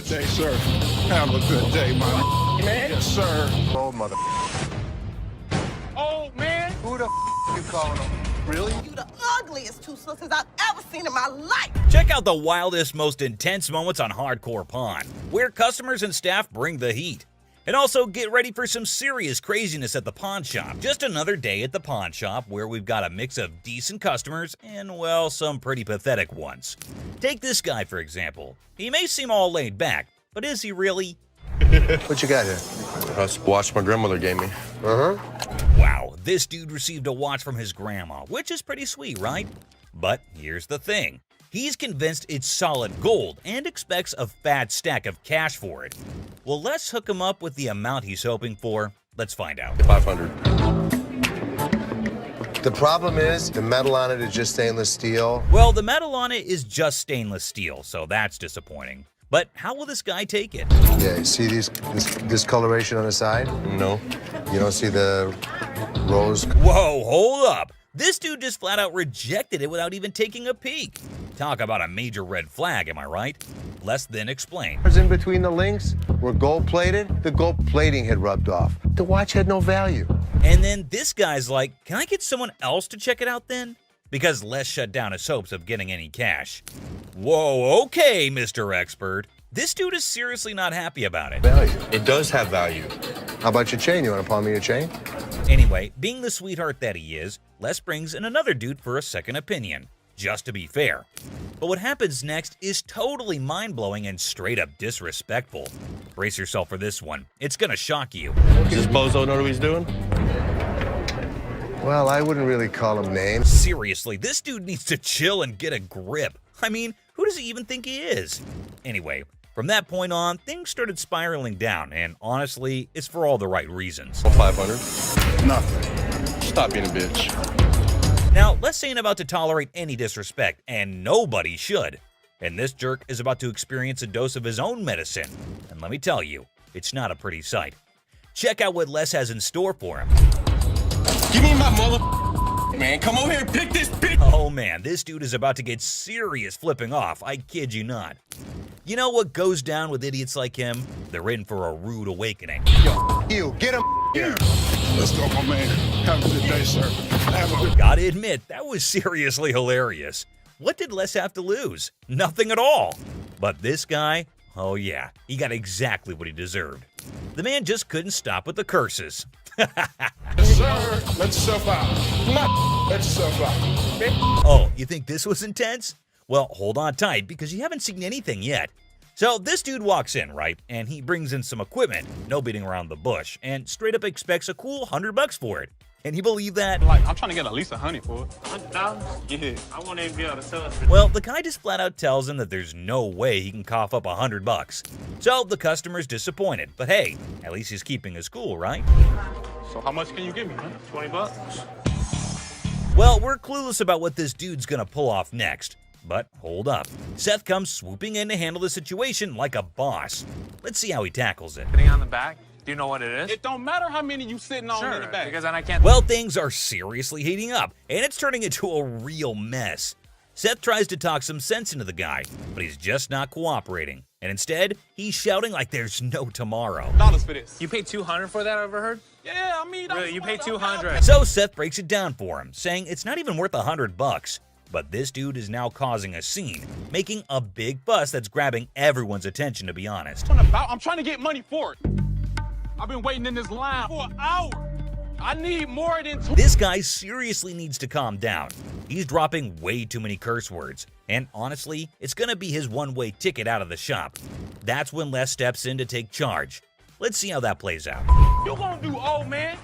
good day, sir. Have a good day, my man. Yes, sir. Old mother. Oh, man. Who the you calling him? Really? You the ugliest two sisters I've ever seen in my life. Check out the wildest, most intense moments on Hardcore Pawn, where customers and staff bring the heat. And also get ready for some serious craziness at the pawn shop. Just another day at the pawn shop where we've got a mix of decent customers and, well, some pretty pathetic ones. Take this guy, for example. He may seem all laid back, but is he really? What you got here? That's a watch my grandmother gave me. Wow, this dude received a watch from his grandma, which is pretty sweet, right? But here's the thing. He's convinced it's solid gold and expects a fat stack of cash for it. Well, let's hook him up with the amount he's hoping for. Let's find out. 500. The problem is the metal on it is just stainless steel. Well, the metal on it is just stainless steel, so that's disappointing. But how will this guy take it? Yeah, you see this discoloration on the side? No. You don't see the rose? Whoa, hold up. This dude just flat out rejected it without even taking a peek. Talk about a major red flag, am I right? Less than explain. In between the links were gold plated. The gold plating had rubbed off. The watch had no value. And then this guy's like, can I get someone else to check it out then? Because Les shut down his hopes of getting any cash. Whoa, okay, Mr. Expert. This dude is seriously not happy about it. Value. It does have value. How about your chain? You want to pawn me your chain? Anyway, being the sweetheart that he is, Les brings in another dude for a second opinion, just to be fair. But what happens next is totally mind-blowing and straight up disrespectful. Brace yourself for this one. It's gonna shock you. Does this bozo know what he's doing? Well, I wouldn't really call him names. Seriously, this dude needs to chill and get a grip. I mean, who does he even think he is? Anyway, from that point on, things started spiraling down, and honestly, it's for all the right reasons. 500. Nothing. Stop being a bitch. Now, Les ain't about to tolerate any disrespect, and nobody should. And this jerk is about to experience a dose of his own medicine. And let me tell you, it's not a pretty sight. Check out what Les has in store for him. Give me my mother. Man, come over here and pick this bitch. Oh man, this dude is about to get serious flipping off, I kid you not. You know what goes down with idiots like him? They're in for a rude awakening. You, get him here. Let's go, my man. Have a good day, sir. Have a good Gotta admit, that was seriously hilarious. What did Les have to lose? Nothing at all. But this guy, oh yeah, he got exactly what he deserved. The man just couldn't stop with the curses. Yes, sir. Let yourself out. Let yourself out. Oh, you think this was intense? Well, hold on tight because you haven't seen anything yet. So this dude walks in, right? And he brings in some equipment, no beating around the bush, and straight up expects a cool $100 for it. Can you believe that? Like, I'm trying to get at least 100 for it. $100,000? Yeah. I won't even be able to sell it. Well, the guy just flat out tells him that there's no way he can cough up $100. So the customer's disappointed, but hey, at least he's keeping his cool, right? So how much can you give me, man? 20 bucks? Well, we're clueless about what this dude's gonna pull off next. But hold up. Seth comes swooping in to handle the situation like a boss. Let's see how he tackles it. Sitting on the back? Do you know what it is? It don't matter how many you sitting on in the back. Because then I can't. Well, things are seriously heating up, and it's turning into a real mess. Seth tries to talk some sense into the guy, but he's just not cooperating. And instead, he's shouting like there's no tomorrow. Dollars for this. You paid 200 for that, I overheard? Yeah, I mean, Really, you paid 200. So Seth breaks it down for him, saying it's not even worth $100. But this dude is now causing a scene, making a big fuss that's grabbing everyone's attention, to be honest. I'm trying to get money for it. I've been waiting in this line for an hour. I need more than two. This guy seriously needs to calm down. He's dropping way too many curse words. And honestly, it's gonna be his one-way ticket out of the shop. That's when Les steps in to take charge. Let's see how that plays out. You gonna do old man?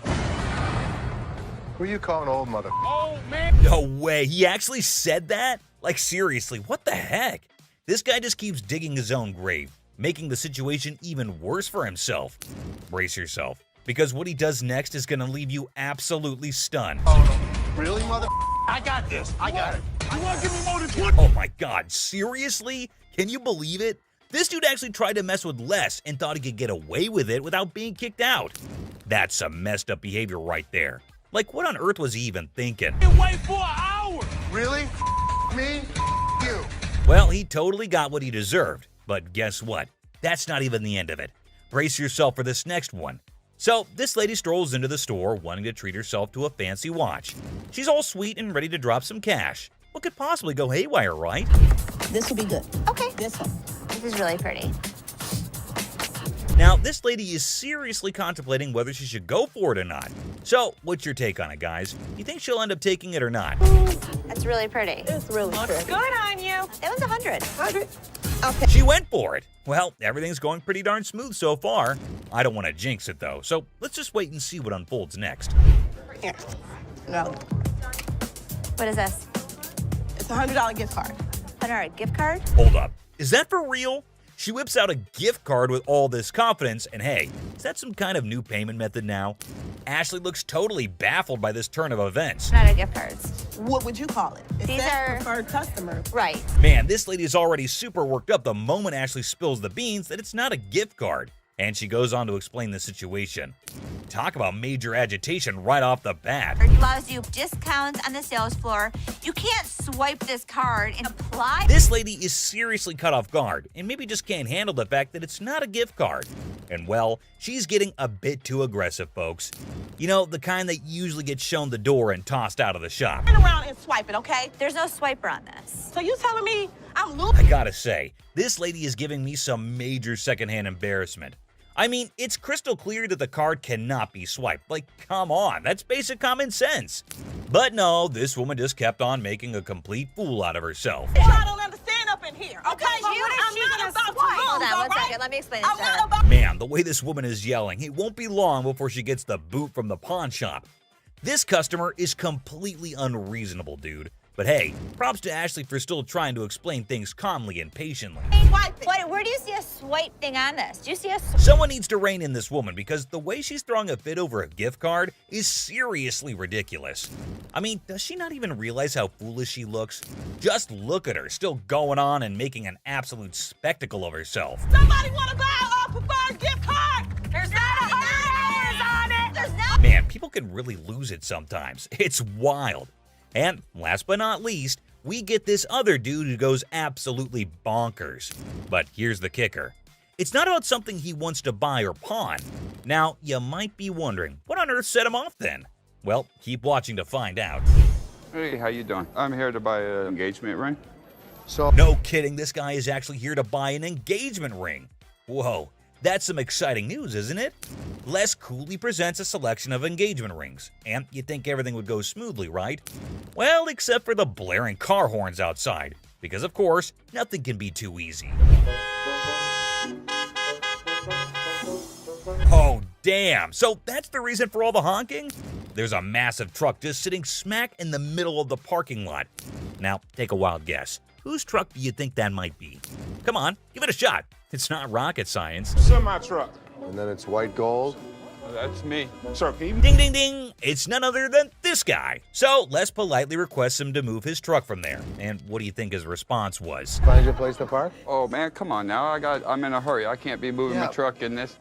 Who you calling old mother? Old man? No way, he actually said that? Like seriously, what the heck? This guy just keeps digging his own grave, making the situation even worse for himself. Brace yourself, because what he does next is gonna leave you absolutely stunned. Really, mother? I got this. I got it. You wanna give me more than 20? Oh my god, seriously? Can you believe it? This dude actually tried to mess with Les and thought he could get away with it without being kicked out. That's some messed up behavior right there. Like, what on earth was he even thinking? Wait for an hour. Really? Me? You. Well, he totally got what he deserved. But guess what? that's not even the end of it. Brace yourself for this next one. So, this lady strolls into the store wanting to treat herself to a fancy watch. She's all sweet and ready to drop some cash. What could possibly go haywire, right? This will be good. Okay. This one. This is really pretty. Now, this lady is seriously contemplating whether she should go for it or not. So, what's your take on it, guys? You think she'll end up taking it or not? That's really pretty. It's really pretty. Good on you. That was 100. 100. Okay. She went for it. Well, everything's going pretty darn smooth so far. I don't want to jinx it though, so let's just wait and see what unfolds next. Here. No. What is this? It's a $100 gift card. $100 gift card? Hold up. Is that for real? She whips out a gift card with all this confidence, and hey, is that some kind of new payment method now? Ashley looks totally baffled by this turn of events. Not a gift cards. What would you call it? It These says are- preferred customer. Right. Man, this lady is already super worked up the moment Ashley spills the beans that it's not a gift card. And she goes on to explain the situation. Talk about major agitation right off the bat. It allows you discounts on the sales floor. You can't swipe this card and apply. This lady is seriously caught off guard and maybe just can't handle the fact that it's not a gift card. And well, she's getting a bit too aggressive, folks. You know, the kind that usually gets shown the door and tossed out of the shop. Turn around and swipe it, okay? There's no swiper on this. So you telling me I'm I losing? gotta say, this lady is giving me some major secondhand embarrassment. I mean, it's crystal clear that the card cannot be swiped. Like, come on, that's basic common sense. But no, this woman just kept on making a complete fool out of herself. Y'all don't understand up in here, okay? But what if I'm she's not gonna about to swipe? lose, Hold on, all one right? second. Let me explain this I'm to her. not about Man, the way this woman is yelling, it won't be long before she gets the boot from the pawn shop. This customer is completely unreasonable, dude. But hey, props to Ashley for still trying to explain things calmly and patiently. swipe it. Where do you see a swipe thing on this? Do you see a Someone needs to rein in this woman because the way she's throwing a fit over a gift card is seriously ridiculous. I mean, does she not even realize how foolish she looks? Just look at her, still going on and making an absolute spectacle of herself. Somebody want to buy a preferred gift card? There's not $100 on it. There's not. Man, people can really lose it sometimes. It's wild. And last but not least, we get this other dude who goes absolutely bonkers. But here's the kicker. It's not about something he wants to buy or pawn. Now, you might be wondering, what on earth set him off then? Well, keep watching to find out. Hey, how you doing? I'm here to buy an engagement ring. So, No kidding, this guy is actually here to buy an engagement ring. Whoa, that's some exciting news, isn't it? Les coolly presents a selection of engagement rings, and you'd think everything would go smoothly, right? Well, except for the blaring car horns outside, because of course, nothing can be too easy. Oh, damn. So that's the reason for all the honking? There's a massive truck just sitting smack in the middle of the parking lot. Now, take a wild guess. Whose truck do you think that might be? Come on, give it a shot. It's not rocket science. Semi-truck. and then it's white gold. That's me. Sir, can you Ding, ding, ding. It's none other than this guy. So Les politely requests him to move his truck from there. And what do you think his response was? Find your place to park? Oh man, come on now. I'm in a hurry. I can't be moving my Yeah. truck in this.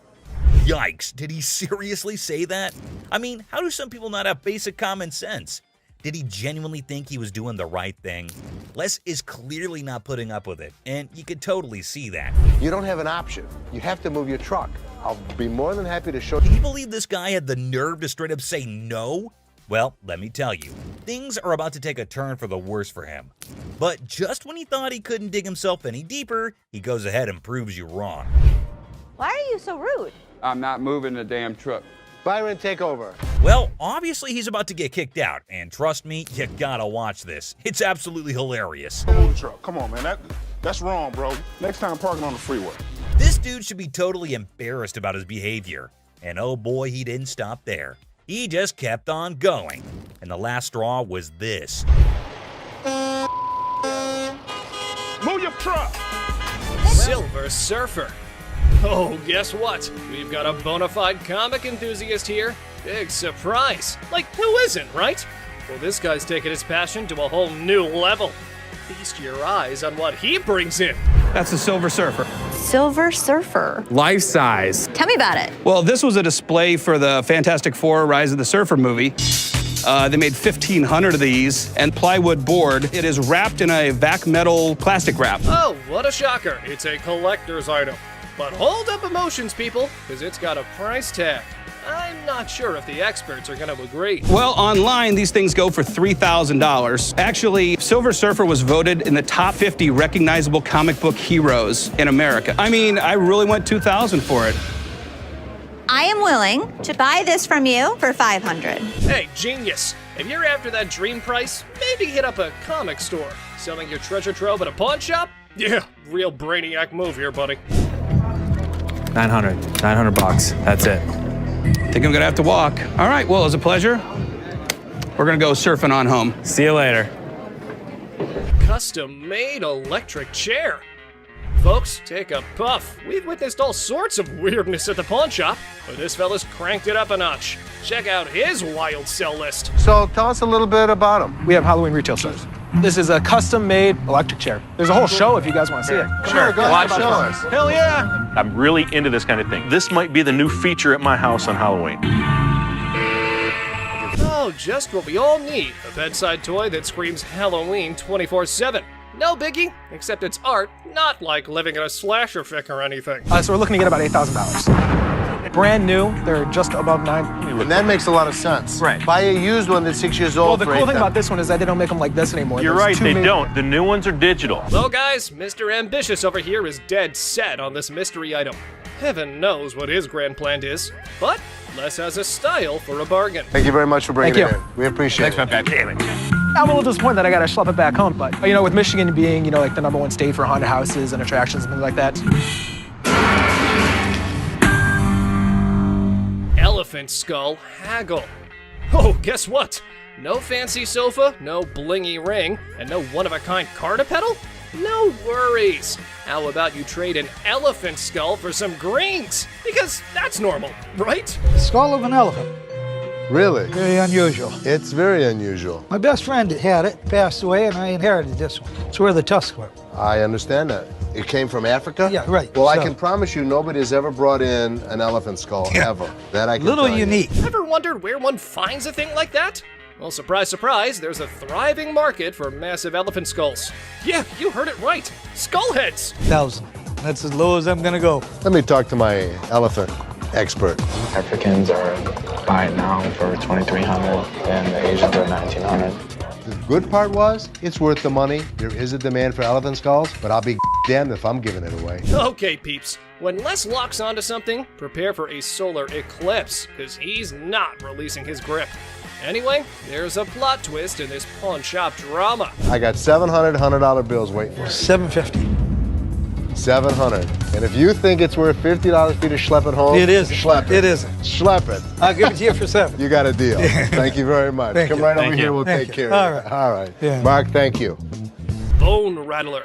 Yikes, did he seriously say that? I mean, how do some people not have basic common sense? Did he genuinely think he was doing the right thing? Les is clearly not putting up with it, and you could totally see that. You don't have an option. You have to move your truck. I'll be more than happy to show Can you. you believe this guy had the nerve to straight up say no? Well, let me tell you, things are about to take a turn for the worse for him. But just when he thought he couldn't dig himself any deeper, he goes ahead and proves you wrong. Why are you so rude? I'm not moving the damn truck. Byron, take over. Well, obviously he's about to get kicked out, and trust me, you gotta watch this. It's absolutely hilarious. move the truck? Come on, man. That's wrong, bro. Next time, parking on the freeway. This dude should be totally embarrassed about his behavior. And oh boy, he didn't stop there. He just kept on going. And the last straw was this. Move your truck. Silver Surfer. Oh, guess what? We've got a bona fide comic enthusiast here. Big surprise. Like, who isn't, right? Well, this guy's taking his passion to a whole new level. Feast your eyes on what he brings in. That's the Silver Surfer. Silver Surfer. Life size. Tell me about it. Well, this was a display for the Fantastic Four Rise of the Surfer movie. They made 1,500 of these, and plywood board. It is wrapped in a vac metal plastic wrap. Oh, what a shocker. It's a collector's item. But hold up emotions, people, because it's got a price tag. I'm not sure if the experts are going to agree. Well, online, these things go for $3,000. Actually, Silver Surfer was voted in the top 50 recognizable comic book heroes in America. I mean, I really went $2,000 for it. I am willing to buy this from you for $500. Hey, genius. If you're after that dream price, maybe hit up a comic store. Selling your treasure trove at a pawn shop? Yeah, real brainiac move here, buddy. 900 bucks. That's it. Think I'm gonna have to walk. All right, well, it was a pleasure. We're gonna go surfing on home. See you later. Custom-made electric chair. Folks, take a puff. We've witnessed all sorts of weirdness at the pawn shop, but this fella's cranked it up a notch. Check out his wild sell list. So tell us a little bit about him. We have Halloween retail stores. This is a custom-made electric chair. There's a whole show if you guys want to see it. Sure, go ahead, show us. Hell yeah! I'm really into this kind of thing. This might be the new feature at my house on Halloween. Oh, just what we all need. A bedside toy that screams Halloween 24/7. No biggie, except it's art, not like living in a slasher fic or anything. So we're looking to get about $8,000. Brand new, they're just above $9,000. And that makes a lot of sense. Right. Buy a used one that's 6 years old. Well, the cool thing about this one is that they don't make them like this anymore. You're right, they don't. The new ones are digital. Well, guys, Mr. Ambitious over here is dead set on this mystery item. Heaven knows what his grand plan is, but Les has a style for a bargain. Thank you very much for bringing Thank it you. in. We appreciate it. Damn it. I'm a little disappointed that I gotta schlep it back home, but, you know, with Michigan being, you know, like the #1 state for haunted houses and attractions and things like that. Elephant skull haggle. Oh, guess what? No fancy sofa, no blingy ring, and no one-of-a-kind car to pedal? No worries. How about you trade an elephant skull for some greens? Because that's normal, right? Skull of an elephant. Really? Very unusual. It's very unusual. My best friend had it, passed away, and I inherited this one. It's where the tusks were. I understand that. It came from Africa? Yeah, right. Well, I So- can promise you nobody has ever brought in an elephant skull, ever. That I can Little tell you. unique. Ever wondered where one finds a thing like that? Well, surprise, surprise, there's a thriving market for massive elephant skulls. Yeah, you heard it right. Skull heads. 1,000. That's as low as I'm gonna go. Let me talk to my elephant expert. Africans are buying now for $2,300 and the Asians are $1,900. The good part was, it's worth the money. There is a demand for elephant skulls, but I'll be damned if I'm giving it away. Okay, peeps. When Les locks onto something, prepare for a solar eclipse, because he's not releasing his grip. Anyway, there's a plot twist in this pawn shop drama. I got $700 bills waiting for me. $750. 700. And if you think it's worth $50 for you to schlep it home, It isn't. Schlep it. It isn't. Schlep it. I'll give it to you for 7. You got a deal. Thank you very much. Thank Come you. right over Thank here. you. We'll Thank take you. care All of it. right. All right. Yeah. Mark, thank you. Bone Rattler.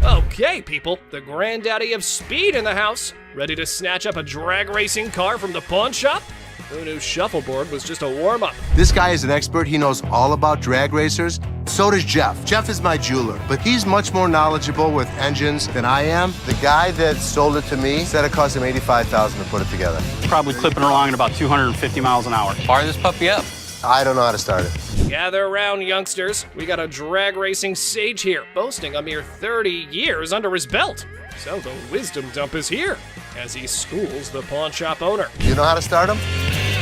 Okay, people, the granddaddy of speed in the house. Ready to snatch up a drag racing car from the pawn shop? Who knew shuffleboard was just a warm-up? This guy is an expert. He knows all about drag racers. So does Jeff. Jeff is my jeweler, but he's much more knowledgeable with engines than I am. The guy that sold it to me said it cost him $85,000 to put it together. Probably clipping along at about 250 miles an hour. Fire this puppy up. I don't know how to start it. Gather around, youngsters. We got a drag racing sage here, boasting a mere 30 years under his belt. So the wisdom dump is here, as he schools the pawn shop owner. You know how to start him?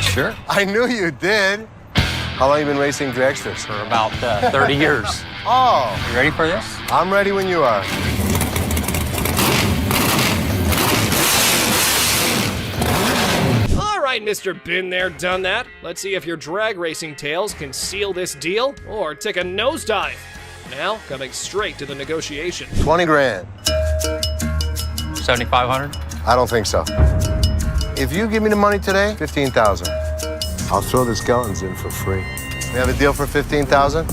Sure. I knew you did. How long you been racing dragsters? For about 30 years. Oh, You ready for this? I'm ready when you are. All right, Mr. Been There, Done That. Let's see if your drag racing tales can seal this deal or take a nosedive. Now, coming straight to the negotiation. 20 grand. 7,500. I don't think so. If you give me the money today, 15,000. I'll throw the skeletons in for free. We have a deal for 15,000?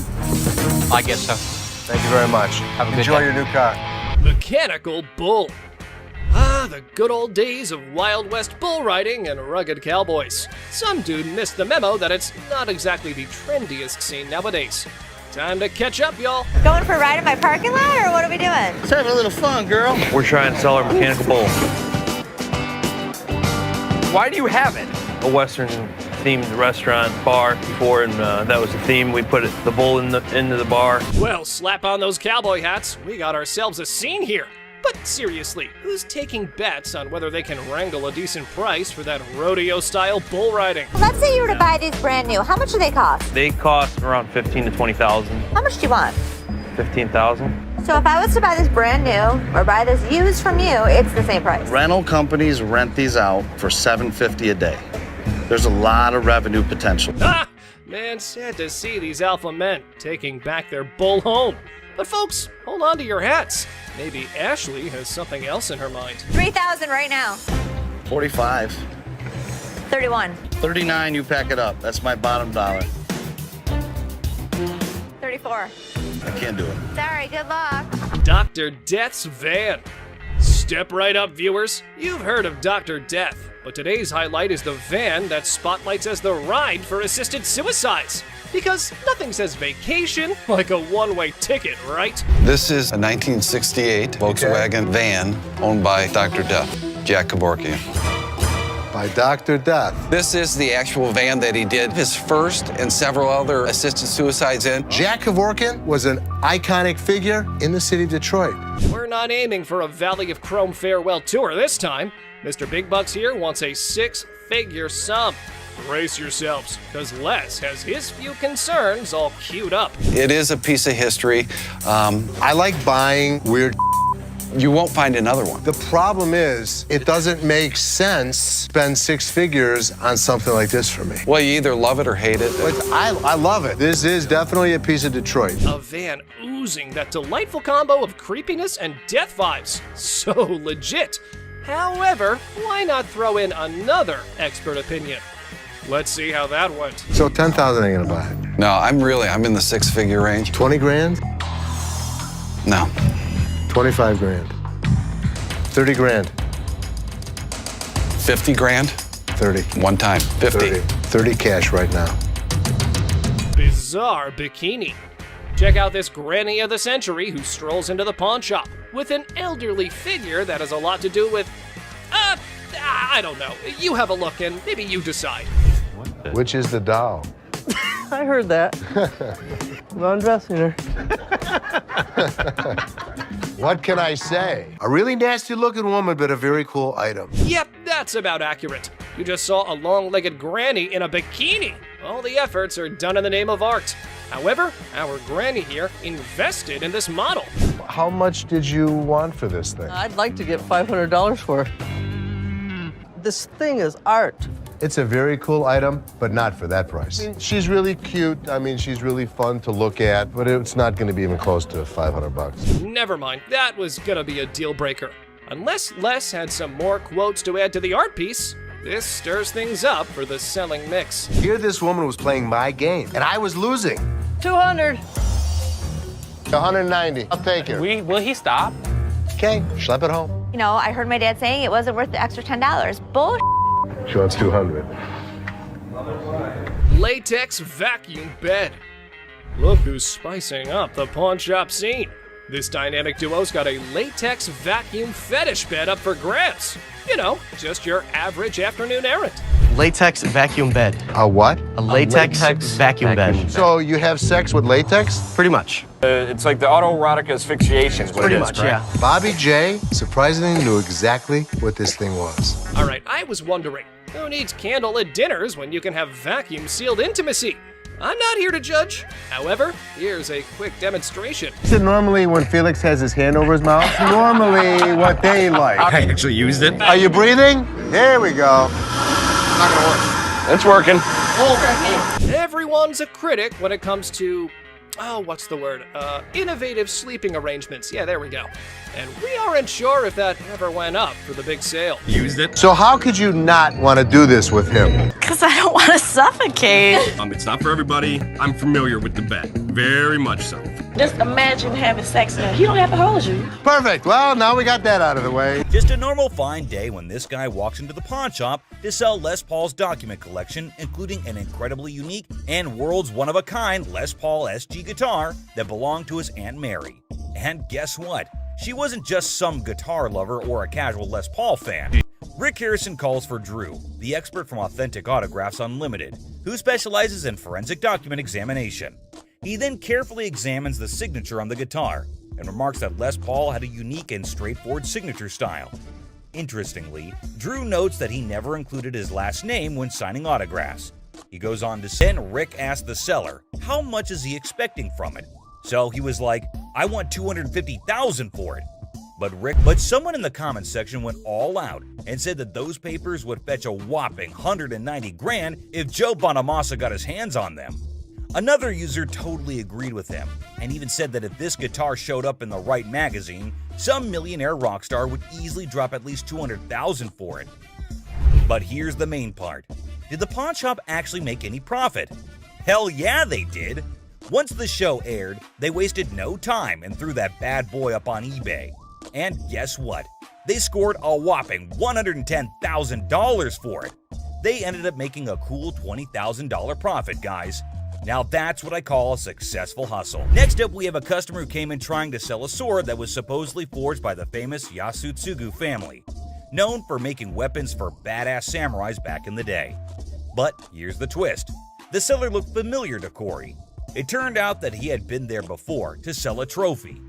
I guess so. Thank you very much. Have a good Enjoy day. your new car. Mechanical Bull. Ah, the good old days of Wild West bull riding and rugged cowboys. Some dude missed the memo that it's not exactly the trendiest scene nowadays. Time to catch up, y'all. Going for a ride in my parking lot, or what are we doing? Let's have a little fun, girl. We're trying to sell our mechanical bull. Why do you have it? A Western themed restaurant bar before, and that was the theme. We put the bull into the bar. Well, slap on those cowboy hats. We got ourselves a scene here. But seriously, who's taking bets on whether they can wrangle a decent price for that rodeo-style bull riding? Let's say you were to buy these brand new. How much do they cost? They cost around $15,000 to $20,000. How much do you want? $15,000. So if I was to buy this brand new or buy this used from you, it's the same price. Rental companies rent these out for $750 a day. There's a lot of revenue potential. Ah! Man, sad to see these alpha men taking back their bull home. But folks, hold on to your hats. Maybe Ashley has something else in her mind. 3,000 right now. 45. 31. 39, you pack it up. That's my bottom dollar. 34. I can't do it. Sorry, good luck. Dr. Death's van. Step right up, viewers. You've heard of Dr. Death, but today's highlight is the van that spotlights as the ride for assisted suicides. Because nothing says vacation like a one-way ticket, right? This is a 1968 Volkswagen van owned by Dr. Death, Jack Kevorkian. By Dr. Death. This is the actual van that he did his first and several other assisted suicides in. Jack Kevorkian was an iconic figure in the city of Detroit. We're not aiming for a Valley of Chrome farewell tour this time. Mr. Big Bucks here wants a six-figure sum. Brace yourselves, because Les has his few concerns all queued up. It is a piece of history. I like buying weird. You won't find another one. The problem is, it doesn't make sense to spend six figures on something like this for me. Well, you either love it or hate it. But I love it. This is definitely a piece of Detroit. A van oozing that delightful combo of creepiness and death vibes. So legit. However, why not throw in another expert opinion? Let's see how that went. So 10,000 ain't gonna buy it. No, I'm in the six-figure range. 20 grand? No. 25 grand. 30 grand. 50 grand? 30. One time. 50. 30 cash right now. Bizarre bikini. Check out this granny of the century who strolls into the pawn shop with an elderly figure that has a lot to do with, I don't know. You have a look and maybe you decide. Which is the doll? I heard that. I'm undressing her. What can I say? A really nasty looking woman, but a very cool item. Yep, that's about accurate. You just saw a long-legged granny in a bikini. All the efforts are done in the name of art. However, our granny here invested in this model. How much did you want for this thing? I'd like to get $500 for it. This thing is art. It's a very cool item, but not for that price. She's really cute. I mean, she's really fun to look at, but it's not going to be even close to 500 bucks. Never mind, that was gonna be a deal breaker. Unless Les had some more quotes to add to the art piece, this stirs things up for the selling mix. Here this woman was playing my game, and I was losing. 200. 190. I'll take it. Will he stop? Okay, schlep it home. You know, I heard my dad saying it wasn't worth the extra $10. Bull. She wants 200. Latex vacuum bed. Look who's spicing up the pawn shop scene. This dynamic duo's got a latex vacuum fetish bed up for grabs. You know, just your average afternoon errand. Latex vacuum bed. A what? A latex vacuum bed. So you have sex with latex? Pretty much. It's like the autoerotic asphyxiation. Is what Pretty it is, much, correct? yeah. Bobby J surprisingly knew exactly what this thing was. All right, I was wondering, who needs candlelit dinners when you can have vacuum-sealed intimacy? I'm not here to judge. However, here's a quick demonstration. So normally when Felix has his hand over his mouth, normally what they like. I actually used it. Are you breathing? There we go. Not gonna work. It's working. Everyone's a critic when it comes to, what's the word? Innovative sleeping arrangements. Yeah, there we go. And we aren't sure if that ever went up for the big sale. Used it. So how could you not want to do this with him? Because I don't want to suffocate. It's not for everybody. I'm familiar with the bed. Very much so. Just imagine having sex and he don't have to hold you. Perfect. Well, now we got that out of the way. Just a normal fine day when this guy walks into the pawn shop to sell Les Paul's document collection, including an incredibly unique and world's one-of-a-kind Les Paul SG guitar that belonged to his Aunt Mary. And guess what? She wasn't just some guitar lover or a casual Les Paul fan. Rick Harrison calls for Drew, the expert from Authentic Autographs Unlimited, who specializes in forensic document examination. He then carefully examines the signature on the guitar, and remarks that Les Paul had a unique and straightforward signature style. Interestingly, Drew notes that he never included his last name when signing autographs. He goes on to say, and Rick asked the seller, how much is he expecting from it? So he was like, I want $250,000 for it. But someone in the comments section went all out and said that those papers would fetch a whopping 190 grand if Joe Bonamassa got his hands on them. Another user totally agreed with him and even said that if this guitar showed up in the right magazine, some millionaire rock star would easily drop at least $200,000 for it. But here's the main part. Did the pawn shop actually make any profit? Hell yeah, they did! Once the show aired, they wasted no time and threw that bad boy up on eBay. And guess what? They scored a whopping $110,000 for it. They ended up making a cool $20,000 profit, guys. Now that's what I call a successful hustle. Next up, we have a customer who came in trying to sell a sword that was supposedly forged by the famous Yasutsugu family, known for making weapons for badass samurais back in the day. But here's the twist. The seller looked familiar to Corey. It turned out that he had been there before to sell a trophy.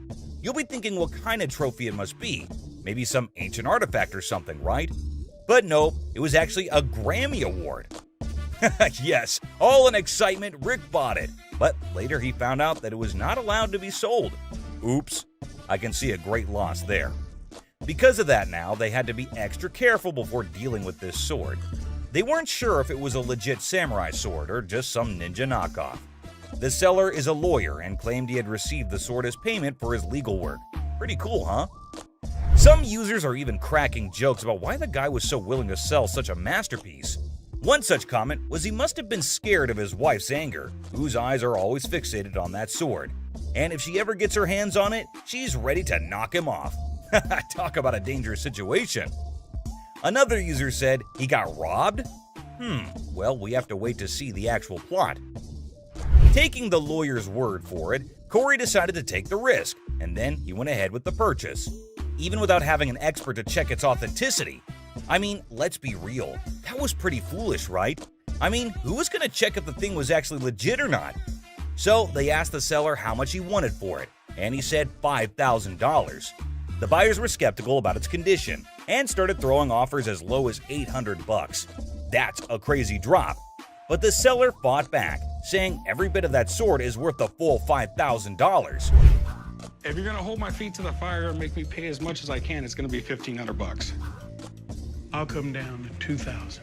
You'll be thinking what kind of trophy it must be. Maybe some ancient artifact or something, right? But nope, it was actually a Grammy Award. Yes, all in excitement, Rick bought it. But later he found out that it was not allowed to be sold. Oops, I can see a great loss there. Because of that now, they had to be extra careful before dealing with this sword. They weren't sure if it was a legit samurai sword or just some ninja knockoff. The seller is a lawyer and claimed he had received the sword as payment for his legal work. Pretty cool, huh? Some users are even cracking jokes about why the guy was so willing to sell such a masterpiece. One such comment was he must have been scared of his wife's anger, whose eyes are always fixated on that sword. And if she ever gets her hands on it, she's ready to knock him off. Talk about a dangerous situation. Another user said he got robbed? Well, we have to wait to see the actual plot. Taking the lawyer's word for it, Corey decided to take the risk, and then he went ahead with the purchase, even without having an expert to check its authenticity. I mean, let's be real, that was pretty foolish, right? I mean, who was going to check if the thing was actually legit or not? So they asked the seller how much he wanted for it, and he said $5,000. The buyers were skeptical about its condition and started throwing offers as low as $800. That's a crazy drop. But the seller fought back, saying every bit of that sword is worth the full $5,000. If you're gonna hold my feet to the fire and make me pay as much as I can, it's gonna be $1,500. I'll come down to $2,000.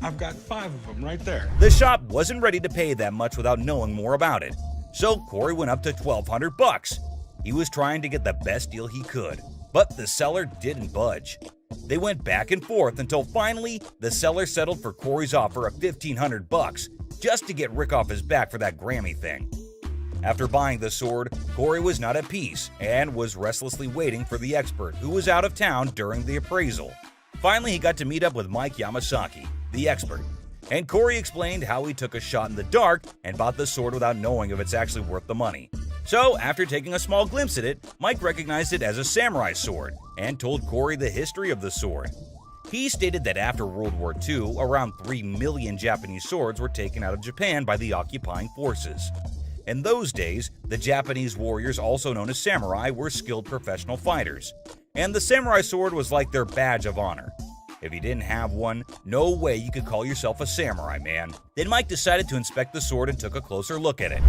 I've got 5 of them right there. The shop wasn't ready to pay that much without knowing more about it, so Corey went up to $1,200. He was trying to get the best deal he could, but the seller didn't budge. They went back and forth until finally the seller settled for Corey's offer of $1,500 just to get Rick off his back for that Grammy thing. After buying the sword, Corey was not at peace and was restlessly waiting for the expert who was out of town during the appraisal. Finally, he got to meet up with Mike Yamasaki, the expert, and Corey explained how he took a shot in the dark and bought the sword without knowing if it's actually worth the money. So, after taking a small glimpse at it, Mike recognized it as a samurai sword and told Corey the history of the sword. He stated that after World War II, around 3 million Japanese swords were taken out of Japan by the occupying forces. In those days, the Japanese warriors, also known as samurai, were skilled professional fighters, and the samurai sword was like their badge of honor. If you didn't have one, no way you could call yourself a samurai, man. Then Mike decided to inspect the sword and took a closer look at it.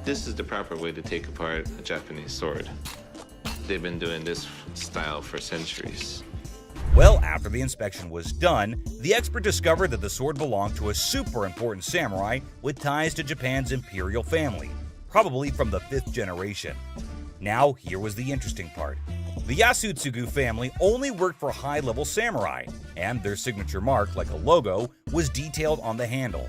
This is the proper way to take apart a Japanese sword. They've been doing this style for centuries. Well, after the inspection was done, the expert discovered that the sword belonged to a super important samurai with ties to Japan's imperial family, probably from the 5th generation. Now, here was the interesting part. The Yasutsugu family only worked for high-level samurai, and their signature mark, like a logo, was detailed on the handle.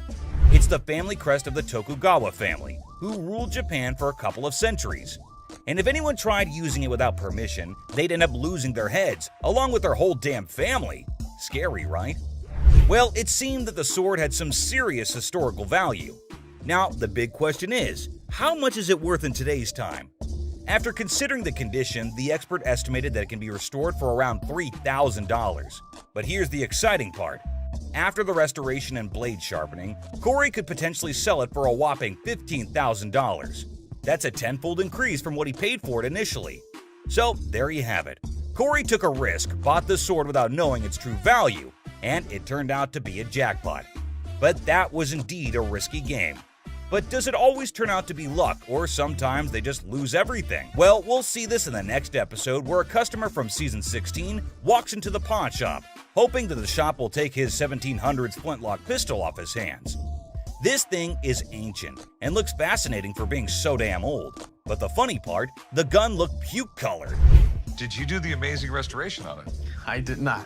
It's the family crest of the Tokugawa family, who ruled Japan for a couple of centuries. And if anyone tried using it without permission, they'd end up losing their heads, along with their whole damn family. Scary, right? Well, it seemed that the sword had some serious historical value. Now, the big question is, how much is it worth in today's time? After considering the condition, the expert estimated that it can be restored for around $3,000. But here's the exciting part. After the restoration and blade sharpening, Corey could potentially sell it for a whopping $15,000. That's a tenfold increase from what he paid for it initially. So there you have it. Corey took a risk, bought the sword without knowing its true value, and it turned out to be a jackpot. But that was indeed a risky game. But does it always turn out to be luck, or sometimes they just lose everything? Well, we'll see this in the next episode, where a customer from season 16 walks into the pawn shop, hoping that the shop will take his 1700s Flintlock pistol off his hands. This thing is ancient and looks fascinating for being so damn old. But the funny part, the gun looked puke-colored. Did you do the amazing restoration on it? I did not.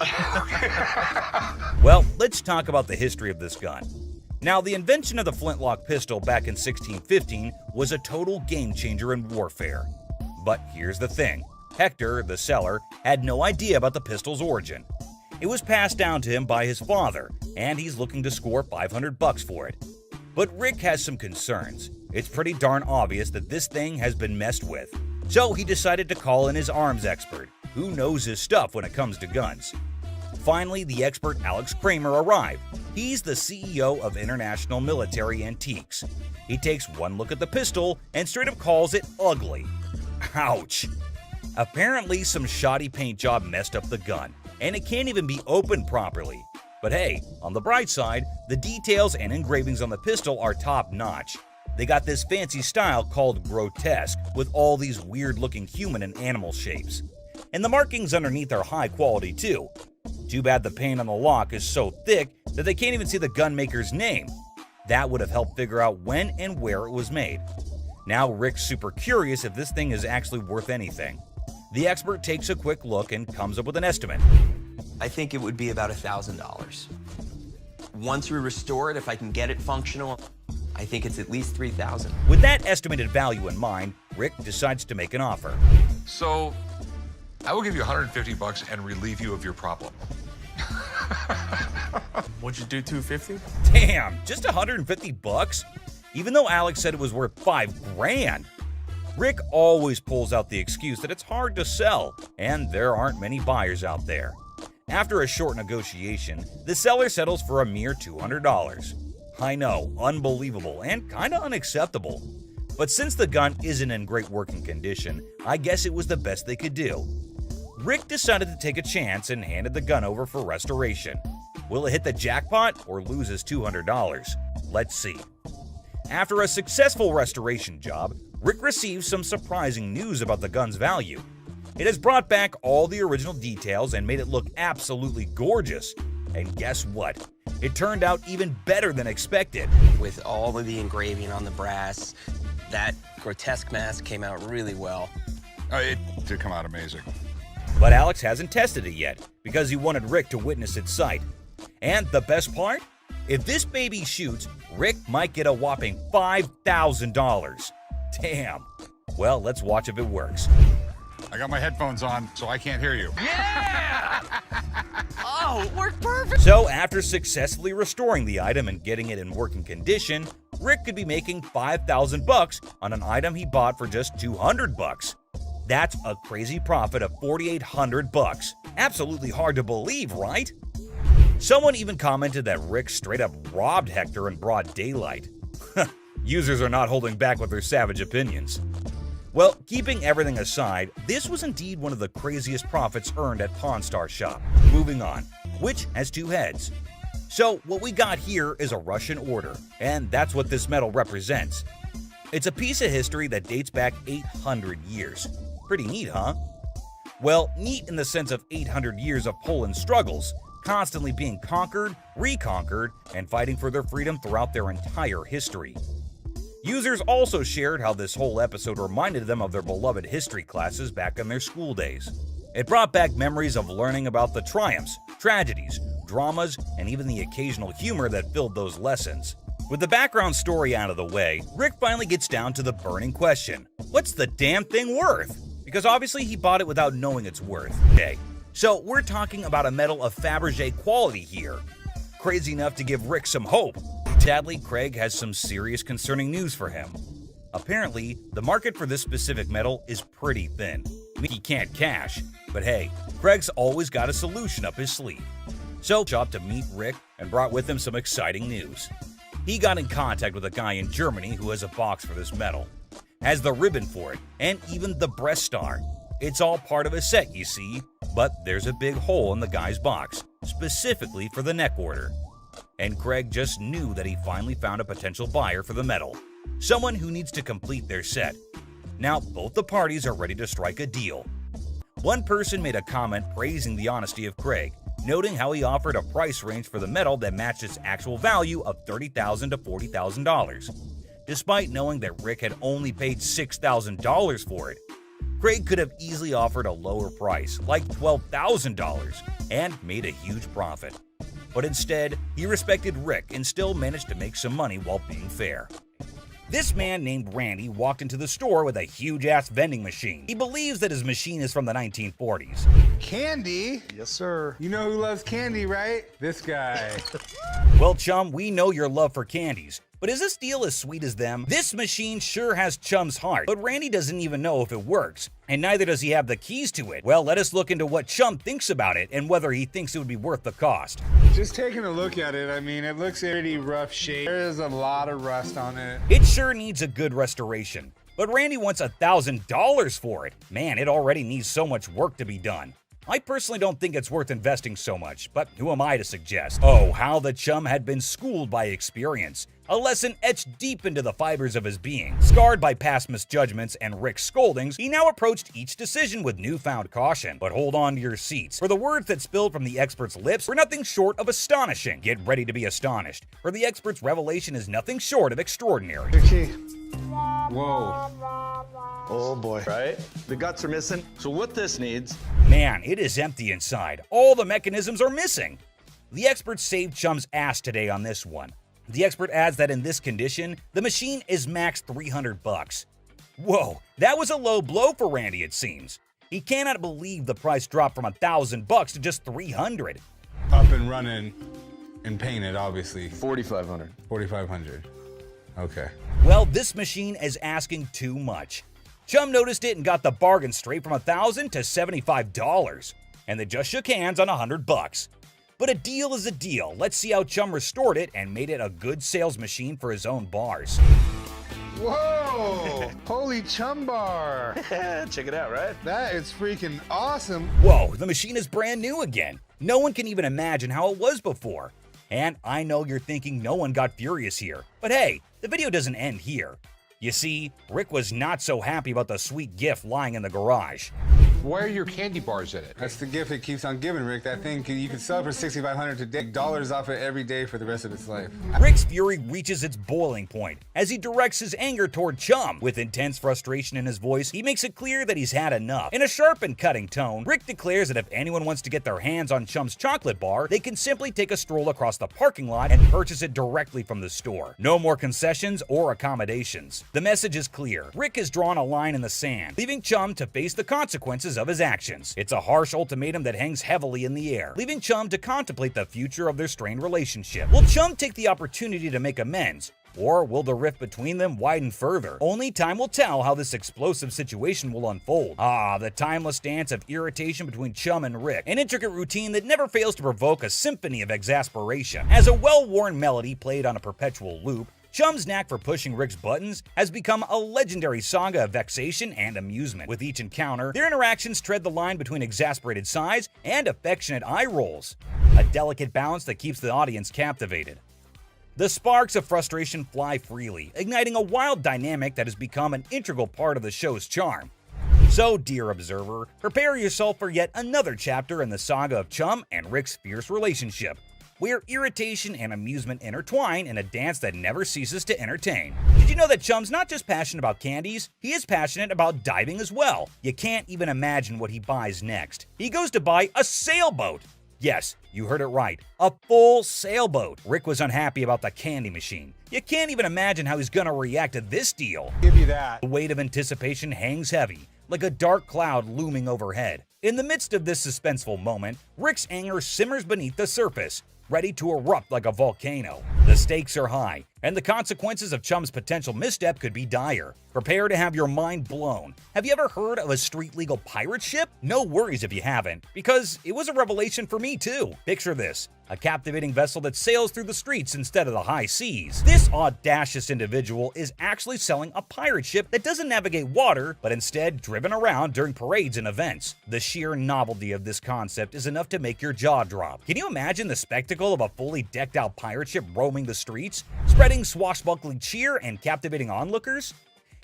Well, let's talk about the history of this gun. Now, the invention of the Flintlock pistol back in 1615 was a total game-changer in warfare. But here's the thing. Hector, the seller, had no idea about the pistol's origin. It was passed down to him by his father, and he's looking to score $500 for it. But Rick has some concerns. It's pretty darn obvious that this thing has been messed with. So he decided to call in his arms expert, who knows his stuff when it comes to guns. Finally, the expert Alex Kramer arrived. He's the CEO of International Military Antiques. He takes one look at the pistol and straight up calls it ugly. Ouch! Apparently, some shoddy paint job messed up the gun, and it can't even be opened properly. But hey, on the bright side, the details and engravings on the pistol are top-notch. They got this fancy style called grotesque, with all these weird-looking human and animal shapes. And the markings underneath are high quality too. Too bad the paint on the lock is so thick that they can't even see the gun maker's name. That would have helped figure out when and where it was made. Now Rick's super curious if this thing is actually worth anything. The expert takes a quick look and comes up with an estimate. I think it would be about $1,000. Once we restore it, if I can get it functional, I think it's at least $3,000. With that estimated value in mind, Rick decides to make an offer. So, I will give you $150 and relieve you of your problem. Would you do $250? Damn, just $150? Even though Alex said it was worth $5,000. Rick always pulls out the excuse that it's hard to sell, and there aren't many buyers out there. After a short negotiation, the seller settles for a mere $200. I know, unbelievable and kinda unacceptable. But since the gun isn't in great working condition, I guess it was the best they could do. Rick decided to take a chance and handed the gun over for restoration. Will it hit the jackpot or lose his $200? Let's see. After a successful restoration job, Rick receives some surprising news about the gun's value. It has brought back all the original details and made it look absolutely gorgeous. And guess what? It turned out even better than expected. With all of the engraving on the brass, that grotesque mask came out really well. It did come out amazing. But Alex hasn't tested it yet because he wanted Rick to witness its sight. And the best part? If this baby shoots, Rick might get a whopping $5,000. Damn. Well, let's watch if it works. I got my headphones on, so I can't hear you. Yeah! Oh, it worked perfect! So after successfully restoring the item and getting it in working condition, Rick could be making $5,000 on an item he bought for just $200. That's a crazy profit of $4,800. Absolutely hard to believe, right? Someone even commented that Rick straight up robbed Hector in broad daylight. Users are not holding back with their savage opinions. Well, keeping everything aside, this was indeed one of the craziest profits earned at Pawn Star Shop. Moving on, which has two heads. So what we got here is a Russian order, and that's what this medal represents. It's a piece of history that dates back 800 years. Pretty neat, huh? Well, neat in the sense of 800 years of Poland's struggles, constantly being conquered, reconquered, and fighting for their freedom throughout their entire history. Users also shared how this whole episode reminded them of their beloved history classes back in their school days. It brought back memories of learning about the triumphs, tragedies, dramas, and even the occasional humor that filled those lessons. With the background story out of the way, Rick finally gets down to the burning question. What's the damn thing worth? Because obviously he bought it without knowing its worth. Okay, so we're talking about a medal of Fabergé quality here. Crazy enough to give Rick some hope. Sadly, Craig has some serious concerning news for him. Apparently, the market for this specific medal is pretty thin. He can't cash, but hey, Craig's always got a solution up his sleeve. So, shop to meet Rick and brought with him some exciting news. He got in contact with a guy in Germany who has a box for this medal. has the ribbon for it, and even the breast star. It's all part of a set, you see, but there's a big hole in the guy's box, specifically for the neck order. And Craig just knew that he finally found a potential buyer for the medal, someone who needs to complete their set. Now, both the parties are ready to strike a deal. One person made a comment praising the honesty of Craig, noting how he offered a price range for the medal that matched its actual value of $30,000 to $40,000. Despite knowing that Rick had only paid $6,000 for it, Craig could have easily offered a lower price, like $12,000, and made a huge profit. But instead, he respected Rick and still managed to make some money while being fair. This man named Randy walked into the store with a huge-ass vending machine. He believes that his machine is from the 1940s. Candy? Yes, sir. You know who loves candy, right? This guy. Well, Chum, we know your love for candies, but is this deal as sweet as them? This machine sure has Chum's heart, but Randy doesn't even know if it works, and neither does he have the keys to it. Well, let us look into what Chum thinks about it and whether he thinks it would be worth the cost. Just taking a look at it, I mean, it looks pretty rough shape. There is a lot of rust on it. It sure needs a good restoration, but Randy wants $1,000 for it. Man, it already needs so much work to be done. I personally don't think it's worth investing so much, but who am I to suggest? Oh, how the Chum had been schooled by experience. A lesson etched deep into the fibers of his being. Scarred by past misjudgments and Rick's scoldings, he now approached each decision with newfound caution. But hold on to your seats, for the words that spilled from the expert's lips were nothing short of astonishing. Get ready to be astonished, for the expert's revelation is nothing short of extraordinary. Whoa. Oh boy. Right? The guts are missing. So what this needs... Man, it is empty inside. All the mechanisms are missing. The expert saved Chum's ass today on this one. The expert adds that in this condition, the machine is max $300. Whoa, that was a low blow for Randy, it seems. He cannot believe the price dropped from $1,000 to just $300. Up and running and painted, obviously. $4,500. $4,500. Okay. Well, this machine is asking too much. Chum noticed it and got the bargain straight from $1,000 to $75, and they just shook hands on $100. But a deal is a deal. Let's see how Chum restored it and made it a good sales machine for his own bars. Whoa! Holy Chum bar! Check it out, right? That is freaking awesome. Whoa, the machine is brand new again. No one can even imagine how it was before. And I know you're thinking no one got furious here. But hey, the video doesn't end here. You see, Rick was not so happy about the sweet gift lying in the garage. Why are your candy bars in it? That's the gift it keeps on giving, Rick. That thing, you can sell it for $6,500 today. Dollars off it every day for the rest of its life. Rick's fury reaches its boiling point as he directs his anger toward Chum. With intense frustration in his voice, he makes it clear that he's had enough. In a sharp and cutting tone, Rick declares that if anyone wants to get their hands on Chum's chocolate bar, they can simply take a stroll across the parking lot and purchase it directly from the store. No more concessions or accommodations. The message is clear. Rick has drawn a line in the sand, leaving Chum to face the consequences of his actions. It's a harsh ultimatum that hangs heavily in the air, leaving Chum to contemplate the future of their strained relationship. Will Chum take the opportunity to make amends, or will the rift between them widen further? Only time will tell how this explosive situation will unfold. Ah, the timeless dance of irritation between Chum and Rick, an intricate routine that never fails to provoke a symphony of exasperation. As a well-worn melody played on a perpetual loop, Chum's knack for pushing Rick's buttons has become a legendary saga of vexation and amusement. With each encounter, their interactions tread the line between exasperated sighs and affectionate eye rolls, a delicate balance that keeps the audience captivated. The sparks of frustration fly freely, igniting a wild dynamic that has become an integral part of the show's charm. So, dear observer, prepare yourself for yet another chapter in the saga of Chum and Rick's fierce relationship, where irritation and amusement intertwine in a dance that never ceases to entertain. Did you know that Chum's not just passionate about candies, he is passionate about diving as well? You can't even imagine what he buys next. He goes to buy a sailboat! Yes, you heard it right, a full sailboat. Rick was unhappy about the candy machine. You can't even imagine how he's gonna react to this deal. Give you that. The weight of anticipation hangs heavy, like a dark cloud looming overhead. In the midst of this suspenseful moment, Rick's anger simmers beneath the surface, ready to erupt like a volcano. The The stakes are high, and the consequences of Chum's potential misstep could be dire. Prepare to have your mind blown. Have you ever heard of a street-legal pirate ship? No worries if you haven't, because it was a revelation for me too. Picture this: a captivating vessel that sails through the streets instead of the high seas. This audacious individual is actually selling a pirate ship that doesn't navigate water, but instead driven around during parades and events. The sheer novelty of this concept is enough to make your jaw drop. Can you imagine the spectacle of a fully decked out pirate ship roaming the streets, spreading swashbuckling cheer and captivating onlookers?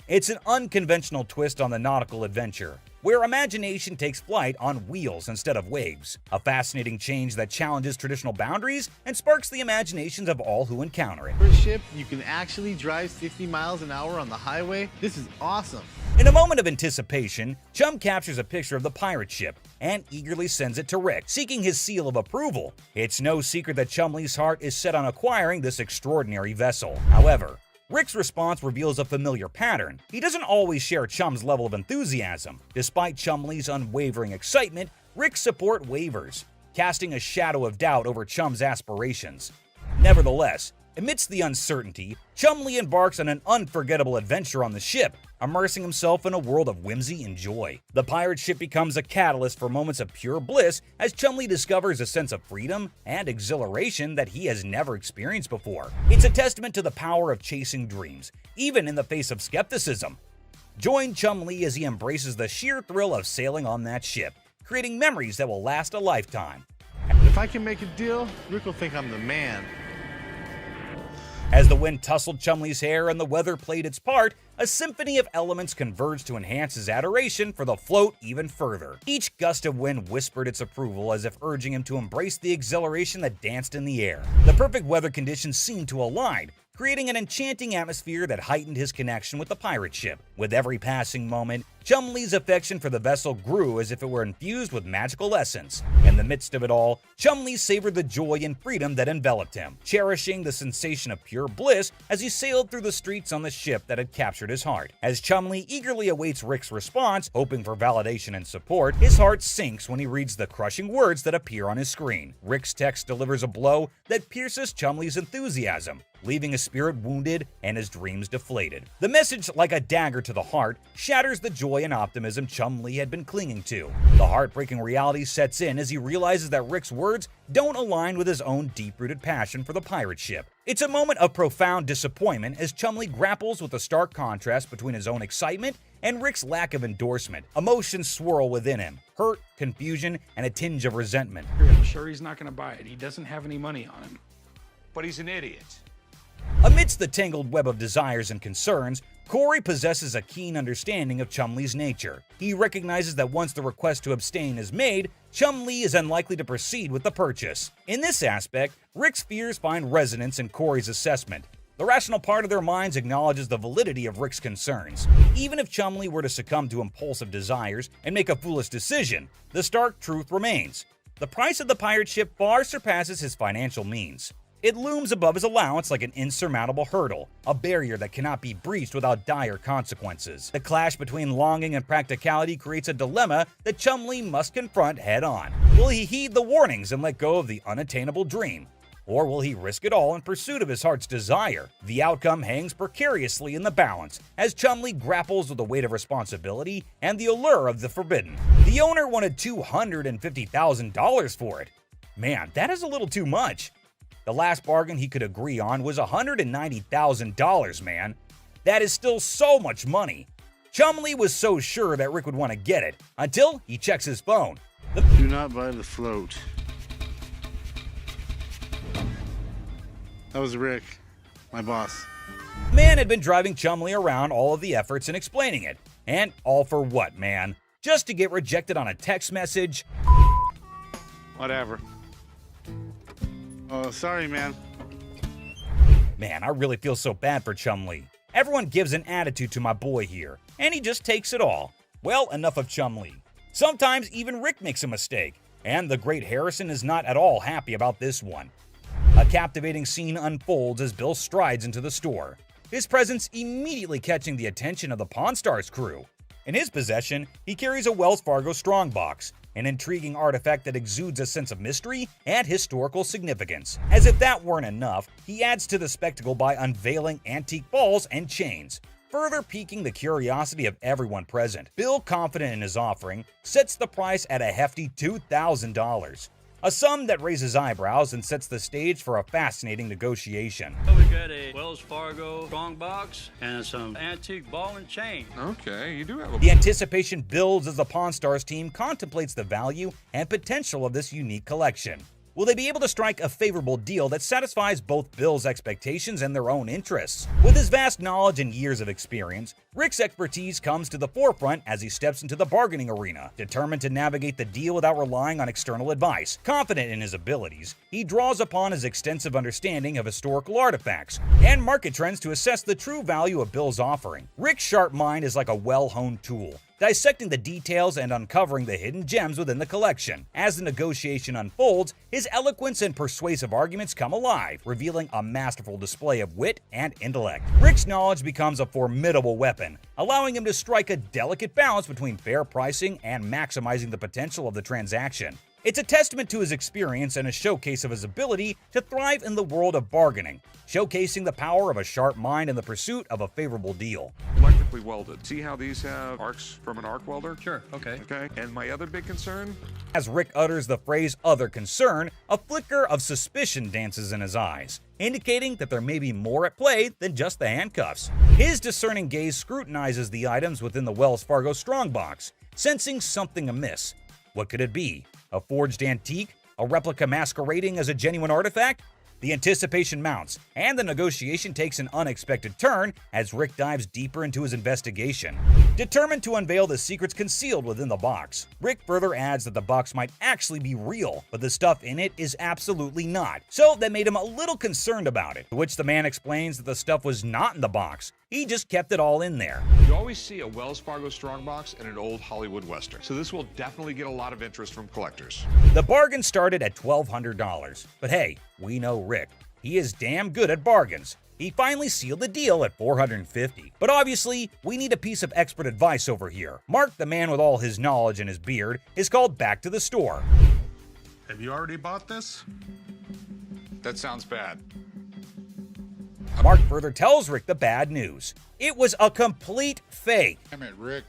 It's an unconventional twist on the nautical adventure, where imagination takes flight on wheels instead of waves. A fascinating change that challenges traditional boundaries and sparks the imaginations of all who encounter it. For a ship, you can actually drive 60 miles an hour on the highway. This is awesome. In a moment of anticipation, Chum captures a picture of the pirate ship and eagerly sends it to Rick, seeking his seal of approval. It's no secret that Chumley's heart is set on acquiring this extraordinary vessel. However, Rick's response reveals a familiar pattern. He doesn't always share Chum's level of enthusiasm. Despite Chumley's unwavering excitement, Rick's support wavers, casting a shadow of doubt over Chum's aspirations. Nevertheless, amidst the uncertainty, Chumley embarks on an unforgettable adventure on the ship, immersing himself in a world of whimsy and joy. The pirate ship becomes a catalyst for moments of pure bliss as Chumley discovers a sense of freedom and exhilaration that he has never experienced before. It's a testament to the power of chasing dreams, even in the face of skepticism. Join Chumley as he embraces the sheer thrill of sailing on that ship, creating memories that will last a lifetime. If I can make a deal, Rick will think I'm the man. As the wind tousled Chumley's hair and the weather played its part, a symphony of elements converged to enhance his adoration for the float even further. Each gust of wind whispered its approval as if urging him to embrace the exhilaration that danced in the air. The perfect weather conditions seemed to align, creating an enchanting atmosphere that heightened his connection with the pirate ship. With every passing moment, Chumley's affection for the vessel grew as if it were infused with magical essence. In the midst of it all, Chumley savored the joy and freedom that enveloped him, cherishing the sensation of pure bliss as he sailed through the streets on the ship that had captured his heart. As Chumley eagerly awaits Rick's response, hoping for validation and support, his heart sinks when he reads the crushing words that appear on his screen. Rick's text delivers a blow that pierces Chumley's enthusiasm, leaving his spirit wounded and his dreams deflated. The message, like a dagger to the heart, shatters the joy and optimism Chumley had been clinging to. The heartbreaking reality sets in as he realizes that Rick's words don't align with his own deep-rooted passion for the pirate ship. It's a moment of profound disappointment as Chumley grapples with the stark contrast between his own excitement and Rick's lack of endorsement. Emotions swirl within him: hurt, confusion, and a tinge of resentment. I'm sure he's not going to buy it. He doesn't have any money on him. But he's an idiot. Amidst the tangled web of desires and concerns, Corey possesses a keen understanding of Chumley's nature. He recognizes that once the request to abstain is made, Chumley is unlikely to proceed with the purchase. In this aspect, Rick's fears find resonance in Corey's assessment. The rational part of their minds acknowledges the validity of Rick's concerns. Even if Chumley were to succumb to impulsive desires and make a foolish decision, the stark truth remains: the price of the pirate ship far surpasses his financial means. It looms above his allowance like an insurmountable hurdle, a barrier that cannot be breached without dire consequences. The clash between longing and practicality creates a dilemma that Chumley must confront head-on. Will he heed the warnings and let go of the unattainable dream? Or will he risk it all in pursuit of his heart's desire? The outcome hangs precariously in the balance as Chumley grapples with the weight of responsibility and the allure of the forbidden. The owner wanted $250,000 for it. Man, that is a little too much. The last bargain he could agree on was $190,000, man. That is still so much money. Chumley was so sure that Rick would want to get it, until he checks his phone. Do not buy the float. That was Rick, my boss. The man had been driving Chumley around all of the efforts in explaining it. And all for what, man? Just to get rejected on a text message? Whatever. Oh, sorry, man. Man, I really feel so bad for Chumley. Everyone gives an attitude to my boy here, and he just takes it all. Well, enough of Chumley. Sometimes even Rick makes a mistake, and the great Harrison is not at all happy about this one. A captivating scene unfolds as Bill strides into the store, his presence immediately catching the attention of the Pawn Stars crew. In his possession, he carries a Wells Fargo strongbox, an intriguing artifact that exudes a sense of mystery and historical significance. As if that weren't enough, he adds to the spectacle by unveiling antique balls and chains, further piquing the curiosity of everyone present. Bill, confident in his offering, sets the price at a hefty $2,000. A sum that raises eyebrows and sets the stage for a fascinating negotiation. We got a Wells Fargo strongbox and some antique ball and chain. Okay, you do have a... The anticipation builds as the Pawn Stars team contemplates the value and potential of this unique collection. Will they be able to strike a favorable deal that satisfies both Bill's expectations and their own interests? With his vast knowledge and years of experience, Rick's expertise comes to the forefront as he steps into the bargaining arena. Determined to navigate the deal without relying on external advice, confident in his abilities, he draws upon his extensive understanding of historical artifacts and market trends to assess the true value of Bill's offering. Rick's sharp mind is like a well-honed tool, dissecting the details and uncovering the hidden gems within the collection. As the negotiation unfolds, his eloquence and persuasive arguments come alive, revealing a masterful display of wit and intellect. Rick's knowledge becomes a formidable weapon, allowing him to strike a delicate balance between fair pricing and maximizing the potential of the transaction. It's a testament to his experience and a showcase of his ability to thrive in the world of bargaining, showcasing the power of a sharp mind in the pursuit of a favorable deal. Electrically welded. See how these have arcs from an arc welder? Sure, okay. Okay, and my other big concern? As Rick utters the phrase "other concern," a flicker of suspicion dances in his eyes, indicating that there may be more at play than just the handcuffs. His discerning gaze scrutinizes the items within the Wells Fargo strongbox, sensing something amiss. What could it be? A forged antique? A replica masquerading as a genuine artifact? The anticipation mounts, and the negotiation takes an unexpected turn as Rick dives deeper into his investigation. Determined to unveil the secrets concealed within the box, Rick further adds that the box might actually be real, but the stuff in it is absolutely not. So that made him a little concerned about it, to which the man explains that the stuff was not in the box. He just kept it all in there. You always see a Wells Fargo strongbox in an old Hollywood Western, so this will definitely get a lot of interest from collectors. The bargain started at $1,200, but hey, we know Rick. He is damn good at bargains. He finally sealed the deal at $450. But obviously, we need a piece of expert advice over here. Mark, the man with all his knowledge and his beard, is called back to the store. Have you already bought this? That sounds bad. Mark further tells Rick the bad news. It was a complete fake. Damn it, Rick.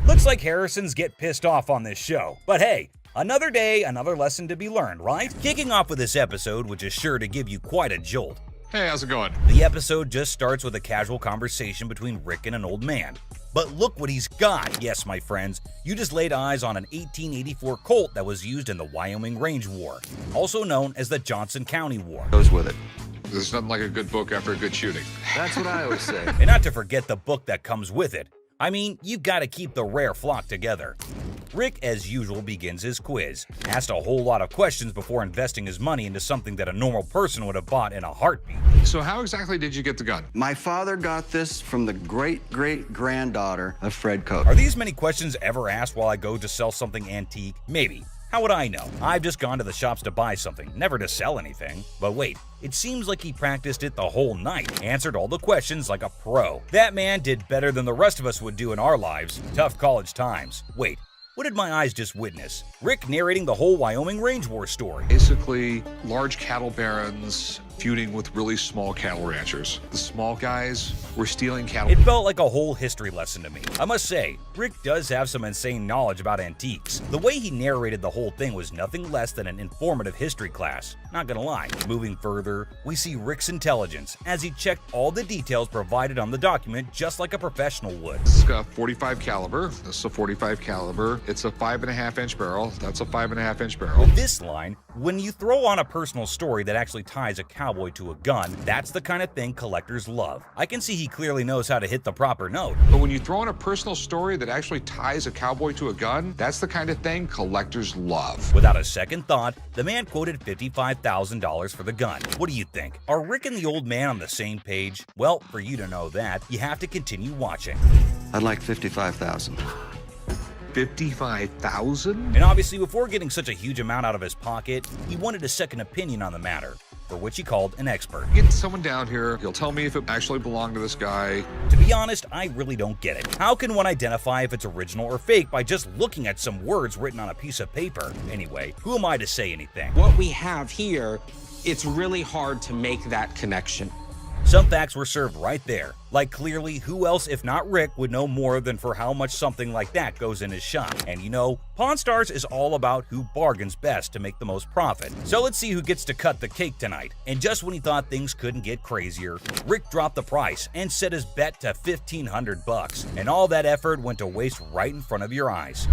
Looks like Harrisons get pissed off on this show. But hey, another day, another lesson to be learned, right? Kicking off with this episode, which is sure to give you quite a jolt. Hey, how's it going? The episode just starts with a casual conversation between Rick and an old man. But look what he's got! Yes, my friends, you just laid eyes on an 1884 Colt that was used in the Wyoming Range War, also known as the Johnson County War. Goes with it. There's nothing like a good book after a good shooting. That's what I always say. And not to forget the book that comes with it. I mean, you've got to keep the rare flock together. Rick, as usual, begins his quiz, asked a whole lot of questions before investing his money into something that a normal person would have bought in a heartbeat. So how exactly did you get the gun? My father got this from the great-great-granddaughter of Fred Cook. Are these many questions ever asked while I go to sell something antique? Maybe. How would I know? I've just gone to the shops to buy something, never to sell anything. But wait, it seems like he practiced it the whole night, answered all the questions like a pro. That man did better than the rest of us would do in our lives. Tough college times. Wait, what did my eyes just witness? Rick narrating the whole Wyoming Range War story. Basically, large cattle barons feuding with really small cattle ranchers. The small guys were stealing cattle. It felt like a whole history lesson to me. I must say, Rick does have some insane knowledge about antiques. The way he narrated the whole thing was nothing less than an informative history class. Not gonna lie. Moving further, we see Rick's intelligence as he checked all the details provided on the document just like a professional would. This is a 45 caliber. This is a 45 caliber. It's a 5.5-inch barrel. That's a 5.5-inch barrel. With this line, when you throw on a personal story that actually ties a cowboy to a gun, that's the kind of thing collectors love. I can see he clearly knows how to hit the proper note. But when you throw in a personal story that actually ties a cowboy to a gun, that's the kind of thing collectors love. Without a second thought, the man quoted $55,000 for the gun. What do you think? Are Rick and the old man on the same page? Well, for you to know that, you have to continue watching. I'd like $55,000. $55,000? And obviously, before getting such a huge amount out of his pocket, he wanted a second opinion on the matter. for which he called an expert. Get someone down here, he'll tell me if it actually belonged to this guy. To be honest, I really don't get it. How can one identify if it's original or fake by just looking at some words written on a piece of paper? Anyway, who am I to say anything? What we have here, it's really hard to make that connection. Some facts were served right there. Like, clearly, who else if not Rick would know more than for how much something like that goes in his shop. And you know, Pawn Stars is all about who bargains best to make the most profit. So let's see who gets to cut the cake tonight. And just when he thought things couldn't get crazier, Rick dropped the price and set his bet to $1,500. And all that effort went to waste right in front of your eyes.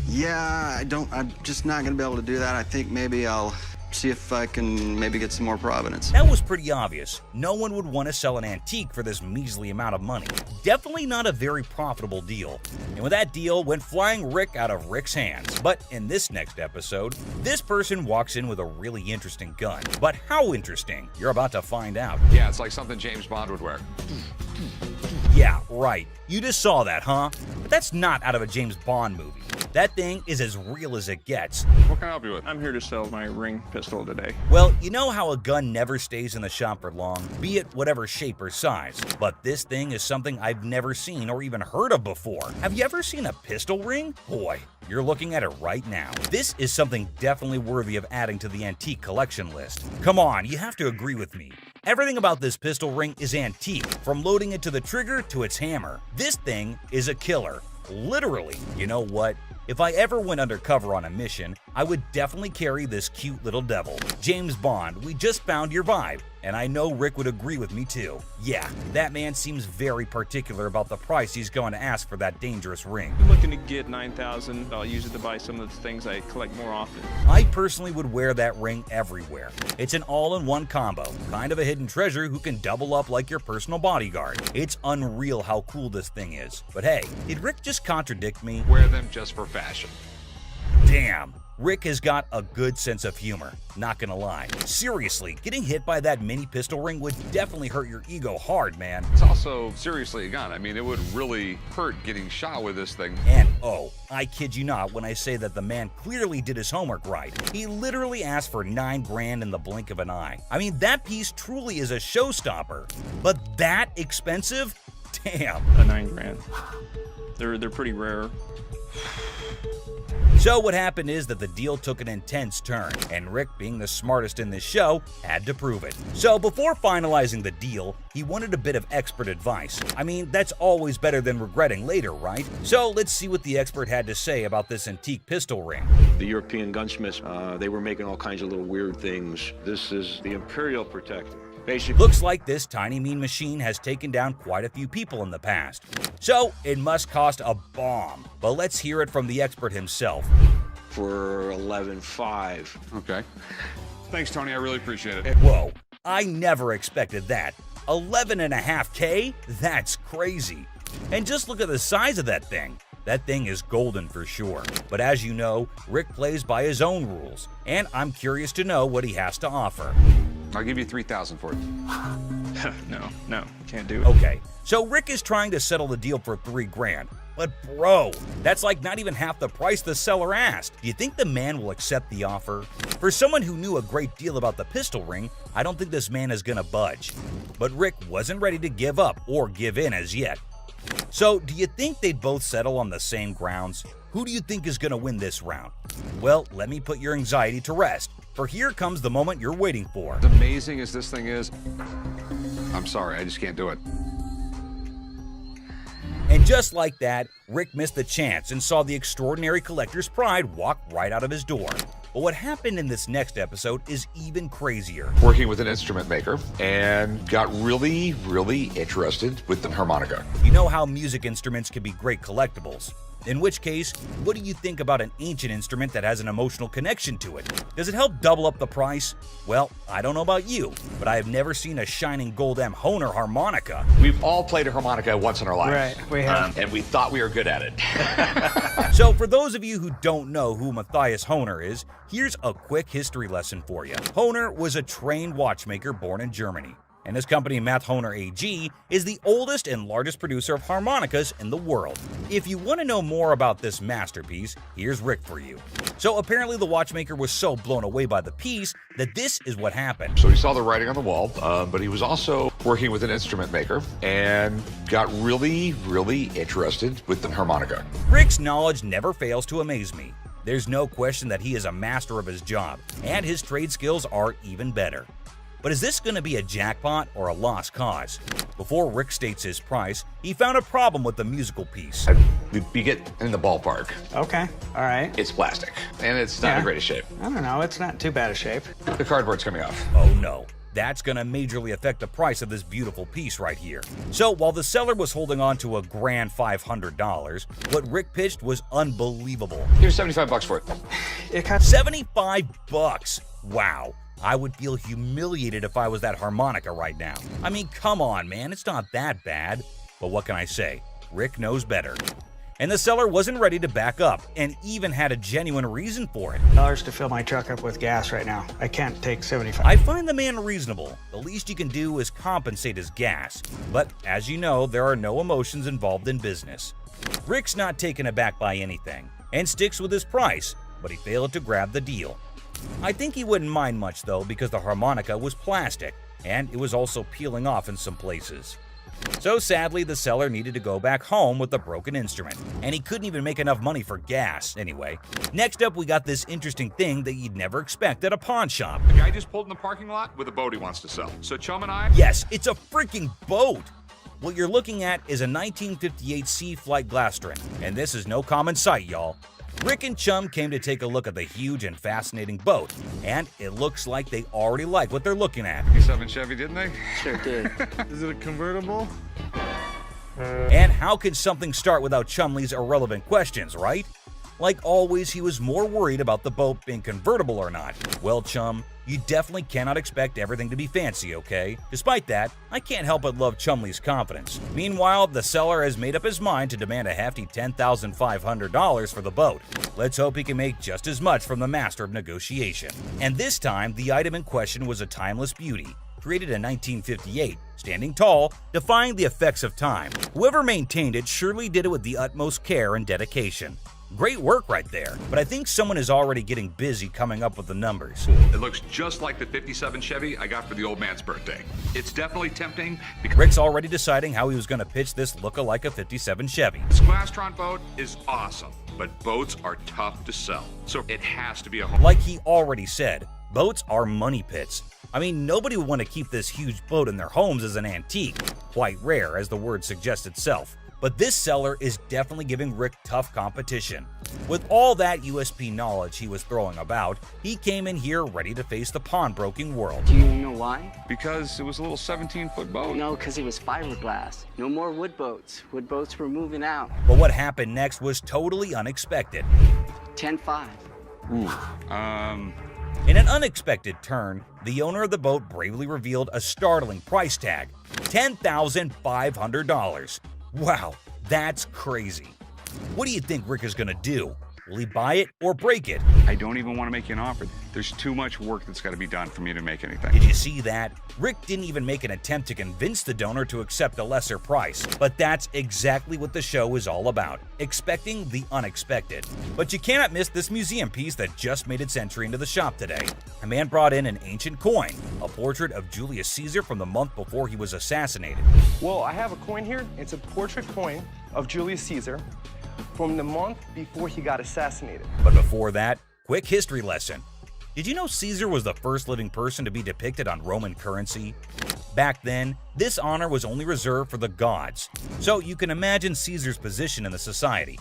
Yeah, I'm just not gonna be able to do that. I think maybe I'll see if I can maybe get some more provenance. That was pretty obvious. No one would want to sell an antique for this measly amount of money. Definitely not a very profitable deal. And with that deal went flying Rick out of Rick's hands. But in this next episode, this person walks in with a really interesting gun. But how interesting? You're about to find out. Yeah, it's like something James Bond would wear. Yeah, right. You just saw that, huh? But that's not out of a James Bond movie. That thing is as real as it gets. What can I help you with? I'm here to sell my ring pistol today. Well, you know how a gun never stays in the shop for long, be it whatever shape or size. But this thing is something I've never seen or even heard of before. Have you ever seen a pistol ring? Boy, you're looking at it right now. This is something definitely worthy of adding to the antique collection list. Come on, you have to agree with me. Everything about this pistol ring is antique, from loading it to the trigger to its hammer. This thing is a killer. Literally. You know what? If I ever went undercover on a mission, I would definitely carry this cute little devil. James Bond, we just found your vibe. And I know Rick would agree with me too. Yeah, that man seems very particular about the price he's going to ask for that dangerous ring. I'm looking to get $9,000. I'll use it to buy some of the things I collect more often. I personally would wear that ring everywhere. It's an all-in-one combo, kind of a hidden treasure who can double up like your personal bodyguard. It's unreal how cool this thing is. But hey, did Rick just contradict me? Wear them just for fashion. Damn. Rick has got a good sense of humor, not gonna lie. Seriously, getting hit by that mini pistol ring would definitely hurt your ego hard, man. It's also seriously a gun. I mean, it would really hurt getting shot with this thing. And oh, I kid you not when I say that the man clearly did his homework right. He literally asked for $9 grand in the blink of an eye. I mean, that piece truly is a showstopper. But that expensive? Damn. A $9 grand. They're pretty rare. So what happened is that the deal took an intense turn, and Rick, being the smartest in this show, had to prove it. So before finalizing the deal, he wanted a bit of expert advice. I mean, that's always better than regretting later, right? So let's see what the expert had to say about this antique pistol ring. The European gunsmiths, they were making all kinds of little weird things. This is the Imperial Protector. Basically, looks like this tiny mean machine has taken down quite a few people in the past. So it must cost a bomb. But let's hear it from the expert himself. For $11,500. Okay. Thanks, Tony. I really appreciate it. Whoa, I never expected that. $11.5K? That's crazy. And just look at the size of that thing. That thing is golden for sure. But as you know, Rick plays by his own rules. And I'm curious to know what he has to offer. I'll give you $3,000 for it. No, can't do it. Okay, so Rick is trying to settle the deal for $3 grand. But bro, that's like not even half the price the seller asked. Do you think the man will accept the offer? For someone who knew a great deal about the pistol ring, I don't think this man is gonna budge. But Rick wasn't ready to give up or give in as yet. So do you think they'd both settle on the same grounds? Who do you think is gonna win this round? Well, let me put your anxiety to rest. For here comes the moment you're waiting for. As amazing as this thing is, I'm sorry, I just can't do it. And just like that, Rick missed the chance and saw the extraordinary collector's pride walk right out of his door. But what happened in this next episode is even crazier. Working with an instrument maker and got really, really interested with the harmonica. You know how music instruments can be great collectibles. In which case, what do you think about an ancient instrument that has an emotional connection to it? Does it help double up the price? Well, I don't know about you, but I have never seen a shining gold M Hohner harmonica. We've all played a harmonica once in our lives. Right, we have. And we thought we were good at it. So for those of you who don't know who Matthias Hohner is, here's a quick history lesson for you. Hohner was a trained watchmaker born in Germany. and his company Mathhoner AG is the oldest and largest producer of harmonicas in the world. If you want to know more about this masterpiece, here's Rick for you. So apparently the watchmaker was so blown away by the piece that this is what happened. So he saw the writing on the wall, but he was also working with an instrument maker and got really, really interested with the harmonica. Rick's knowledge never fails to amaze me. There's no question that he is a master of his job, and his trade skills are even better. But is this going to be a jackpot or a lost cause? Before Rick states his price, he found a problem with the musical piece. You get in the ballpark. Okay, all right. It's plastic, and it's not in the greatest shape. I don't know, it's not too bad a shape. The cardboard's coming off. Oh no. That's going to majorly affect the price of this beautiful piece right here. So while the seller was holding on to a grand $500, what Rick pitched was unbelievable. Here's $75 for it. It cost $75. Wow. I would feel humiliated if I was that harmonica right now. I mean, come on, man, it's not that bad. But what can I say? Rick knows better. And the seller wasn't ready to back up, and even had a genuine reason for it. $1 to fill my truck up with gas right now. I can't take 75. I find the man reasonable. The least you can do is compensate his gas. But as you know, there are no emotions involved in business. Rick's not taken aback by anything, and sticks with his price, but he failed to grab the deal. I think he wouldn't mind much though, because the harmonica was plastic, and it was also peeling off in some places. So sadly, the seller needed to go back home with the broken instrument, and he couldn't even make enough money for gas anyway. Next up, we got this interesting thing that you'd never expect at a pawn shop. The guy just pulled in the parking lot with a boat he wants to sell. So Chum and I... Yes, it's a freaking boat! What you're looking at is a 1958 Sea Flight Glastron, and this is no common sight, y'all. Rick and Chum came to take a look at the huge and fascinating boat, and it looks like they already like what they're looking at. 57 Chevy, didn't they? Sure did. Is it a convertible? And how could something start without Chumley's irrelevant questions, right? Like always, he was more worried about the boat being convertible or not. Well, Chum, you definitely cannot expect everything to be fancy, okay? Despite that, I can't help but love Chumley's confidence. Meanwhile, the seller has made up his mind to demand a hefty $10,500 for the boat. Let's hope he can make just as much from the master of negotiation. And this time, the item in question was a timeless beauty, created in 1958, standing tall, defying the effects of time. Whoever maintained it surely did it with the utmost care and dedication. Great work right there, but I think someone is already getting busy coming up with the numbers. It looks just like the 57 Chevy I got for the old man's birthday. It's definitely tempting because Rick's already deciding how he was going to pitch this look-alike a 57 Chevy. this Glastron boat is awesome, but boats are tough to sell, so it has to be a home. Like he already said, boats are money pits. I mean, nobody would want to keep this huge boat in their homes as an antique. Quite rare, as the word suggests itself. But this seller is definitely giving Rick tough competition. With all that USP knowledge he was throwing about, he came in here ready to face the pawnbroking world. Do you know why? Because it was a little 17-foot boat. No, because it was fiberglass. No more wood boats. Wood boats were moving out. But what happened next was totally unexpected. 10-5. In an unexpected turn, the owner of the boat bravely revealed a startling price tag, $10,500. Wow, that's crazy. What do you think Rick is gonna do? Will he buy it or break it? I don't even want to make you an offer. There's too much work that's got to be done for me to make anything. Did you see that? Rick didn't even make an attempt to convince the donor to accept a lesser price. But that's exactly what the show is all about, expecting the unexpected. But you cannot miss this museum piece that just made its entry into the shop today. A man brought in an ancient coin, a portrait of Julius Caesar from the month before he was assassinated. Well, I have a coin here. It's a portrait coin of Julius Caesar from the month before he got assassinated. But before that, quick history lesson. Did you know Caesar was the first living person to be depicted on Roman currency? Back then, this honor was only reserved for the gods, so you can imagine Caesar's position in the society.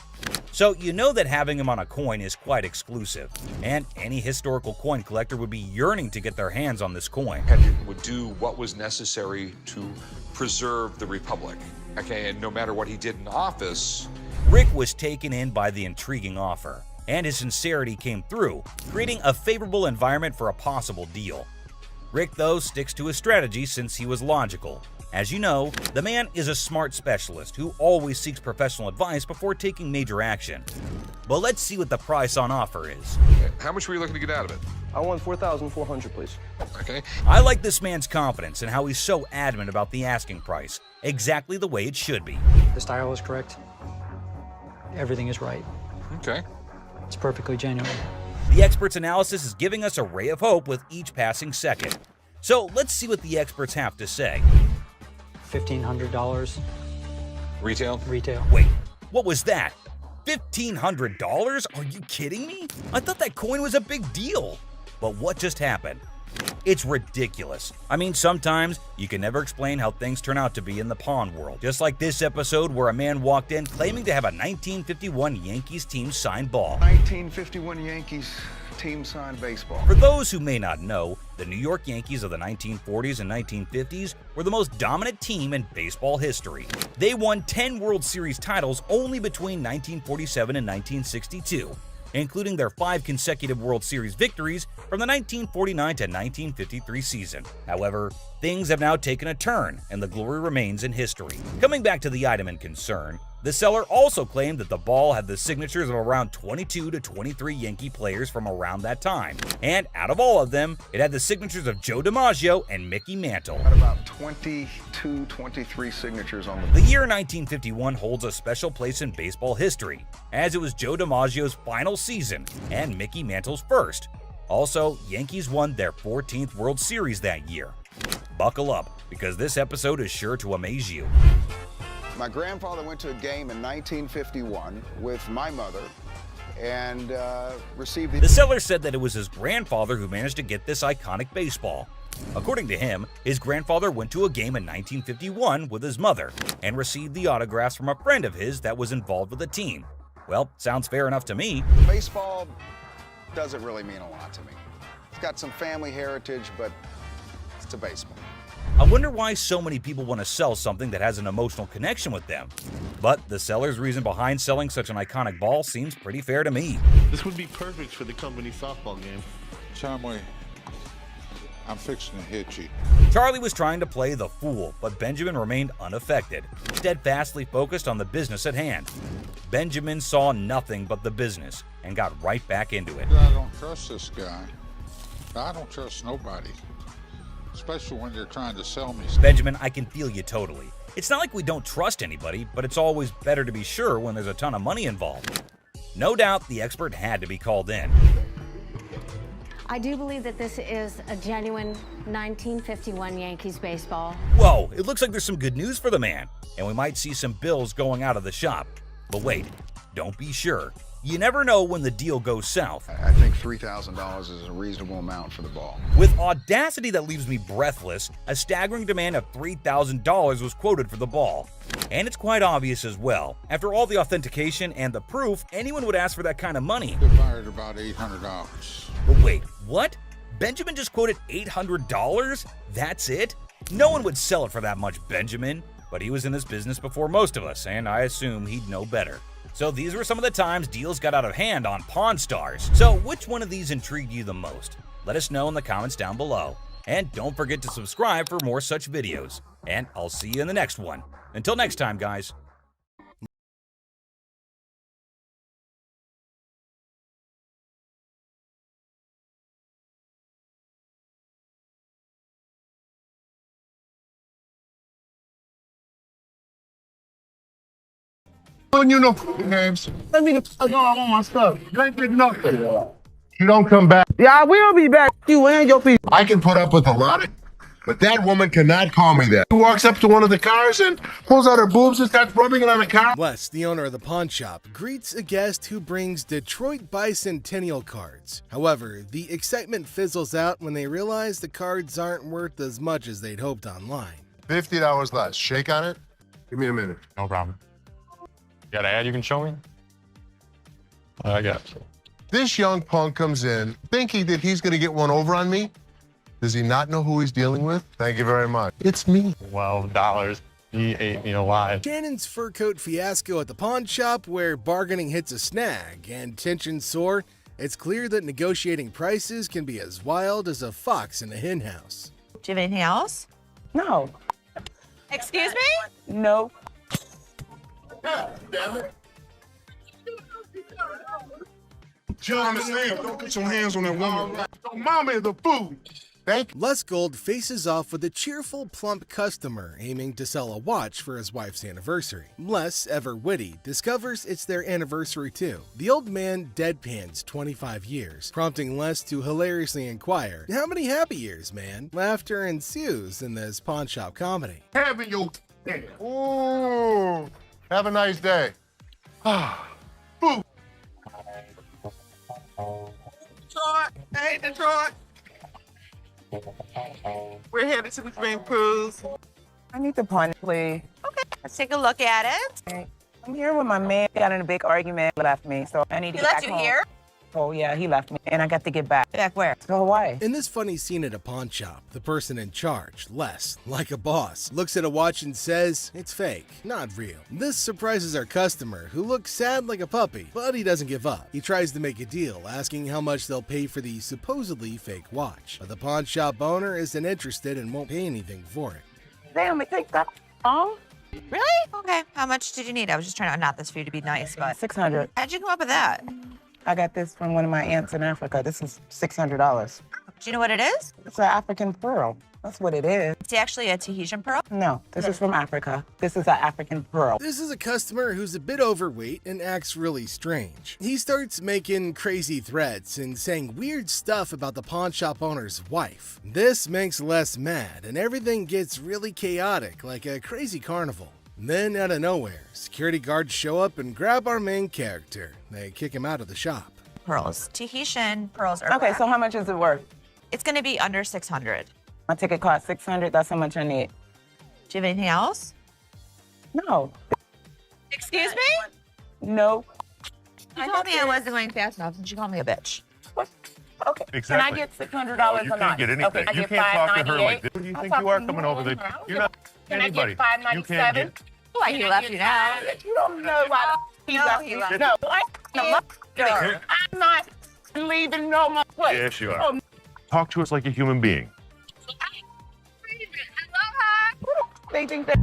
So you know that having him on a coin is quite exclusive, and any historical coin collector would be yearning to get their hands on this coin. Would do what was necessary to preserve the Republic. Okay, and no matter what he did in office, Rick was taken in by the intriguing offer, and his sincerity came through, creating a favorable environment for a possible deal. Rick, though, sticks to his strategy since he was logical. As you know, the man is a smart specialist who always seeks professional advice before taking major action. But let's see what the price on offer is. how much were you looking to get out of it? I want 4,400, please. Okay. I like this man's confidence and how he's so adamant about the asking price. Exactly the way it should be. The style is correct. Everything is right. Okay. It's perfectly genuine. The expert's analysis is giving us a ray of hope with each passing second. So let's see what the experts have to say. $1,500. Retail? Retail. Wait, what was that? $1,500? Are you kidding me? I thought that coin was a big deal. But what just happened? It's ridiculous. I mean, sometimes you can never explain how things turn out to be in the pawn world. Just like this episode where a man walked in claiming to have a 1951 Yankees team signed ball. 1951 Yankees team signed baseball. For those who may not know, the New York Yankees of the 1940s and 1950s were the most dominant team in baseball history. They won 10 World Series titles only between 1947 and 1962. Including their 5 consecutive World Series victories from the 1949 to 1953 season. However, things have now taken a turn, and the glory remains in history. Coming back to the item in concern, the seller also claimed that the ball had the signatures of around 22 to 23 Yankee players from around that time. And out of all of them, it had the signatures of Joe DiMaggio and Mickey Mantle. Had about 22, 23 signatures on The year 1951 holds a special place in baseball history, as it was Joe DiMaggio's final season and Mickey Mantle's first. Also, Yankees won their 14th World Series that year. Buckle up, because this episode is sure to amaze you. My grandfather went to a game in 1951 with my mother and received The seller said that it was his grandfather who managed to get this iconic baseball. According to him, his grandfather went to a game in 1951 with his mother and received the autographs from a friend of his that was involved with the team. Well, sounds fair enough to me. Baseball doesn't really mean a lot to me. It's got some family heritage, but it's a baseball. I wonder why so many people want to sell something that has an emotional connection with them. But the seller's reason behind selling such an iconic ball seems pretty fair to me. This would be perfect for the company softball game. Chumley, I'm fixing to hit you. Charlie was trying to play the fool, but Benjamin remained unaffected, steadfastly focused on the business at hand. Benjamin saw nothing but the business and got right back into it. I don't trust this guy. I don't trust nobody. Especially when they're trying to sell me stuff. Benjamin, I can feel you totally. It's not like we don't trust anybody, but it's always better to be sure when there's a ton of money involved. No doubt the expert had to be called in. I do believe that this is a genuine 1951 Yankees baseball. Whoa, it looks like there's some good news for the man, and we might see some bills going out of the shop. But wait, don't be sure. You never know when the deal goes south. I think $3,000 is a reasonable amount for the ball. With audacity that leaves me breathless, a staggering demand of $3,000 was quoted for the ball. And it's quite obvious as well. After all the authentication and the proof, anyone would ask for that kind of money. They fired about $800. But wait, what? Benjamin just quoted $800? That's it? No one would sell it for that much, Benjamin. But he was in this business before most of us, and I assume he'd know better. So these were some of the times deals got out of hand on Pawn Stars. So which one of these intrigued you the most? Let us know in the comments down below. And don't forget to subscribe for more such videos. And I'll see you in the next one. Until next time, guys. You know games. Let me go on my stuff. You ain't getting nothing. You don't come back. Yeah, I will be back. You and your people. I can put up with a lot of, but that woman cannot call me that. Who walks up to one of the cars and pulls out her boobs and starts rubbing it on the car? Wes, the owner of the pawn shop, greets a guest who brings Detroit Bicentennial cards. However, the excitement fizzles out when they realize the cards aren't worth as much as they'd hoped online. $50 less. Shake on it? Give me a minute. No problem. Got an ad you can show me? I got you. This young punk comes in thinking that he's going to get one over on me. Does he not know who he's dealing with? Thank you very much. It's me. $12. He ate me alive. Shannon's fur coat fiasco at the pawn shop, where bargaining hits a snag and tensions soar. It's clear that negotiating prices can be as wild as a fox in a hen house. Do you have anything else? No. Excuse me? No. God damn it. John is name. Don't put your hands on that woman. Your mama is a fool. Les Gold faces off with a cheerful, plump customer aiming to sell a watch for his wife's anniversary. Les, ever witty, discovers it's their anniversary too. The old man deadpans 25 years, prompting Les to hilariously inquire, "How many happy years, man?" Laughter ensues in this pawn shop comedy. Having your Ooh, have a nice day. fool. Detroit. Hey, Detroit. We're headed to the swimming pools. I need the pawn, please. Okay, let's take a look at it. I'm here with my man. Got in a big argument, left me, so I need to He get left back you home. here? Oh yeah, he left me, and I got to get back. Back where? To Hawaii. In this funny scene at a pawn shop, the person in charge, Les, like a boss, looks at a watch and says, "It's fake, not real." This surprises our customer, who looks sad like a puppy, but he doesn't give up. He tries to make a deal, asking how much they'll pay for the supposedly fake watch. But the pawn shop owner isn't interested and won't pay anything for it. Damn, it takes that long. Really? Okay, how much did you need? I was just trying to, not this for you to be nice, but. 600. How'd you come up with that? I got this from one of my aunts in Africa. This is $600. Do you know what it is? It's an African pearl. That's what it is. It's actually a Tahitian pearl? No, this is from Africa. This is an African pearl. This is a customer who's a bit overweight and acts really strange. He starts making crazy threats and saying weird stuff about the pawn shop owner's wife. This makes Les mad, and everything gets really chaotic, like a crazy carnival. Then, out of nowhere, security guards show up and grab our main character. They kick him out of the shop. Pearls. Tahitian pearls are Okay, black. so how much is it worth? It's gonna be under 600. My ticket cost 600. That's how much I need. Do you have anything else? No. Excuse me? No. You told me I wasn't going fast enough, and you called me a bitch. Okay. Exactly. Can I get $600 You a can't month? get anything. Okay, I You get can't talk to her like $598. this. Who do you I'll think talk you are to coming over there? around. You're not Can I anybody. get $597? You can't get. Why he left you now? You don't know why he left he me. left No, I'm not leaving no more place. Yes, you are. Oh, Talk to us like a human being. they think that.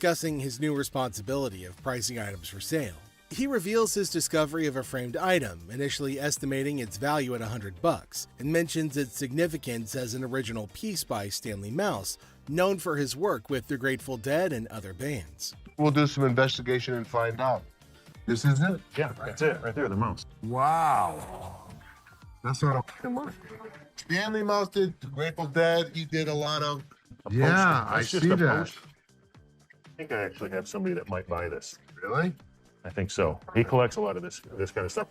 discussing his new responsibility of pricing items for sale. He reveals his discovery of a framed item, initially estimating its value at $100, and mentions its significance as an original piece by Stanley Mouse, known for his work with the Grateful Dead and other bands. We'll do some investigation and find out. This is it? Yeah, that's it, right there, the mouse. Wow. That's not a money. Stanley Mouse did the Grateful Dead. He did a lot of... Yeah, I see that. I think I actually have somebody that might buy this. Really? I think so. He collects a lot of this kind of stuff.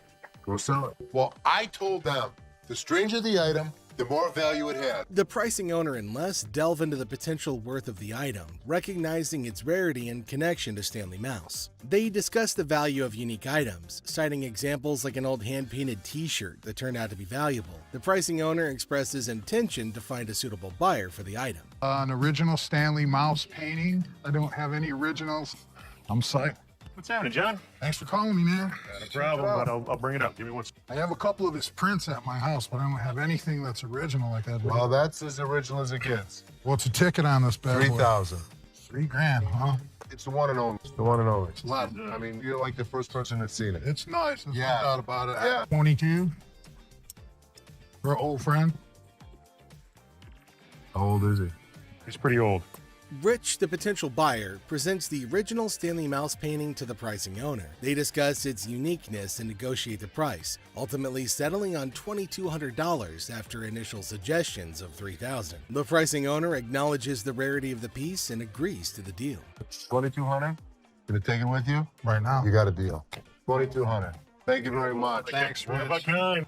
Go sell it. Well, I told them, the stranger the item, the more value it had. The pricing owner and Les delve into the potential worth of the item, recognizing its rarity and connection to Stanley Mouse. They discuss the value of unique items, citing examples like an old hand-painted t-shirt that turned out to be valuable. The pricing owner expresses intention to find a suitable buyer for the item. An original Stanley Mouse painting. I don't have any originals. I'm psyched. What's happening, John? Thanks for calling me, man. Not a problem, but I'll bring it up. Give me one. I have a couple of his prints at my house, but I don't have anything that's original like that. Well, that's as original as it gets. What's the ticket on this bad boy? $3,000. $3,000, huh? It's the one and only. It's the one and only. It's a lot. I mean, you're like the first person that's seen it. It's nice. There's Yeah. no doubt about it. Yeah. 22. For an old friend. How old is he? He's pretty old. Rich, the potential buyer, presents the original Stanley Mouse painting to the pricing owner. They discuss its uniqueness and negotiate the price, ultimately settling on $2,200 after initial suggestions of $3,000. The pricing owner acknowledges the rarity of the piece and agrees to the deal. $2,200? Gonna take it with you? Right now. You got a deal. $2,200. Thank you very much. Thanks, One Rich. of a kind.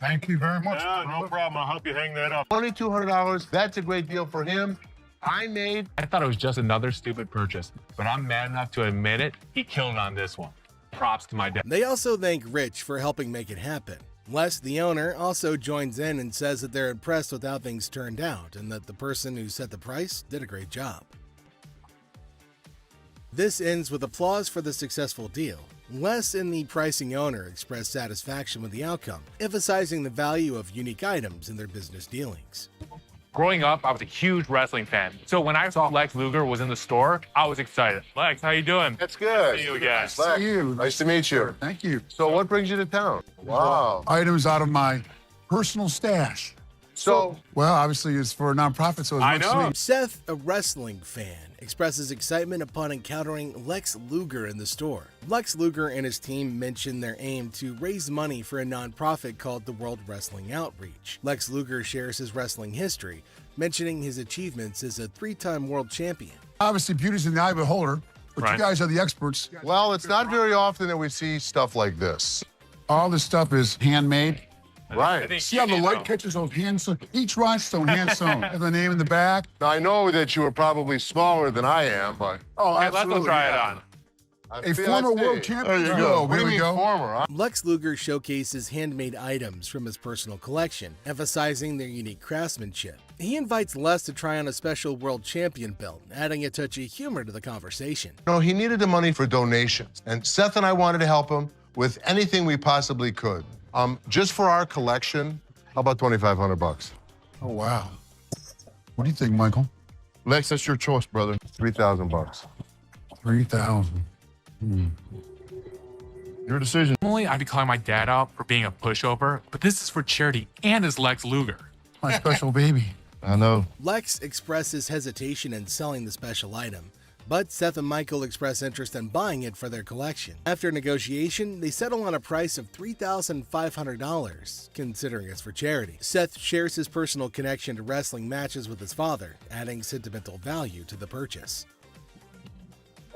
Thank you very much. Yeah, no brother. problem. I'll help you hang that up. $2,200. That's a great deal for him. I thought it was just another stupid purchase, but I'm mad enough to admit it. He killed on this one. Props to my dad. They also thank Rich for helping make it happen. Les, the owner, also joins in and says that they're impressed with how things turned out and that the person who set the price did a great job. This ends with applause for the successful deal. Les and the pricing owner express satisfaction with the outcome, emphasizing the value of unique items in their business dealings. Growing up, I was a huge wrestling fan. So when I saw Lex Luger was in the store, I was excited. Lex, how you doing? That's good. See you again. Lex, See you. nice to meet you. Thank you. So what brings you to town? Wow. Items out of my personal stash. So, well, obviously it's for a nonprofit, so it's I much know. sweet. Seth, a wrestling fan, expresses excitement upon encountering Lex Luger in the store. Lex Luger and his team mention their aim to raise money for a nonprofit called the World Wrestling Outreach. Lex Luger shares his wrestling history, mentioning his achievements as a 3-time world champion. Obviously, beauty's in the eye of the beholder, but Right. you guys are the experts. well, it's not very often that we see stuff like this. All this stuff is handmade. Right. See how the light catches those hand sewn? Each rhinestone hand sewn. Have the name in the back. Now, I know that you were probably smaller than I am, but... Oh, Hey, let's go try it on. A former world champion. There you go. What do Here you we mean go. former? Huh? Lex Luger showcases handmade items from his personal collection, emphasizing their unique craftsmanship. He invites Les to try on a special world champion belt, adding a touch of humor to the conversation. No, he needed the money for donations, and Seth and I wanted to help him with anything we possibly could. Just for our collection, how about $2,500? Oh, wow. What do you think, Michael? Lex, that's your choice, brother. $3,000. 3,000. Your decision. Normally, I'd be calling my dad out for being a pushover, but this is for charity and his Lex Luger. My special baby. I know. Lex expresses hesitation in selling the special item, but Seth and Michael express interest in buying it for their collection. After negotiation, they settle on a price of $3,500, considering it's for charity. Seth shares his personal connection to wrestling matches with his father, adding sentimental value to the purchase.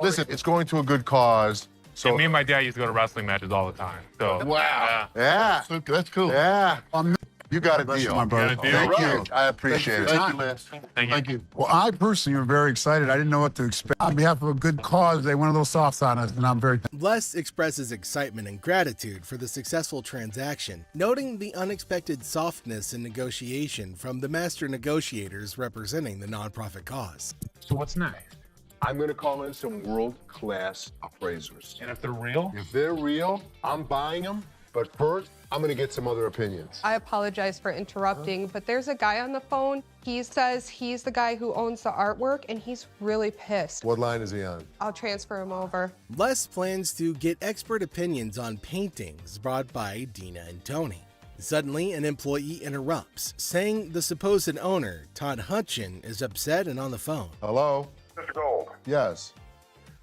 Listen, it's going to a good cause. So And me and my dad used to go to wrestling matches all the time. So wow. yeah. Yeah. That's cool. Yeah. You got a deal. My brother. Got a deal. Thank you. I appreciate it. Thank you, Lance. Thank you. Well, I personally am very excited. I didn't know what to expect. On behalf of a good cause, they went a little soft on us, and I'm very thankful. Les expresses excitement and gratitude for the successful transaction, noting the unexpected softness in negotiation from the master negotiators representing the nonprofit cause. So what's next? I'm going to call in some world-class appraisers. And if they're real? If they're real, I'm buying them, But first, I'm gonna get some other opinions. I apologize for interrupting, but there's a guy on the phone. He says he's the guy who owns the artwork, and he's really pissed. What line is he on? I'll transfer him over. Les plans to get expert opinions on paintings brought by Dina and Tony. Suddenly, an employee interrupts, saying the supposed owner, Todd Hutchin, is upset and on the phone. Hello? Mr. Gold. Yes.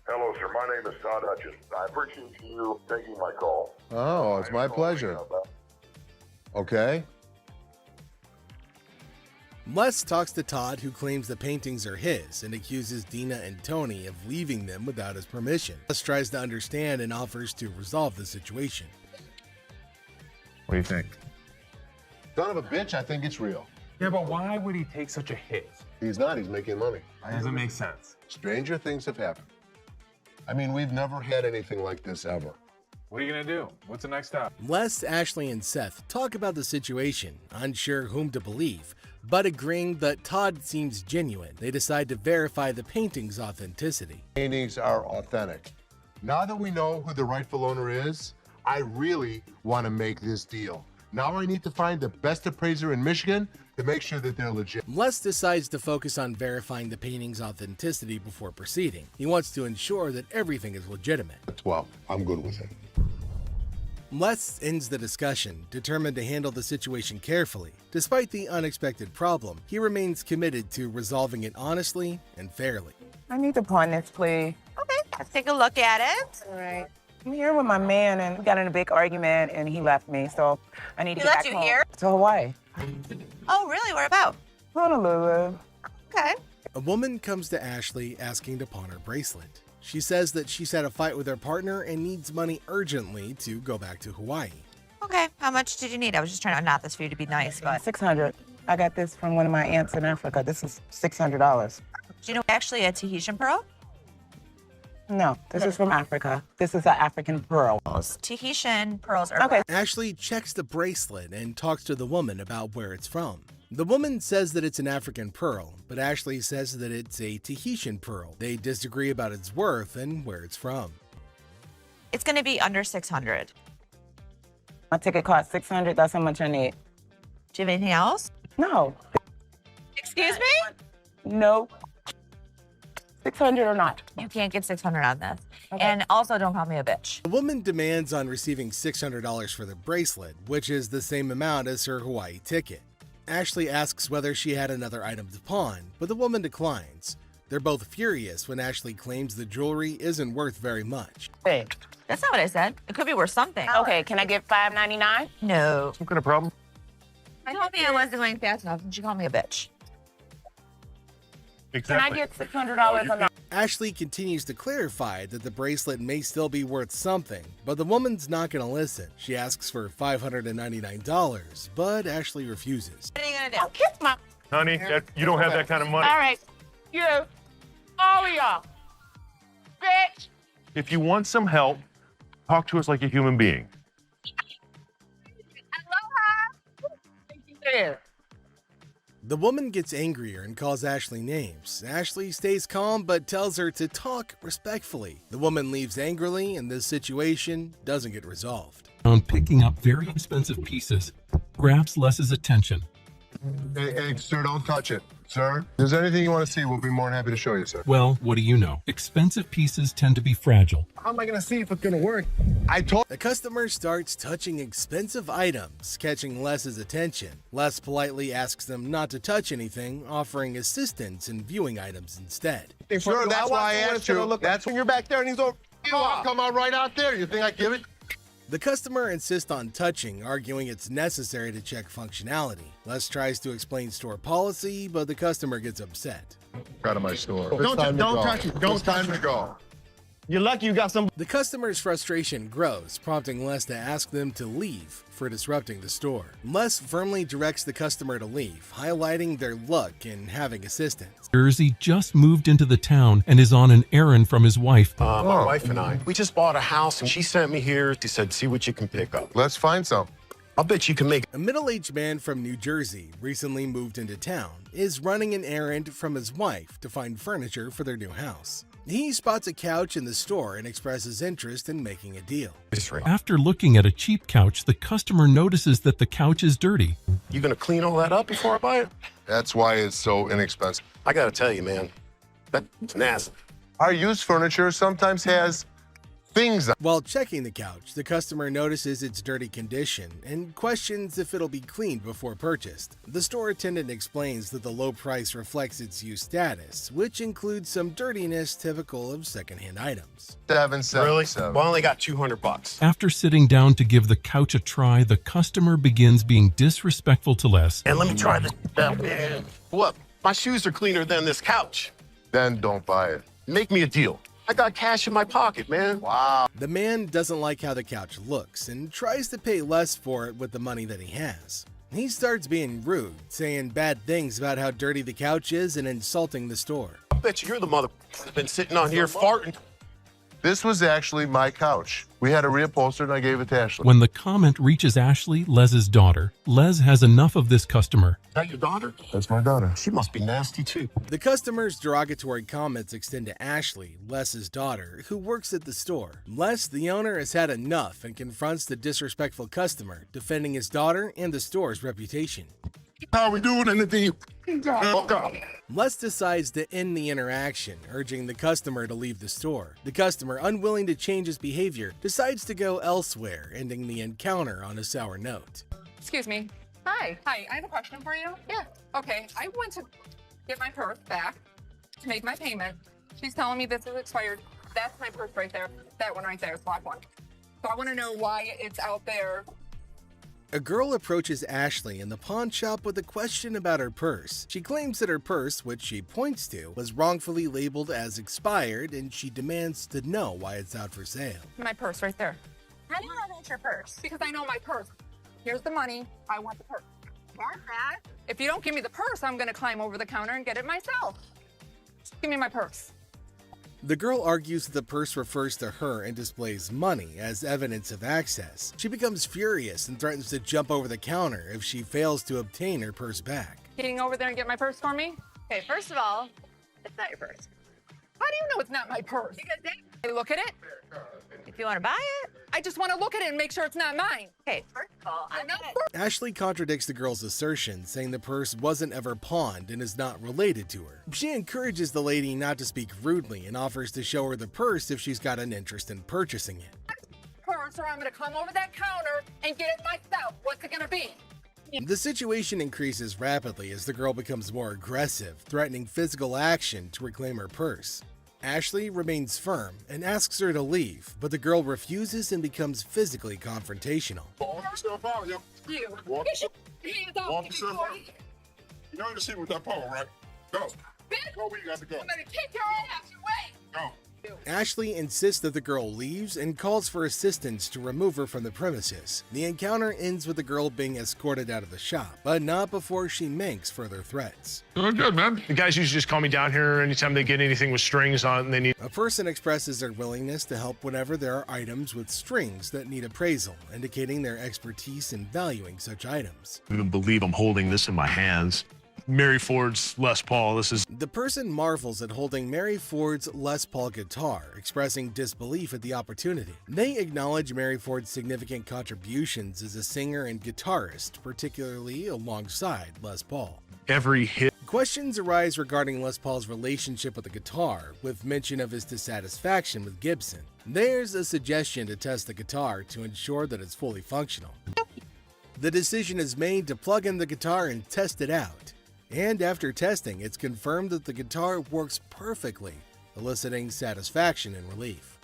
Hello, sir. My name is Todd Hutchins. I appreciate you taking my call. Oh, it's my pleasure. Okay. Les talks to Todd, who claims the paintings are his and accuses Dina and Tony of leaving them without his permission. Les tries to understand and offers to resolve the situation. What do you think? Son of a bitch, I think it's real. Yeah, but why would he take such a hit? He's not, he's making money. Doesn't make sense. Stranger things have happened. I mean, we've never had anything like this ever. What are you gonna do? What's the next step? Les, Ashley, and Seth talk about the situation, unsure whom to believe, but agreeing that Todd seems genuine. They decide to verify the painting's authenticity. Paintings are authentic. Now that we know who the rightful owner is, I really want to make this deal. Now I need to find the best appraiser in Michigan to make sure that they're legit. Les decides to focus on verifying the painting's authenticity before proceeding. He wants to ensure that everything is legitimate. 12. I'm good with it. Les ends the discussion, determined to handle the situation carefully. Despite the unexpected problem, he remains committed to resolving it honestly and fairly. I need to pawn this, please. Okay, let's take a look at it. All right. I'm here with my man, and we got in a big argument, and he left me, so I need to He get left back you home. here? To Hawaii. Oh, really? Where about? Honolulu. Okay. A woman comes to Ashley asking to pawn her bracelet. She says that she's had a fight with her partner and needs money urgently to go back to Hawaii. Okay, how much did you need? I was just trying to knot this for you to be nice, but... 600. I got this from one of my aunts in Africa. This is $600. Do you know actually a Tahitian pearl? No, this is from Africa. This is an African pearl. Tahitian pearls are... Okay. Ashley checks the bracelet and talks to the woman about where it's from. The woman says that it's an African pearl, but Ashley says that it's a Tahitian pearl. They disagree about its worth and where it's from. It's going to be under 600. My ticket cost 600. That's how much I need. Do you have anything else? No. Excuse me? No. 600 or not. You can't get 600 on this. Okay. And also, don't call me a bitch. The woman demands on receiving $600 for the bracelet, which is the same amount as her Hawaii ticket. Ashley asks whether she had another item to pawn, but the woman declines. They're both furious when Ashley claims the jewelry isn't worth very much. Hey. That's not what I said. It could be worth something. Okay, can I get $5.99? No. Some kind of problem? I told me I wasn't going fast enough, and she called me a bitch. Exactly. Can I get $600 or not? Ashley continues to clarify that the bracelet may still be worth something, but the woman's not going to listen. She asks for $599, but Ashley refuses. What are you going to do? Oh, kiss my... Honey, you don't have that kind of money. All right. You. All of y'all. Bitch. If you want some help, talk to us like a human being. Aloha. There. The woman gets angrier and calls Ashley names. Ashley stays calm but tells her to talk respectfully. The woman leaves angrily and this situation doesn't get resolved. On picking up very expensive pieces grabs Les's attention. Hey, sir, don't touch it. Sir, if there's anything you want to see, we'll be more than happy to show you, sir. Well, what do you know? Expensive pieces tend to be fragile. How am I going to see if it's going to work? The customer starts touching expensive items, catching Les's attention. Les politely asks them not to touch anything, offering assistance in viewing items instead. Sure, that's why I asked you. That's when you're back there and he's over. I'll come out right out there. You think I give it? The customer insists on touching, arguing it's necessary to check functionality. Les tries to explain store policy, but the customer gets upset. Out of my store. Don't touch it. Don't touch it. Go. You're lucky you got some. The customer's frustration grows, prompting Les to ask them to leave for disrupting the store. Les firmly directs the customer to leave, highlighting their luck in having assistance. Jersey just moved into the town and is on an errand from his wife. My wife and I, we just bought a house, and she sent me here. She said, see what you can pick up. Let's find some. I'll bet you can make. A middle-aged man from New Jersey, recently moved into town, is running an errand from his wife to find furniture for their new house. He spots a couch in the store and expresses interest in making a deal. After looking at a cheap couch, the customer notices that the couch is dirty. You gonna clean all that up before I buy it? That's why it's so inexpensive. I gotta tell you, man, that's nasty. Our used furniture sometimes has things on. While checking the couch, the customer notices its dirty condition and questions if it'll be cleaned before purchased. The store attendant explains that the low price reflects its used status, which includes some dirtiness typical of secondhand items. Really? Well, I only got $200. After sitting down to give the couch a try, the customer begins being disrespectful to Les. And let me try this. What? My shoes are cleaner than this couch. Then don't buy it. Make me a deal. I got cash in my pocket, man. Wow. The man doesn't like how the couch looks and tries to pay less for it with the money that he has. He starts being rude, saying bad things about how dirty the couch is and insulting the store. I bet you're the mother that's been sitting on here farting. This was actually my couch. We had a reupholster and I gave it to Ashley. When the comment reaches Ashley, Les's daughter, Les has enough of this customer. Is that your daughter? That's my daughter. She must be nasty too. The customer's derogatory comments extend to Ashley, Les's daughter, who works at the store. Les, the owner, has had enough and confronts the disrespectful customer, defending his daughter and the store's reputation. How we doing in the deal? Les decides to end the interaction, urging the customer to leave the store. The customer, unwilling to change his behavior, decides to go elsewhere, ending the encounter on a sour note. Excuse me. Hi. Hi, I have a question for you. Yeah. Okay, I went to get my purse back to make my payment. She's telling me this is expired. That's my purse right there. That one right there, black one. So I want to know why it's out there. A girl approaches Ashley in the pawn shop with a question about her purse. She claims that her purse, which she points to, was wrongfully labeled as expired, and she demands to know why it's out for sale. My purse right there. How do you know that's your purse? Because I know my purse. Here's the money. I want the purse. Want that? If you don't give me the purse, I'm going to climb over the counter and get it myself. Give me my purse. The girl argues that the purse refers to her and displays money as evidence of access. She becomes furious and threatens to jump over the counter if she fails to obtain her purse back. Getting over there and get my purse for me? Okay, first of all, it's not your purse. How do you know it's not my purse? Because I look at it. If you want to buy it, I just want to look at it and make sure it's not mine. Okay, first of all, I'm not. Ashley contradicts the girl's assertion, saying the purse wasn't ever pawned and is not related to her. She encourages the lady not to speak rudely and offers to show her the purse if she's got an interest in purchasing it. Purse, or I'm going to climb over that counter and get it myself. What's it going to be? The situation increases rapidly as the girl becomes more aggressive, threatening physical action to reclaim her purse. Ashley remains firm and asks her to leave, but the girl refuses and becomes physically confrontational. Walk yourself out, yo. You. Walk yourself out. You know to see with that pole, right? Go. Go where you got to go. I'm going to kick your ass away. Go. Ashley insists that the girl leaves and calls for assistance to remove her from the premises. The encounter ends with the girl being escorted out of the shop, but not before she makes further threats. Doing good, man. The guys usually just call me down here anytime they get anything with strings on and they need. A person expresses their willingness to help whenever there are items with strings that need appraisal, indicating their expertise in valuing such items. I don't believe I'm holding this in my hands. Mary Ford's Les Paul. This is. The person marvels at holding Mary Ford's Les Paul guitar, expressing disbelief at the opportunity. They acknowledge Mary Ford's significant contributions as a singer and guitarist, particularly alongside Les Paul. Every hit. Questions arise regarding Les Paul's relationship with the guitar, with mention of his dissatisfaction with Gibson. There's a suggestion to test the guitar to ensure that it's fully functional. The decision is made to plug in the guitar and test it out. And after testing, it's confirmed that the guitar works perfectly, eliciting satisfaction and relief.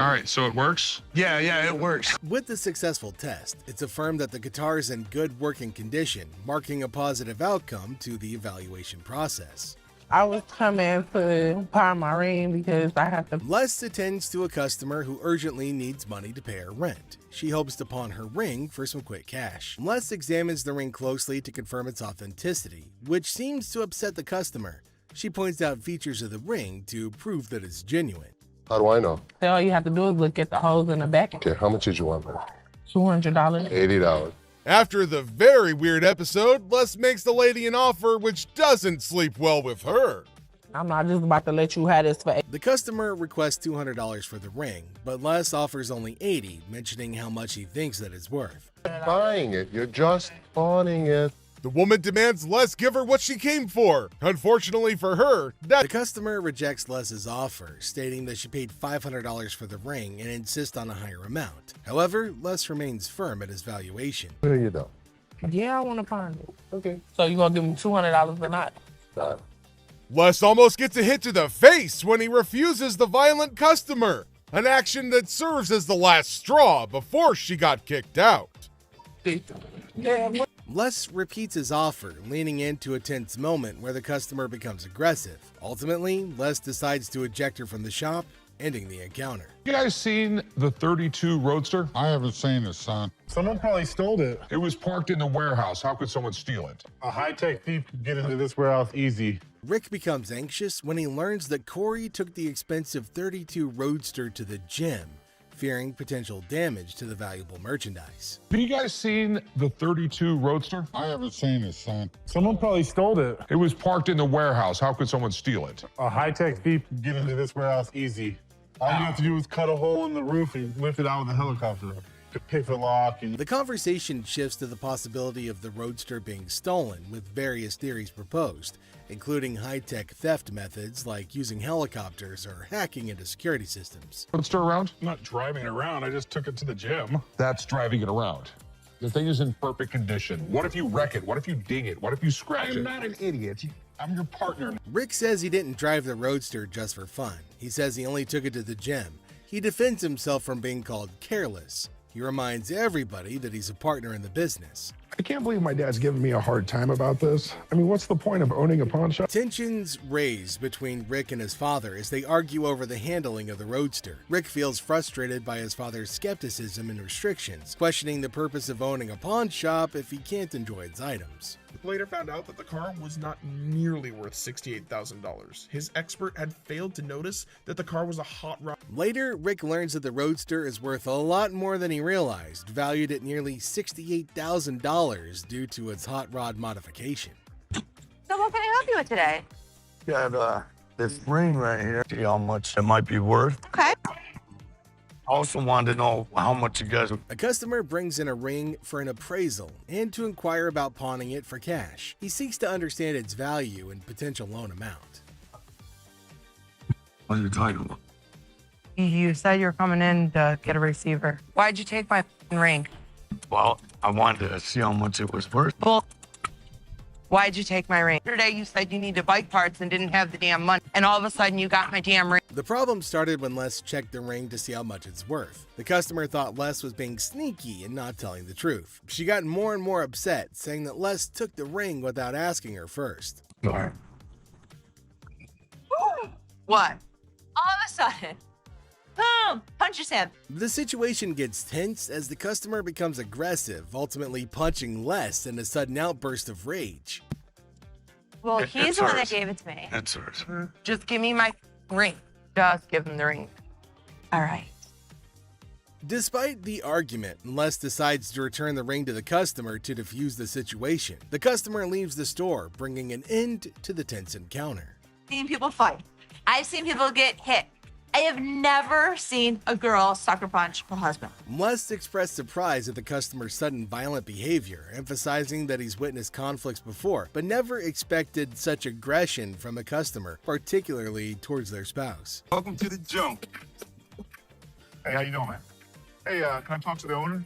All right, so it works? Yeah, it works. With the successful test, it's affirmed that the guitar is in good working condition, marking a positive outcome to the evaluation process. I was coming to pawn my ring because I have to. Les attends to a customer who urgently needs money to pay her rent. She hopes to pawn her ring for some quick cash. Les examines the ring closely to confirm its authenticity, which seems to upset the customer. She points out features of the ring to prove that it's genuine. How do I know? All you have to do is look at the holes in the back. Okay, how much did you want, man? $200. $80. After the very weird episode, Les makes the lady an offer which doesn't sleep well with her. I'm not just about to let you have this for The customer requests $200 for the ring, but Les offers only $80, mentioning how much he thinks that it's worth. Buying it, you're just pawning it. The woman demands Les give her what she came for. Unfortunately for her, The customer rejects Les's offer, stating that she paid $500 for the ring and insists on a higher amount. However, Les remains firm at his valuation. Here you go. Yeah, I want to find it. Okay. So you gonna give me $200 or not? Les almost gets a hit to the face when he refuses the violent customer, an action that serves as the last straw before she got kicked out. Les repeats his offer, leaning into a tense moment where the customer becomes aggressive. Ultimately, Les decides to eject her from the shop, ending the encounter. You guys seen the 32 Roadster? I haven't seen it, son. Someone probably stole it. It was parked in the warehouse. How could someone steal it? A high-tech thief could get into this warehouse easy. Rick becomes anxious when he learns that Corey took the expensive 32 Roadster to the gym, fearing potential damage to the valuable merchandise. Have you guys seen the 32 Roadster? I haven't seen it, son. Someone probably stole it. It was parked in the warehouse. How could someone steal it? A high-tech thief could get into this warehouse easy. All you have to do is cut a hole in the roof and lift it out with a helicopter. To pick the lock and... The conversation shifts to the possibility of the Roadster being stolen, with various theories proposed, including high-tech theft methods like using helicopters or hacking into security systems. Roadster around? I'm not driving it around. I just took it to the gym. That's driving it around. The thing is in perfect condition. What if you wreck it? What if you ding it? What if you scratch it? I'm not an idiot. I'm your partner. Rick says he didn't drive the Roadster just for fun. He says he only took it to the gym. He defends himself from being called careless. He reminds everybody that he's a partner in the business. I can't believe my dad's giving me a hard time about this. I mean, what's the point of owning a pawn shop? Tensions raise between Rick and his father as they argue over the handling of the Roadster. Rick feels frustrated by his father's skepticism and restrictions, questioning the purpose of owning a pawn shop if he can't enjoy its items. Later found out that the car was not nearly worth $68,000. His expert had failed to notice that the car was a hot rod. Later, Rick learns that the Roadster is worth a lot more than he realized, valued at nearly $68,000 due to its hot rod modification. So what can I help you with today? Got this ring right here. See how much it might be worth. Okay. I also wanted to know how much you guys... A customer brings in a ring for an appraisal and to inquire about pawning it for cash. He seeks to understand its value and potential loan amount. What are you talking about? You said you were coming in to get a receiver. Why'd you take my ring? Well, I wanted to see how much it was worth. Bull. Why'd you take my ring? Yesterday you said you needed bike parts and didn't have the damn money. And all of a sudden you got my damn ring. The problem started when Les checked the ring to see how much it's worth. The customer thought Les was being sneaky and not telling the truth. She got more and more upset, saying that Les took the ring without asking her first. All right. What? All of a sudden. Boom! Punch his head. The situation gets tense as the customer becomes aggressive, ultimately punching Les in a sudden outburst of rage. Well, he's the one that gave it to me. That's hers. Just give me my ring. Just give him the ring. All right. Despite the argument, Les decides to return the ring to the customer to defuse the situation. The customer leaves the store, bringing an end to the tense encounter. I've seen people fight. I've seen people get hit. I have never seen a girl sucker punch her husband. Les expressed surprise at the customer's sudden violent behavior, emphasizing that he's witnessed conflicts before, but never expected such aggression from a customer, particularly towards their spouse. Welcome to the junk. Hey, how you doing, man? Hey, can I talk to the owner?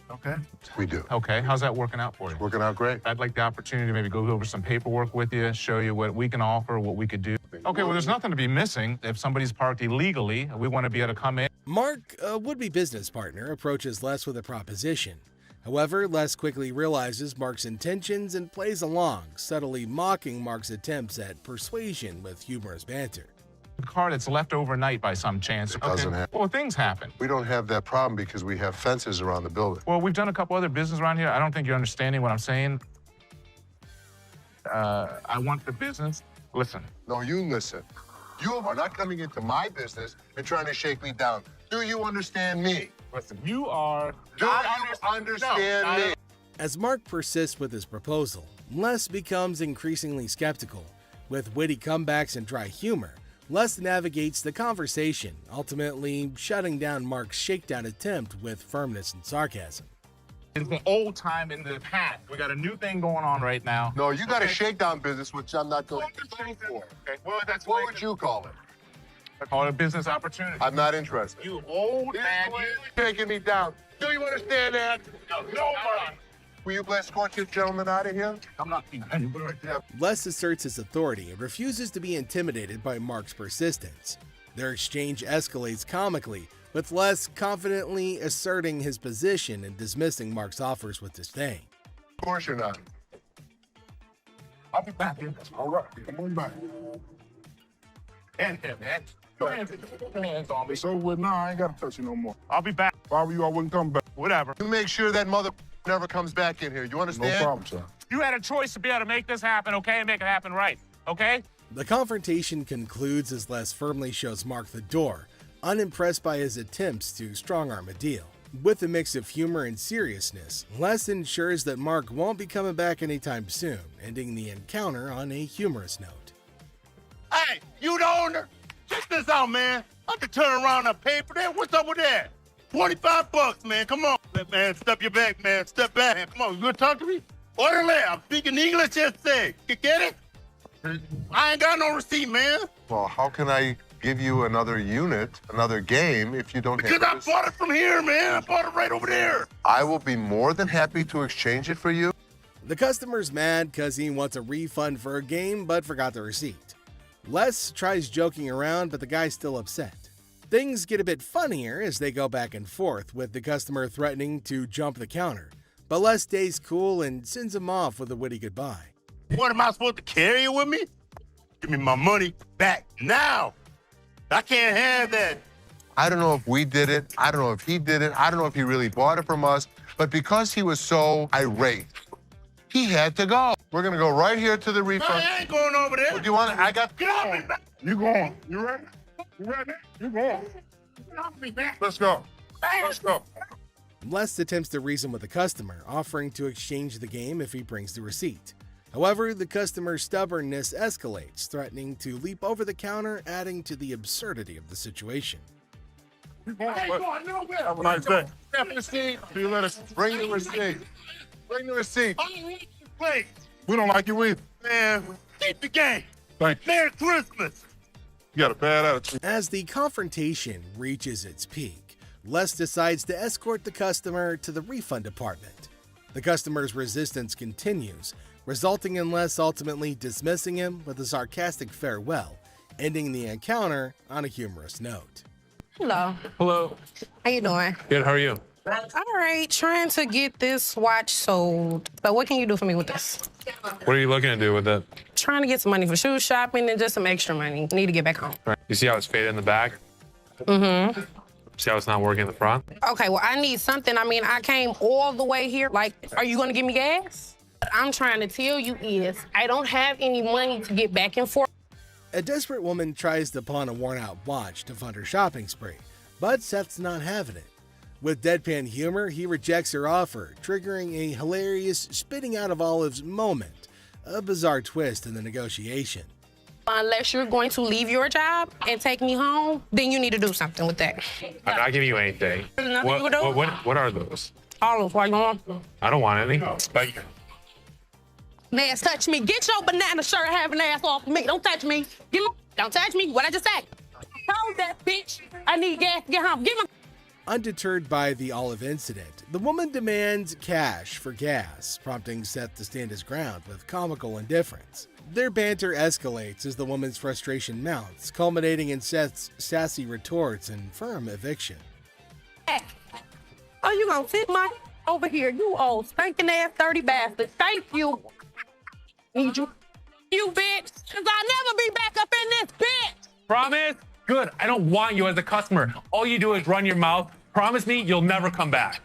Okay. We do. Okay, how's that working out for you? Working out great. I'd like the opportunity to maybe go over some paperwork with you, show you what we can offer, what we could do. Okay, well, there's nothing to be missing. If somebody's parked illegally, we want to be able to come in. Mark, a would-be business partner, approaches Les with a proposition. However, Les quickly realizes Mark's intentions and plays along, subtly mocking Mark's attempts at persuasion with humorous banter. A car that's left overnight by some chance. It doesn't happen. Well, things happen. We don't have that problem because we have fences around the building. Well, we've done a couple other business around here. I don't think you're understanding what I'm saying. I want the business. Listen. No, you listen. You are not coming into my business and trying to shake me down. Do you understand me? Listen, you are... Do you understand me? As Mark persists with his proposal, Les becomes increasingly skeptical. With witty comebacks and dry humor, Les navigates the conversation, ultimately shutting down Mark's shakedown attempt with firmness and sarcasm. It's the old time in the past. We got a new thing going on right now. No, you got a shakedown business, which I'm not going to pay for. Okay, well, that's What would you call it? I call it a business opportunity. I'm not interested. You old man, You're taking me down. Do you understand that? No, Will you escort your gentleman out of here? I'm not being anybody right there. Les asserts his authority and refuses to be intimidated by Mark's persistence. Their exchange escalates comically, with Les confidently asserting his position and dismissing Mark's offers with disdain. Of course you're not. I'll be back in. All right, come on back. And him, man. Go ahead. Put your hands on me. So with now, I ain't gotta touch you no more. I'll be back. If I were you, I wouldn't come back. Whatever. You make sure that mother never comes back in here. You No understand? problem, sir. You had a choice to be able to make this happen, okay, and make it happen right, okay? The confrontation concludes as Les firmly shows Mark the door, unimpressed by his attempts to strong-arm a deal. With a mix of humor and seriousness, Les ensures that Mark won't be coming back anytime soon, ending the encounter on a humorous note. Hey, you the owner? Check this out, man. I can turn around and pay for that. What's up with that? $25, man. Come on, man. Step your back, man. Step back. Come on, you gonna talk to me? Orderly, I'm speaking English, just say. You get it? I ain't got no receipt, man. Well, how can I give you another unit, another game, if you don't Because have I bought it from here, man. I bought it right over there. I will be more than happy to exchange it for you. The customer's mad because he wants a refund for a game but forgot the receipt. Les tries joking around, but the guy's still upset. Things get a bit funnier as they go back and forth, with the customer threatening to jump the counter. But Les stays cool and sends him off with a witty goodbye. What, am I supposed to carry it with me? Give me my money back now. I can't have that. I don't know if we did it. I don't know if he did it. I don't know if he really bought it from us. But because he was so irate, he had to go. We're going to go right here to the refund. I ain't going over there. Well, do you want it? I got... Get off me, man. You going? You ready? You ready? You going? Get off me, man. Let's go. Let's go. Les attempts to reason with the customer, offering to exchange the game if he brings the receipt. However, the customer's stubbornness escalates, threatening to leap over the counter, adding to the absurdity of the situation. You going? I ain't going nowhere. Have a nice day. Have a receipt. See you later. Bring the receipt. Bring the receipt. I don't want to play. We don't like you either. Man, keep the game. Thank you. Merry Christmas. You got a bad attitude. As the confrontation reaches its peak, Les decides to escort the customer to the refund department. The customer's resistance continues, resulting in Les ultimately dismissing him with a sarcastic farewell, ending the encounter on a humorous note. Hello. Hello. How you doing? Good, how are you? All right, trying to get this watch sold. So what can you do for me with this? What are you looking to do with it? Trying to get some money for shoe shopping and just some extra money. Need to get back home. You see how it's faded in the back? Mm-hmm. See how it's not working in the front? Okay, well, I need something. I mean, I came all the way here. Like, are you gonna give me gas? What I'm trying to tell you is I don't have any money to get back and forth. A desperate woman tries to pawn a worn-out watch to fund her shopping spree, but Seth's not having it. With deadpan humor, he rejects her offer, triggering a hilarious spitting out of olives moment, a bizarre twist in the negotiation. Unless you're going to leave your job and take me home, then you need to do something with that. I'm not giving you anything. There's nothing you can do? What are those? Olives, why you want? I don't want any. Thank you. Man, touch me. Get your banana shirt having ass off me. Don't touch me. Don't touch me. What I just said. Told that bitch I need gas to get home. Give me. Undeterred by the olive incident, the woman demands cash for gas, prompting Seth to stand his ground with comical indifference. Their banter escalates as the woman's frustration mounts, culminating in Seth's sassy retorts and firm eviction. Hey, oh, you gonna sit my over here, you old stinking ass dirty bastard. Thank you. Need you. You bitch, cause I'll never be back up in this bitch. Promise? Good. I don't want you as a customer. All you do is run your mouth. Promise me you'll never come back.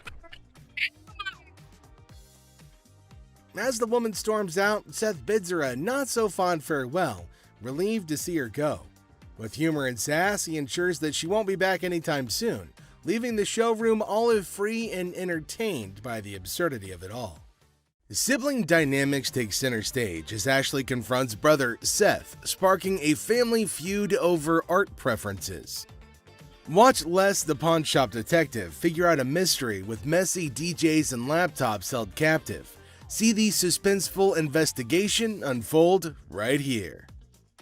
As the woman storms out, Seth bids her a not-so-fond farewell, relieved to see her go. With humor and sass, he ensures that she won't be back anytime soon, leaving the showroom olive-free and entertained by the absurdity of it all. Sibling dynamics take center stage as Ashley confronts brother Seth, sparking a family feud over art preferences. Watch Les the pawn shop detective figure out a mystery with messy DJs and laptops held captive. See the suspenseful investigation unfold right here.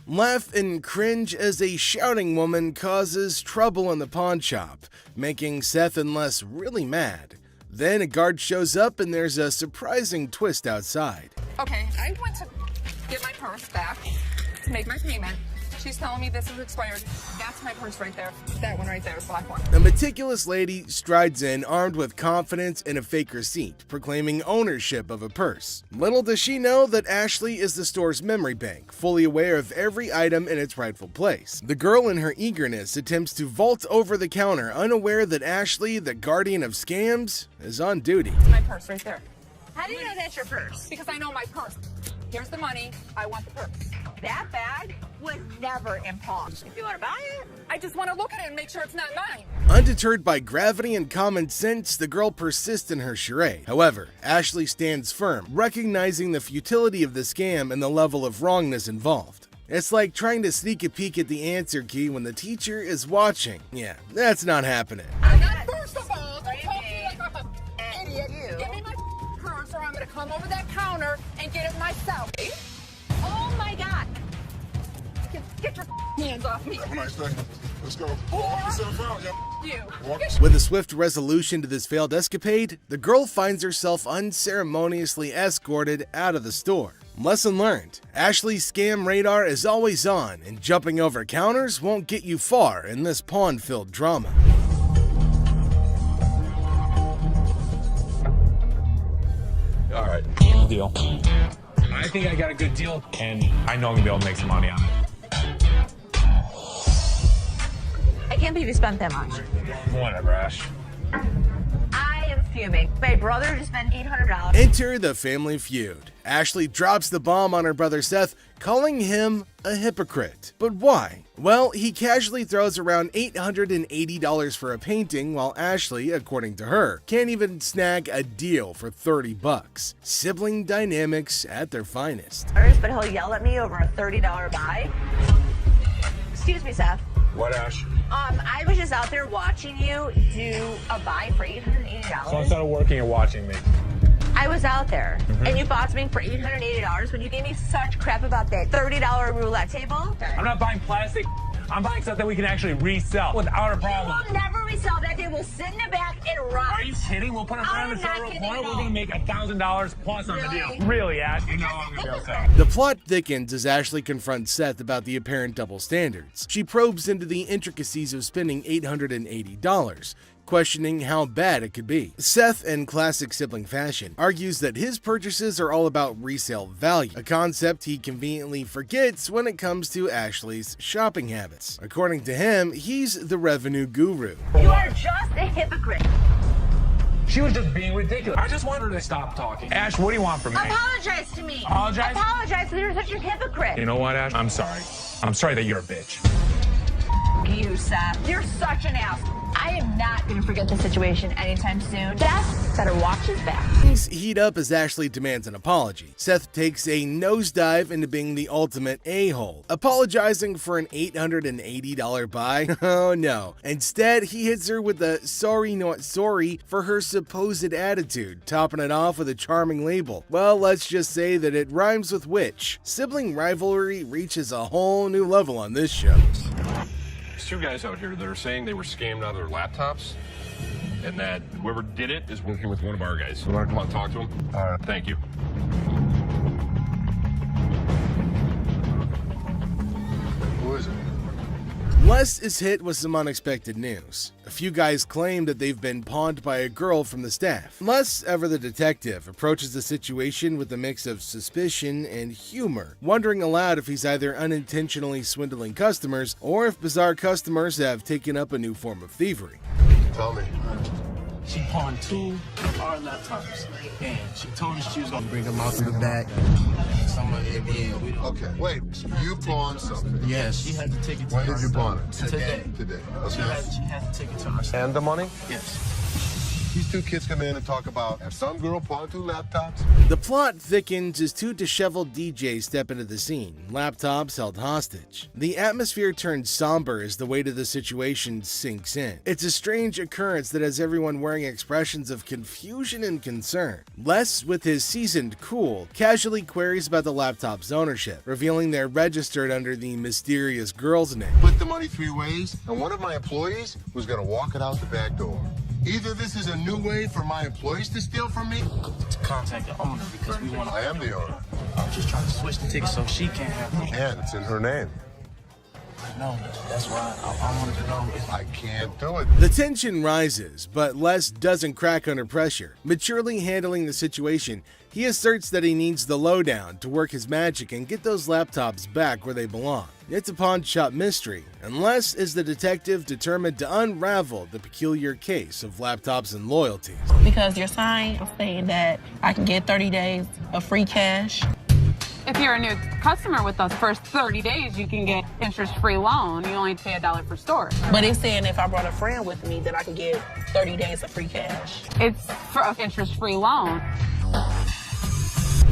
Laugh and cringe as a shouting woman causes trouble in the pawn shop, making Seth and Les really mad. Then a guard shows up and there's a surprising twist outside. Okay, I went to get my purse back to make my payment. She's telling me this is expired. That's my purse right there. That one right there, the black one. A meticulous lady strides in armed with confidence and a fake receipt, proclaiming ownership of a purse. Little does she know that Ashley is the store's memory bank, fully aware of every item in its rightful place. The girl in her eagerness attempts to vault over the counter, unaware that Ashley, the guardian of scams, is on duty. It's my purse right there. How do you know that's your purse? Because I know my purse. Here's the money. I want the purse. That bag was never in pawn. If you want to buy it, I just want to look at it and make sure it's not mine. Undeterred by gravity and common sense, the girl persists in her charade. However, Ashley stands firm, recognizing the futility of the scam and the level of wrongness involved. It's like trying to sneak a peek at the answer key when the teacher is watching. Yeah, that's not happening. First of all, don't talk to me like I'm an idiot. Give me my purse or I'm going to come over that counter and get it myself. oh my God. Get your hands off me. Have a nice day. Let's go. Walk yourself out, You. With a swift resolution to this failed escapade, the girl finds herself unceremoniously escorted out of the store. Lesson learned: Ashley's scam radar is always on, and jumping over counters won't get you far in this pawn-filled drama. All right, deal. I think I got a good deal, and I know I'm gonna be able to make some money on it. I can't believe you spent that much. Whatever, Ash. I am fuming. My brother just spent $800. Enter the family feud. Ashley drops the bomb on her brother Seth, calling him a hypocrite. But why? Well, he casually throws around $880 for a painting, while Ashley, according to her, can't even snag a deal for $30. Sibling dynamics at their finest. But he'll yell at me over a $30 buy. Excuse me, Seth. What, Ash? I was just out there watching you do a buy for $880. So instead of working, you're watching me. I was out there, and you bought something for $880 when you gave me such crap about that $30 roulette table. I'm not buying plastic. I'm buying stuff that we can actually resell without a problem. We'll never resell that. They will sit in the back and rot. Are you kidding? We'll put it around the federal corner. We're gonna make $1,000 plus on the deal. Really, Ash? You know I'm gonna be able to sell. The plot thickens as Ashley confronts Seth about the apparent double standards. She probes into the intricacies of spending $880, questioning how bad it could be. Seth, in classic sibling fashion, argues that his purchases are all about resale value, a concept he conveniently forgets when it comes to Ashley's shopping habits. According to him, he's the revenue guru. You are just a hypocrite. She was just being ridiculous. I just want her to stop talking. Ash, what do you want from me? Apologize to me. Apologize? Apologize that you're such a hypocrite. You know what, Ash? I'm sorry. I'm sorry that you're a bitch. You, Seth. You're such an ass. I am not going to forget the situation anytime soon. Seth better watch his back. Things heat up as Ashley demands an apology. Seth takes a nosedive into being the ultimate a-hole, apologizing for an $880 buy. Oh no. Instead, he hits her with a sorry not sorry for her supposed attitude, topping it off with a charming label. Well, let's just say that it rhymes with witch. Sibling rivalry reaches a whole new level on this show. There's two guys out here that are saying they were scammed out of their laptops, and that whoever did it is working with one of our guys. You want to come out and talk to him? All right. Thank you. Who is it? Les is hit with some unexpected news. A few guys claim that they've been pawned by a girl from the staff. Les, ever the detective, approaches the situation with a mix of suspicion and humor, wondering aloud if he's either unintentionally swindling customers or if bizarre customers have taken up a new form of thievery. Tell me. She pawned 2 of our laptops, and she told us she was gonna bring them out to the back. Some of it, yeah. Okay, wait. You pawned something? Yes, she had to take it to When did you herself. pawn it? Today. Today. She Okay. had to take it to herself. And the money? Yes. These two kids come in and talk about have some girl pawn 2 laptops. The plot thickens as 2 disheveled DJs step into the scene, laptops held hostage. The atmosphere turns somber as the weight of the situation sinks in. It's a strange occurrence that has everyone wearing expressions of confusion and concern. Les, with his seasoned cool, casually queries about the laptop's ownership, revealing they're registered under the mysterious girl's name. Split the money 3 ways, and one of my employees was gonna walk it out the back door. Either this is a new way for my employees to steal from me. To contact the owner because we want to. I am the owner. I'm just trying to switch the ticket so she can't have them. And it's in her name. No, that's why I wanted to know if I can't do it. The tension rises, but Les doesn't crack under pressure. Maturely handling the situation, he asserts that he needs the lowdown to work his magic and get those laptops back where they belong. It's a pawn shop mystery, and Les is the detective determined to unravel the peculiar case of laptops and loyalties. Because your sign is saying that I can get 30 days of free cash. If you're a new customer with those first 30 days, you can get interest-free loan. You only pay $1 per store. But it's saying if I brought a friend with me that I could get 30 days of free cash. It's for an interest-free loan.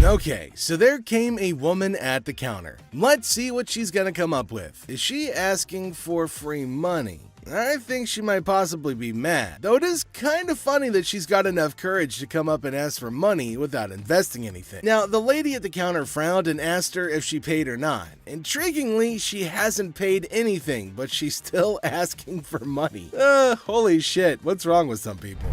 Okay, so there came a woman at the counter. Let's see what she's gonna come up with. Is she asking for free money? I think she might possibly be mad, though it is kind of funny that she's got enough courage to come up and ask for money without investing anything. Now, the lady at the counter frowned and asked her if she paid or not. Intriguingly, she hasn't paid anything, but she's still asking for money. Holy shit, what's wrong with some people?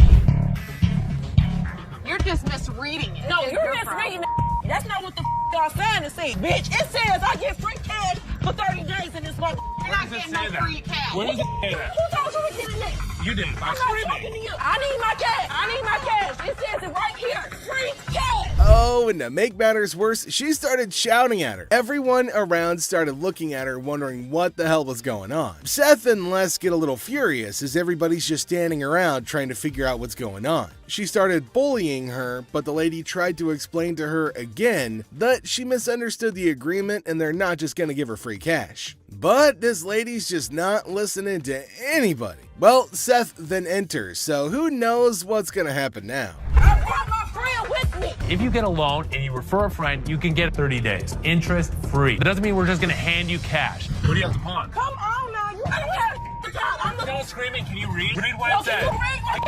You're just misreading it. No, you're misreading it. That's not what the y'all saying to say, bitch. It says I get free cash for 30 days in this month. You're not getting no free cash. Where does it say that? Who told you to get in there? You did. I'm not talking to you. I need my cash. I need my cash. It says it right here. Free cash. Oh, and to make matters worse, she started shouting at her. Everyone around started looking at her, wondering what the hell was going on. Seth and Les get a little furious as everybody's just standing around trying to figure out what's going on. She started bullying her, but the lady tried to explain to her again that she misunderstood the agreement and they're not just gonna give her free cash. But this lady's just not listening to anybody. Well, Seth then enters, so who knows what's gonna happen now. I brought my friend with me. If you get a loan and you refer a friend, you can get 30 days, interest free. That doesn't mean we're just gonna hand you cash. What do you have to pawn? Come on now. You don't have to talk. You're not screaming. Can you read? Read what it says.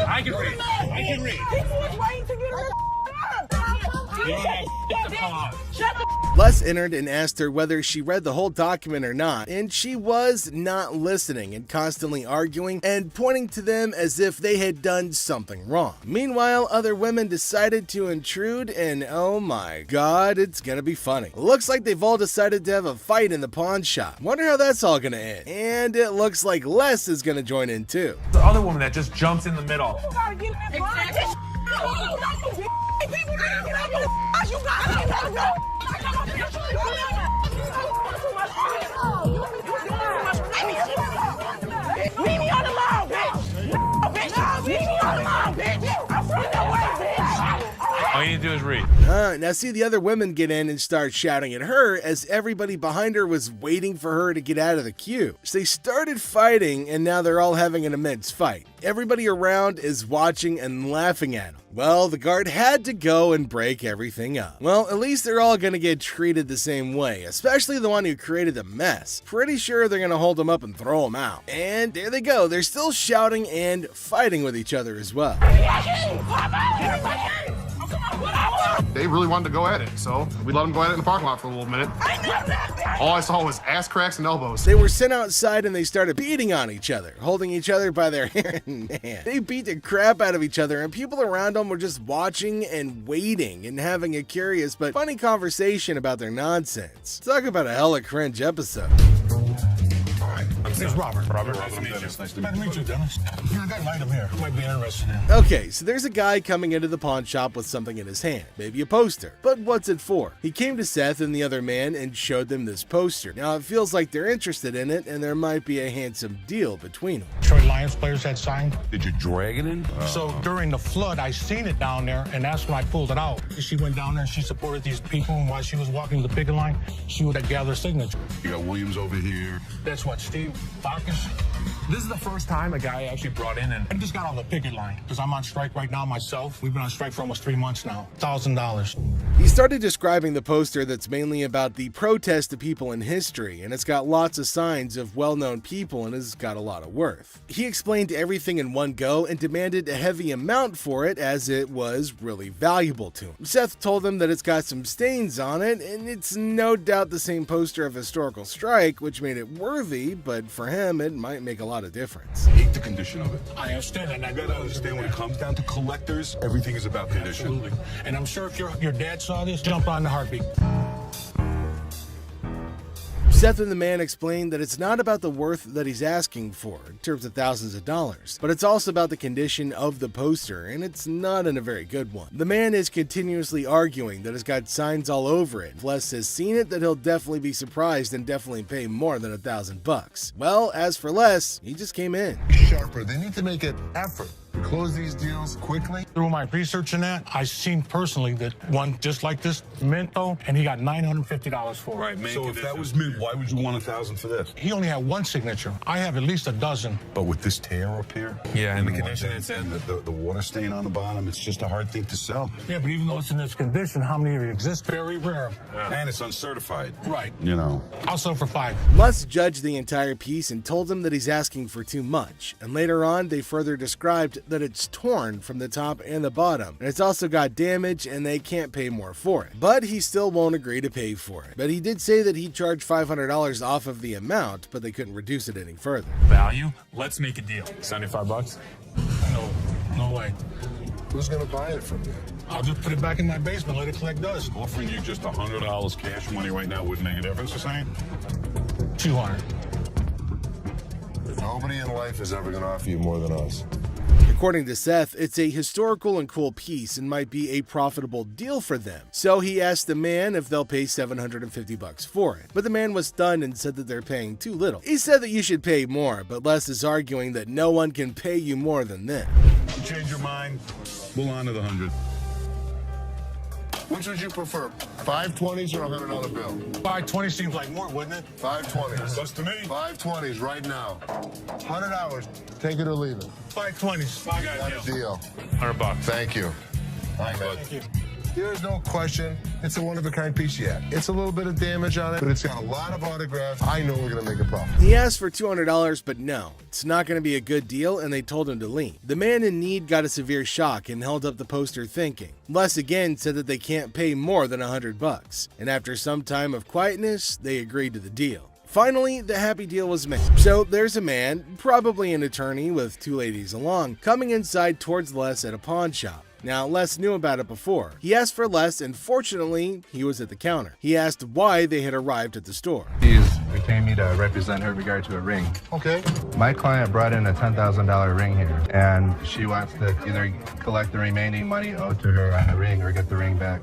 I can read. I can read. People was waiting to get her. You don't have to pawn. Shut the Les entered and asked her whether she read the whole document or not, and she was not listening and constantly arguing and pointing to them as if they had done something wrong. Meanwhile, other women decided to intrude, and oh my god, it's gonna be funny. Looks like they've all decided to have a fight in the pawn shop. Wonder how that's all gonna end. And it looks like Les is gonna join in too. The other woman that just jumps in the middle. You gotta get in that people gotta get out of the you gotta get out of Leave me on the lawn, bitch! Leave me on the lawn, bitch! I'm from the way, bitch! All you need to do is read. Now see the other women get in and start shouting at her as everybody behind her was waiting for her to get out of the queue. So they started fighting and now they're all having an immense fight. Everybody around is watching and laughing at them. Well, the guard had to go and break everything up. Well, at least they're all gonna get treated the same way, especially the one who created the mess. Pretty sure they're gonna hold him up and throw him out. And there they go, they're still shouting and fighting with each other as well. They really wanted to go at it, so we let them go at it in the parking lot for a little minute. All I saw was ass cracks and elbows. They were sent outside and they started beating on each other, holding each other by their hair and hand. They beat the crap out of each other and people around them were just watching and waiting and having a curious but funny conversation about their nonsense. Talk about a hella cringe episode. It's Robert. Nice to meet you. Nice to meet you, Dennis. Yeah, I got an item here. Might be interested in. Okay, so there's a guy coming into the pawn shop with something in his hand, maybe a poster. But what's it for? He came to Seth and the other man and showed them this poster. Now it feels like they're interested in it and there might be a handsome deal between them. Detroit Lions players had signed. Did you drag it in? So during the flood, I seen it down there, and that's when I pulled it out. She went down there and she supported these people, and while she was walking the picket line, she would gather signatures. You got Williams over here. That's what, Steve Farkas? This is the first time a guy actually brought in, and I just got on the picket line because I'm on strike right now myself. We've been on strike for almost 3 months now. $1,000. He started describing the poster that's mainly about the protest of people in history, and it's got lots of signs of well-known people and has got a lot of worth. He explained everything in one go and demanded a heavy amount for it as it was really valuable to him. Seth told him that it's got some stains on it, and it's no doubt the same poster of historical strike, which made it worthy, but for him, it might make a lot of difference. Hate the condition of it. I understand, and I You gotta understand when it comes down to collectors, everything is about condition. Absolutely. And I'm sure if your dad saw this, jump on the heartbeat. Seth and the man explained that it's not about the worth that he's asking for in terms of thousands of dollars, but it's also about the condition of the poster, and it's not in a very good one. The man is continuously arguing that it's got signs all over it. If Les has seen it, that he'll definitely be surprised and definitely pay more than $1,000. Well, as for Les, he just came in. Sharper. They need to make an effort to close these deals quickly. Through my research in that, I seen personally that one just like this, mint though, and he got $950 for it. Right, man. So if that was mint, why would you want $1,000 for this? He only had one signature. I have at least a dozen. But with this tear up here, Yeah, and the and condition it's in, the water stain on the bottom, it's just a hard thing to sell. Yeah, but even though it's in this condition, how many of it exist? Very rare. And it's uncertified. Right. You know. I'll sell for $5. Les judged the entire piece and told him that he's asking for too much, and later on they further described that it's torn from the top and the bottom, and it's also got damage and they can't pay more for it. But he still won't agree to pay for it. But he did say that he'd charge $500 off of the amount, but they couldn't reduce it any further. Value? Let's make a deal. $75? No way. Who's gonna buy it from you? I'll just put it back in my basement, let it collect dust. Offering you just $100 cash money right now wouldn't make a difference, you're saying? 200. Nobody in life is ever gonna offer you more than us. According to Seth, it's a historical and cool piece and might be a profitable deal for them. So he asked the man if they'll pay $750 for it. But the man was stunned and said that they're paying too little. He said that you should pay more, but Les is arguing that no one can pay you more than them. You change your mind, we'll honor the 100. Which would you prefer, 520s or a $100 bill? 520 seems like more, wouldn't it? 520s. That's to me. 520s right now. 100 hours. Take it or leave it. 520s. I got Got a deal. $100. Thank you. All right, man. Thank you. There's no question, it's a one-of-a-kind piece yet. It's a little bit of damage on it, but it's got a lot of autographs. I know we're gonna make a profit. He asked for $200, but no, it's not going to be a good deal, and they told him to leave. The man in need got a severe shock and held up the poster thinking. Les again said that they can't pay more than $100, and after some time of quietness, they agreed to the deal. Finally, the happy deal was made. So there's a man, probably an attorney with two ladies along, coming inside towards Les at a pawn shop. Now, Les knew about it before. He asked for Les, and fortunately, he was at the counter. He asked why they had arrived at the store. She's retained me to represent her in regard to a ring. Okay. My client brought in a $10,000 ring here, and she wants to either collect the remaining money owed to her on the ring or get the ring back.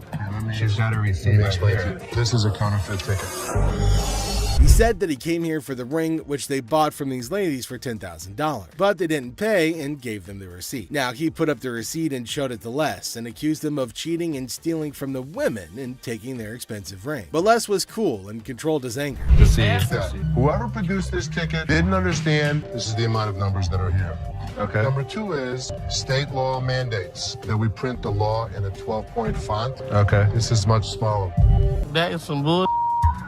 She's got a receipt right here. This is a counterfeit ticket. He said that he came here for the ring, which they bought from these ladies for $10,000, but they didn't pay and gave them the receipt. Now, he put up the receipt and showed it to Les and accused them of cheating and stealing from the women and taking their expensive ring. But Les was cool and controlled his anger. Whoever produced this ticket didn't understand this is the amount of numbers that are here. Okay. Number two is state law mandates that we print the law in a 12-point font. Okay. This is much smaller. That is some bull.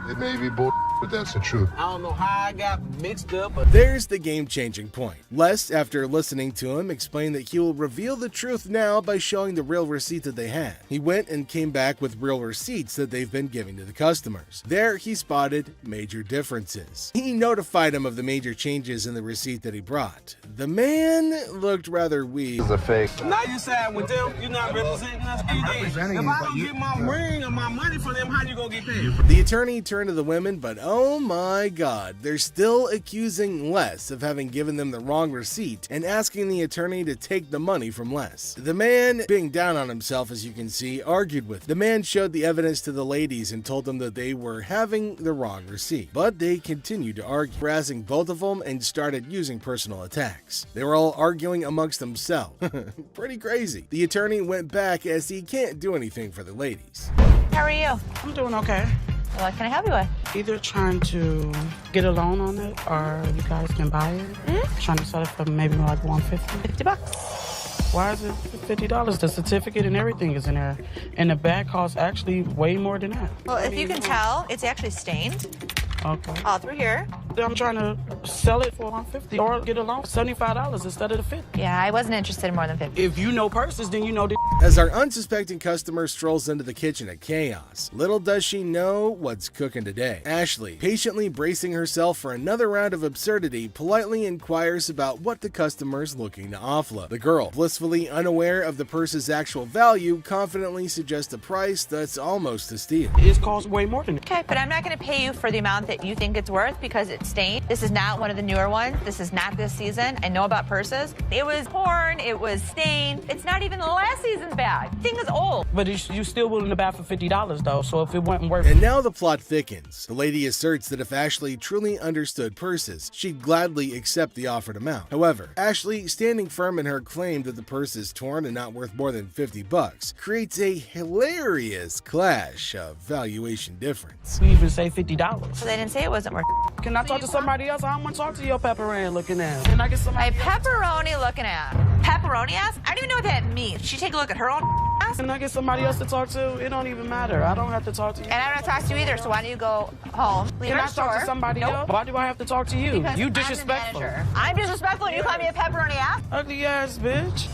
It may be bull, but that's the truth. I don't know how I got mixed up, but There's the game-changing point. Les, after listening to him, explained that he will reveal the truth now by showing the real receipt that they had. He went and came back with real receipts that they've been giving to the customers. There, he spotted major differences. He notified him of the major changes in the receipt that he brought. The man looked rather weak. This is a fake. now you side with them. You're not representing us. If I don't get my ring or my money for them, how you gonna get paid? The attorney turned to the women, but oh my god, they're still accusing Les of having given them the wrong receipt and asking the attorney to take the money from Les. The man, being down on himself as you can see, argued with them. The man showed the evidence to the ladies and told them that they were having the wrong receipt, but they continued to argue, harassing both of them and started using personal attacks. They were all arguing amongst themselves. Pretty crazy. The attorney went back as he can't do anything for the ladies. How are you? I'm doing okay. What can I help you with? Either trying to get a loan on it or you guys can buy it. Trying to sell it for maybe like $150. $50. Why is it $50? The certificate and everything is in there. And the bag costs actually way more than that. Well, if you can tell, it's actually stained. Okay. All through here. I'm trying to sell it for $150 or get a loan for $75 instead of the $50. Yeah, I wasn't interested in more than 50. If you know purses, then you know the. As our unsuspecting customer strolls into the kitchen at chaos, little does she know what's cooking today. Ashley, patiently bracing herself for another round of absurdity, politely inquires about what the customer's looking to offload. The girl, blissfully unaware of the purse's actual value, confidently suggests a price that's almost a steal. It costs way more than. Okay, but I'm not going to pay you for the amount that you think it's worth because it's stained. This is not one of the newer ones. This is not this season. I know about purses. It was torn. It was stained. It's not even the last season's bag. The thing is old. But you still willing to buy for $50 though, so if it wasn't worth. And now the plot thickens. The lady asserts that if Ashley truly understood purses, she'd gladly accept the offered amount. However, Ashley, standing firm in her claim that the purse is torn and not worth more than $50, creates a hilarious clash of valuation difference. We even say $50. So they didn't say it wasn't worth. Can I talk to somebody else? I don't want to talk to your pepperoni looking ass. Can I get somebody? My pepperoni looking ass. Pepperoni ass? I don't even know what that means. She take a look at her own ass. Can I get somebody else to talk to? It don't even matter. I don't have to talk to you. And I don't talk to you either, so why don't you go home? Leave Can our I store. talk to somebody else? Why do I have to talk to you? Because You I'm the disrespectful. manager. I'm disrespectful and you call me a pepperoni ass? Ugly ass bitch.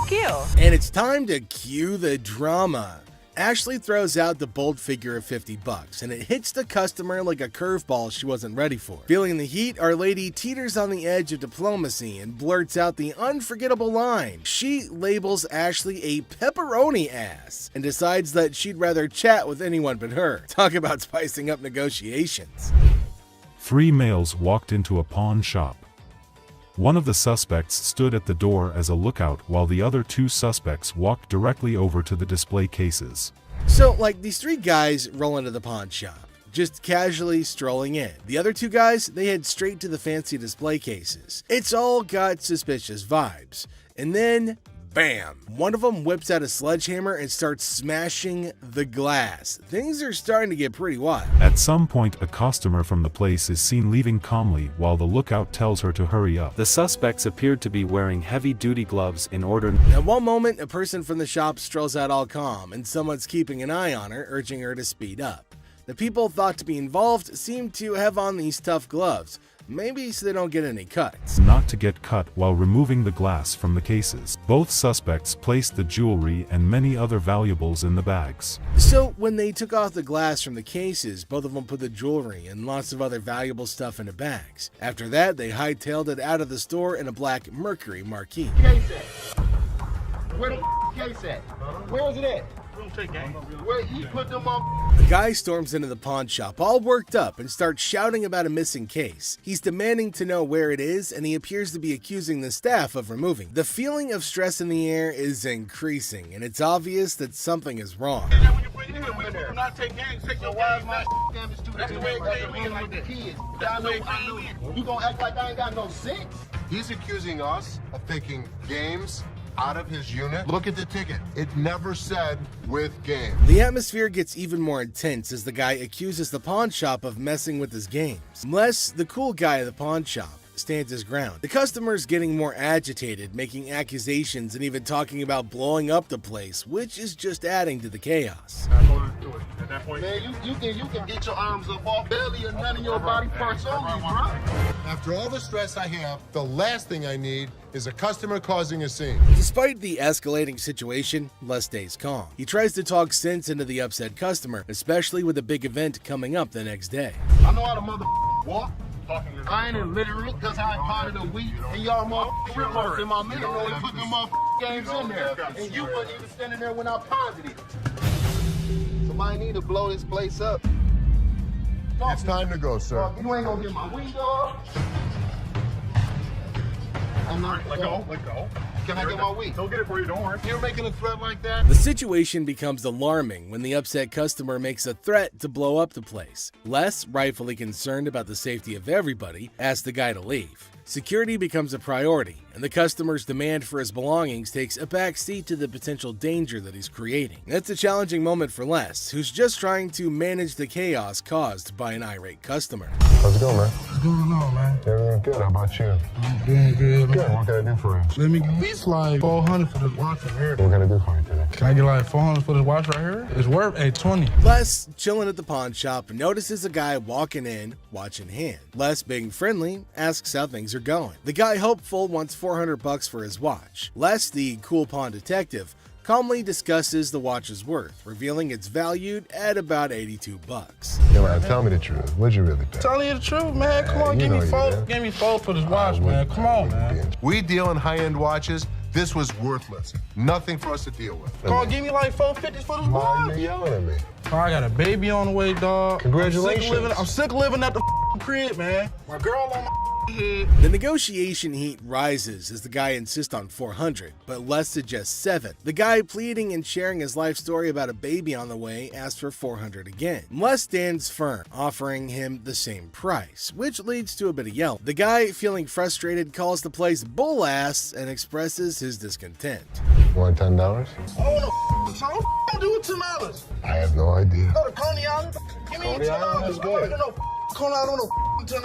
F you. And it's time to cue the drama. Ashley throws out the bold figure of $50, and it hits the customer like a curveball she wasn't ready for. Feeling the heat, our lady teeters on the edge of diplomacy and blurts out the unforgettable line. She labels Ashley a pepperoni ass and decides that she'd rather chat with anyone but her. Talk about spicing up negotiations. 3 males walked into a pawn shop. One of the suspects stood at the door as a lookout while the other 2 suspects walked directly over to the display cases. So, like, these 3 guys roll into the pawn shop, just casually strolling in. The other 2 guys, they head straight to the fancy display cases. It's all got suspicious vibes. And then, bam! One of them whips out a sledgehammer and starts smashing the glass. Things are starting to get pretty wild. At some point, a customer from the place is seen leaving calmly while the lookout tells her to hurry up. The suspects appeared to be wearing heavy-duty gloves in order. At one moment, a person from the shop strolls out all calm, and someone's keeping an eye on her, urging her to speed up. The people thought to be involved seem to have on these tough gloves, maybe so they don't get any cuts. Not to get cut while removing the glass from the cases. Both suspects placed the jewelry and many other valuables in the bags. So when they took off the glass from the cases, both of them put the jewelry and lots of other valuable stuff into bags. After that, they hightailed it out of the store in a black Mercury Marquis. Case at? Where the case at? Where is it at? Where you put them on? The guy storms into the pawn shop all worked up and starts shouting about a missing case. He's demanding to know where it is, and he appears to be accusing the staff of removing. The feeling of stress in the air is increasing, and it's obvious that something is wrong. Not take games, take your wise my damage to that's the way with the kids. I know. You gonna act like I ain't got no sense? He's accusing us of taking games out of his unit. Look at the ticket. It never said with game. The atmosphere gets even more intense as the guy accuses the pawn shop of messing with his games. Les, the cool guy at the pawn shop, stands his ground. The customer's getting more agitated, making accusations and even talking about blowing up the place, which is just adding to the chaos. At that point, man, you can get your arms up off belly and none of your body parts on me, bro. After all the stress I have, the last thing I need is a customer causing a scene. Despite the escalating situation, Les stays calm. He tries to talk sense into the upset customer, especially with a big event coming up the next day. I know how to mother walk. I ain't illiterate because I ain't part of the week, and y'all motherfuckers in my middle and put them games in there. And you wasn't even standing there when I posited. Somebody need to blow this place up. It's time to go, sir. You ain't gonna get my window. I'm not. Let go. Can I get my week? Don't get it for you, don't worry. You're making a threat like that? The situation becomes alarming when the upset customer makes a threat to blow up the place. Les, rightfully concerned about the safety of everybody, asks the guy to leave. Security becomes a priority, and the customer's demand for his belongings takes a backseat to the potential danger that he's creating. It's a challenging moment for Les, who's just trying to manage the chaos caused by an irate customer. How's it going, man? What's going on, man? Everything good. How about you? I'm doing good, man. What can I do for you? Let me at least like 400 for this watch right here. What can I do for you today? Can I get like 400 for this watch right here? It's worth $820. Les, chilling at the pawn shop, notices a guy walking in, watch in hand. Les, being friendly, asks how things are going. The guy, hopeful, wants $400 for his watch. Les, the cool pawn detective, calmly discusses the watch's worth, revealing it's valued at about $82. Hey, man, tell me the truth. What'd you really pay? Telling you the truth, man. Come on, give me four for this watch, man. Come on, man. We deal in high-end watches. This was worthless. Nothing for us to deal with. Come on, give me like $450 for this watch. Why are you yelling at me? Oh, I got a baby on the way, dog. Congratulations. I'm sick of living at the crib, man. My girl on my head. The negotiation heat rises as the guy insists on $400, but Les suggests $7. The guy, pleading and sharing his life story about a baby on the way, asks for $400 again. Les stands firm, offering him the same price, which leads to a bit of yelling. The guy, feeling frustrated, calls the place bull ass and expresses his discontent. You want $10? I don't do it $10. I have no idea. Go to Coney Island. Give me Coney Island $10. is good. No, Coney Island, no $10.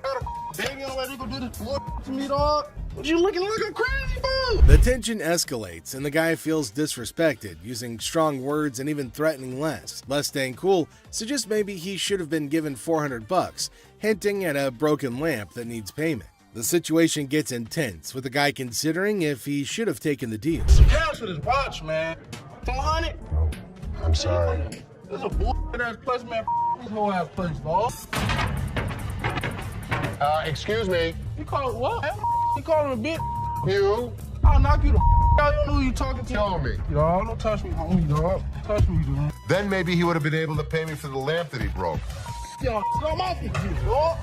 Got a baby on the way. They gonna do this to me, dog. What you looking like a crazy fool? The tension escalates, and the guy feels disrespected, using strong words and even threatening Les. Les, staying cool, suggests maybe he should have been given $400, hinting at a broken lamp that needs payment. The situation gets intense, with the guy considering if he should have taken the deal. Cash for this watch, man. 400? I'm sorry. This is a bullshit ass place, man. This whole ass place, dog. Excuse me. You call it what? You calling a bitch? You? I'll knock you the out. You don't know who you talking to. Tell me. Dog, don't touch me, homie, dog. Touch me, dog. Then maybe he would have been able to pay me for the lamp that he broke. Yo, I'm off with you, dog.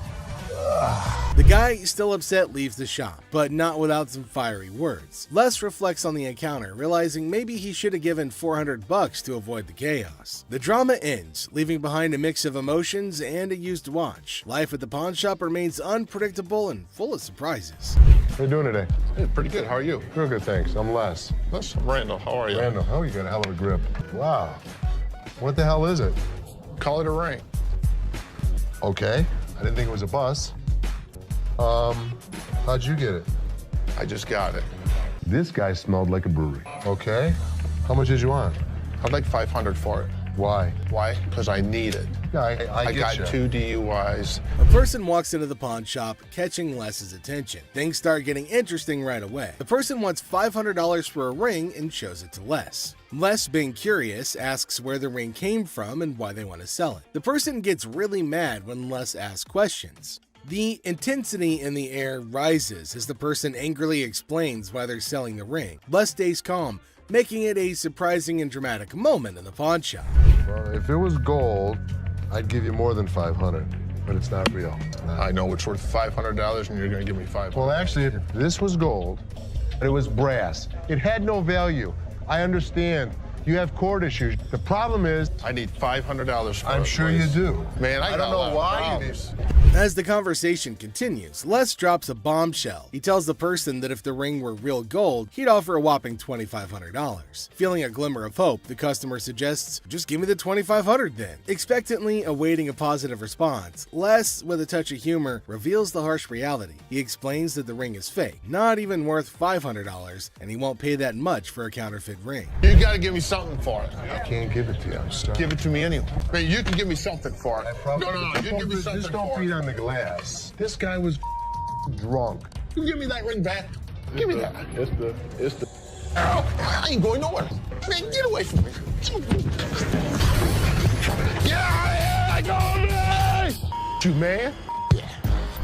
The guy, still upset, leaves the shop, but not without some fiery words. Les reflects on the encounter, realizing maybe he should have given $400 to avoid the chaos. The drama ends, leaving behind a mix of emotions and a used watch. Life at the pawn shop remains unpredictable and full of surprises. How you doing today? Hey, pretty good. How are you? Real good, thanks. I'm Les. That's Randall. How are you? Randall, you got a hell of a grip. Wow. What the hell is it? Call it a ring. Okay. I didn't think it was a bus. How'd you get it? I just got it. This guy smelled like a brewery. Okay. How much did you want? I'd like 500 for it. Why? Why? Because I need it. Yeah, I got get 2 DUIs. A person walks into the pawn shop, catching Les's attention. Things start getting interesting right away. The person wants $500 for a ring and shows it to Les. Les, being curious, asks where the ring came from and why they want to sell it. The person gets really mad when Les asks questions. The intensity in the air rises as the person angrily explains why they're selling the ring. Les stays calm, making it a surprising and dramatic moment in the pawn shop. Well, if it was gold, I'd give you more than 500, but it's not real. I know it's worth $500 and you're gonna give me 500. Well, actually, if this was gold and it was brass, it had no value. I understand. You have court issues. The problem is, I need $500 for it. I'm sure you do. Man, I don't know why you As the conversation continues, Les drops a bombshell. He tells the person that if the ring were real gold, he'd offer a whopping $2,500. Feeling a glimmer of hope, the customer suggests, just give me the $2,500 then. Expectantly awaiting a positive response, Les, with a touch of humor, reveals the harsh reality. He explains that the ring is fake, not even worth $500, and he won't pay that much for a counterfeit ring. You gotta give me something for it. I can't give it to you. I'm sorry. Give it to me anyway. Man, you can give me something for it. No, you give me something Just don't for beat it. on the glass. This guy was drunk. You give me that ring back. Give me that. It's the. I ain't going nowhere. Man, get away from me. Get out of here! I go You man?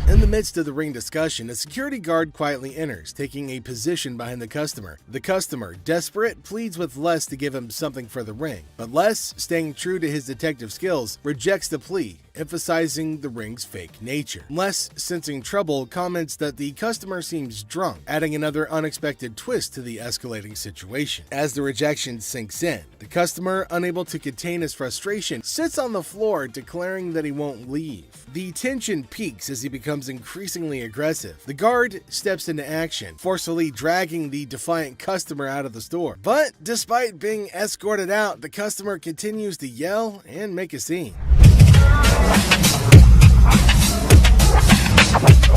In the midst of the ring discussion, a security guard quietly enters, taking a position behind the customer. The customer, desperate, pleads with Les to give him something for the ring. But Les, staying true to his detective skills, rejects the plea, emphasizing the ring's fake nature. Les, sensing trouble, comments that the customer seems drunk, adding another unexpected twist to the escalating situation. As the rejection sinks in, the customer, unable to contain his frustration, sits on the floor, declaring that he won't leave. The tension peaks as he becomes increasingly aggressive. The guard steps into action, forcefully dragging the defiant customer out of the store. But despite being escorted out, the customer continues to yell and make a scene.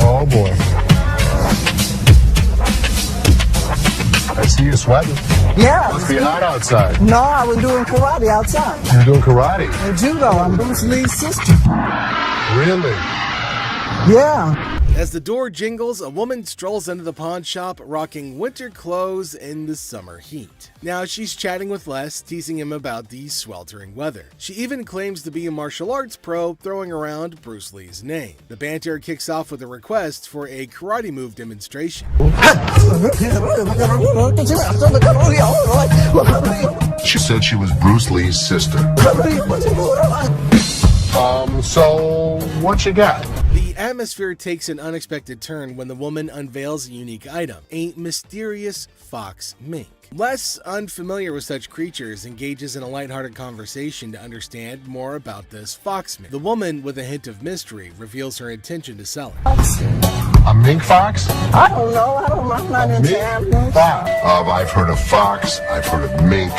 Oh boy. I see you sweating. Yeah. Must be hot outside. No, I was doing karate outside. You're doing karate? And judo. I'm Bruce Lee's sister. Really? Yeah. As the door jingles, a woman strolls into the pawn shop rocking winter clothes in the summer heat. Now she's chatting with Les, teasing him about the sweltering weather. She even claims to be a martial arts pro, throwing around Bruce Lee's name. The banter kicks off with a request for a karate move demonstration. She said she was Bruce Lee's sister. So what you got? The atmosphere takes an unexpected turn when the woman unveils a unique item, a mysterious fox mink. Les, unfamiliar with such creatures, engages in a lighthearted conversation to understand more about this fox mink. The woman, with a hint of mystery, reveals her intention to sell it. A mink fox? I don't know. I'm not into animals. I've heard of fox. I've heard of mink.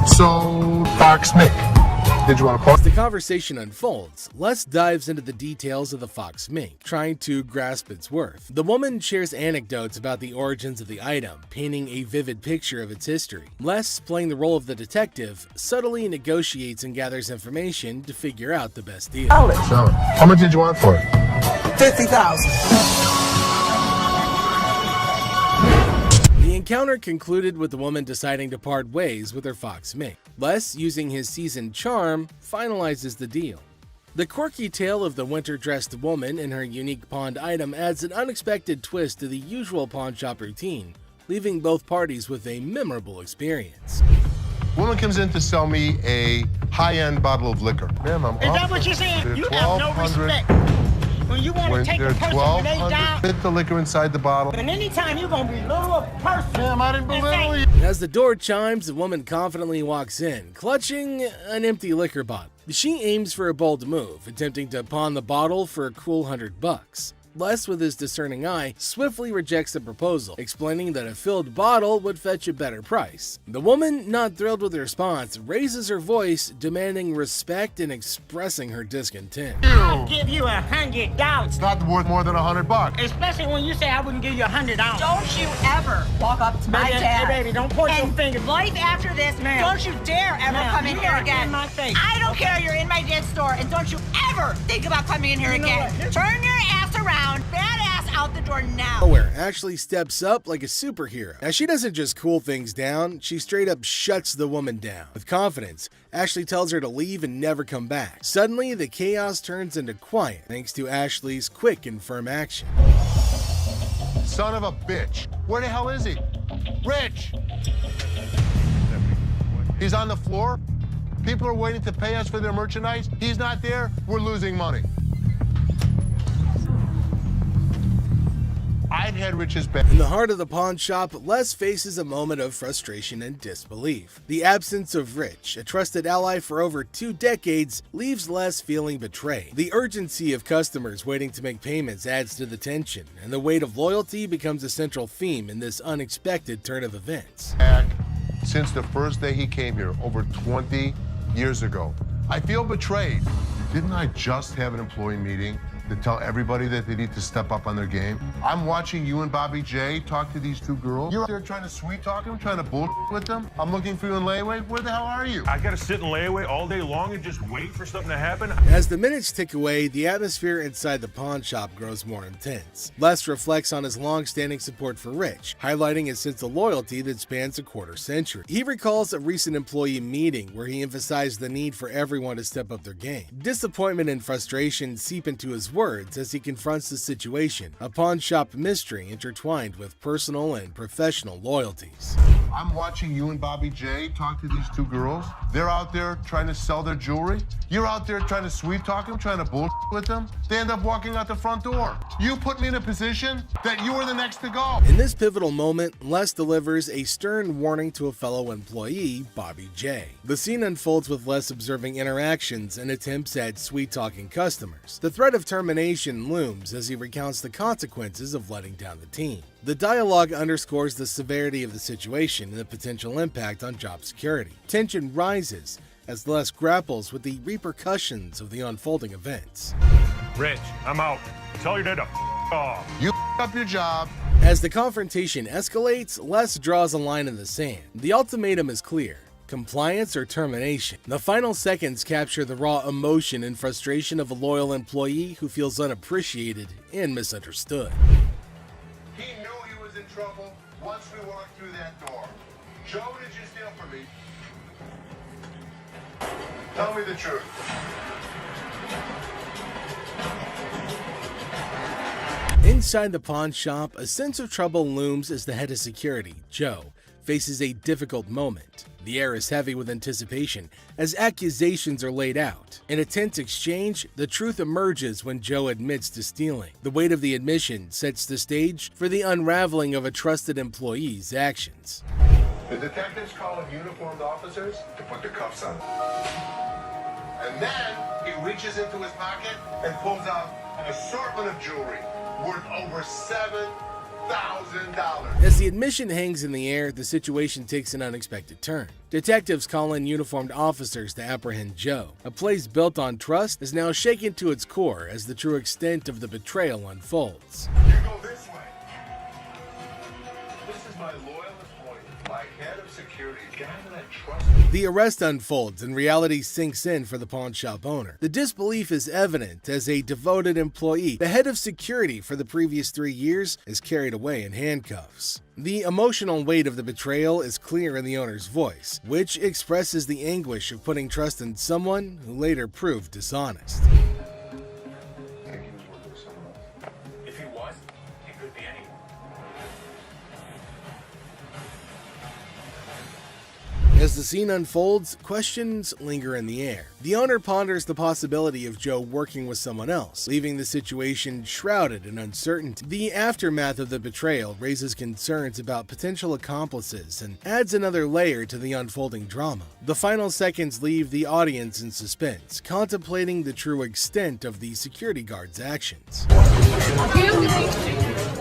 So fox mink. Did you want to pause? As the conversation unfolds, Les dives into the details of the fox mink, trying to grasp its worth. The woman shares anecdotes about the origins of the item, painting a vivid picture of its history. Les, playing the role of the detective, subtly negotiates and gathers information to figure out the best deal. So, how much did you want for it? $50,000. The encounter concluded with the woman deciding to part ways with her fox mink. Les, using his seasoned charm, finalizes the deal. The quirky tale of the winter-dressed woman and her unique pawned item adds an unexpected twist to the usual pawn shop routine, leaving both parties with a memorable experience. Woman comes in to sell me a high-end bottle of liquor. Ma'am, I'm Is that what you're saying? You have no respect. When you want to take a person when they die, fit the liquor inside the bottle. and anytime you're going to belittle a person. Ma'am, I didn't belittle you. As the door chimes, the woman confidently walks in, clutching an empty liquor bottle. She aims for a bold move, attempting to pawn the bottle for a cool $100. Les, with his discerning eye, swiftly rejects the proposal, explaining that a filled bottle would fetch a better price. The woman, not thrilled with the response, raises her voice, demanding respect and expressing her discontent. I'll give you $100. It's not worth more than $100. Especially when you say I wouldn't give you $100. Don't you ever walk up to my Baby, dad. hey, baby, don't point your finger. Life after this, Ma'am. don't you dare ever Ma'am, come in you here are again. in my face. I don't care. You're in my dad's store, and don't you ever think about coming in here You know again. what? Turn your ass around, badass out the door now. Nowhere Ashley steps up like a superhero. Now, she doesn't just cool things down, she straight up shuts the woman down. With confidence, Ashley tells her to leave and never come back. Suddenly, the chaos turns into quiet thanks to Ashley's quick and firm action. Son of a bitch. Where the hell is he? Rich! He's on the floor. People are waiting to pay us for their merchandise. He's not there. We're losing money. I'd had Rich's back. In the heart of the pawn shop, Les faces a moment of frustration and disbelief. The absence of Rich, a trusted ally for over 2 decades, leaves Les feeling betrayed. The urgency of customers waiting to make payments adds to the tension, and the weight of loyalty becomes a central theme in this unexpected turn of events. Since the first day he came here, over 20 years ago. I feel betrayed. Didn't I just have an employee meeting to tell everybody that they need to step up on their game? I'm watching you and Bobby J talk to these 2 girls. You're out there trying to sweet talk them, trying to bull with them. I'm looking for you in layaway. Where the hell are you? I gotta sit in layaway all day long and just wait for something to happen. As the minutes tick away, the atmosphere inside the pawn shop grows more intense. Les reflects on his long-standing support for Rich, highlighting his sense of loyalty that spans a quarter-century. He recalls a recent employee meeting where he emphasized the need for everyone to step up their game. Disappointment and frustration seep into his words as he confronts the situation, a pawn shop mystery intertwined with personal and professional loyalties. I'm watching you and Bobby J talk to these two girls. They're out there trying to sell their jewelry. You're out there trying to sweet talk them, trying to bullshit with them. They end up walking out the front door. You put me in a position that you were the next to go. In this pivotal moment, Les delivers a stern warning to a fellow employee, Bobby J. The scene unfolds with Les observing interactions and attempts at sweet-talking customers. The threat of termination looms as he recounts the consequences of letting down the team. The dialogue underscores the severity of the situation and the potential impact on job security. Tension rises as Les grapples with the repercussions of the unfolding events. Rich, I'm out. Tell your dad to off. You up your job. As the confrontation escalates, Les draws a line in the sand. The ultimatum is clear: compliance or termination. The final seconds capture the raw emotion and frustration of a loyal employee who feels unappreciated and misunderstood. He knew he was in trouble once we walked through that door. Joe, what did you steal from me? Tell me the truth. Inside the pawn shop, a sense of trouble looms as the head of security, Joe, faces a difficult moment. The air is heavy with anticipation as accusations are laid out. In a tense exchange, the truth emerges when Joe admits to stealing. The weight of the admission sets the stage for the unraveling of a trusted employee's actions. The detectives call in uniformed officers to put the cuffs on. And then he reaches into his pocket and pulls out an assortment of jewelry worth over $7,000. As the admission hangs in the air, the situation takes an unexpected turn. Detectives call in uniformed officers to apprehend Joe. A place built on trust is now shaken to its core as the true extent of the betrayal unfolds. You go this way. This is my loyalist point, my head of security, a guy that I trust. The arrest unfolds and reality sinks in for the pawn shop owner. The disbelief is evident as a devoted employee, the head of security for the previous 3 years, is carried away in handcuffs. The emotional weight of the betrayal is clear in the owner's voice, which expresses the anguish of putting trust in someone who later proved dishonest. If he was, he could be anyone. As the scene unfolds, questions linger in the air. The owner ponders the possibility of Joe working with someone else, leaving the situation shrouded in uncertainty. The aftermath of the betrayal raises concerns about potential accomplices and adds another layer to the unfolding drama. The final seconds leave the audience in suspense, contemplating the true extent of the security guard's actions.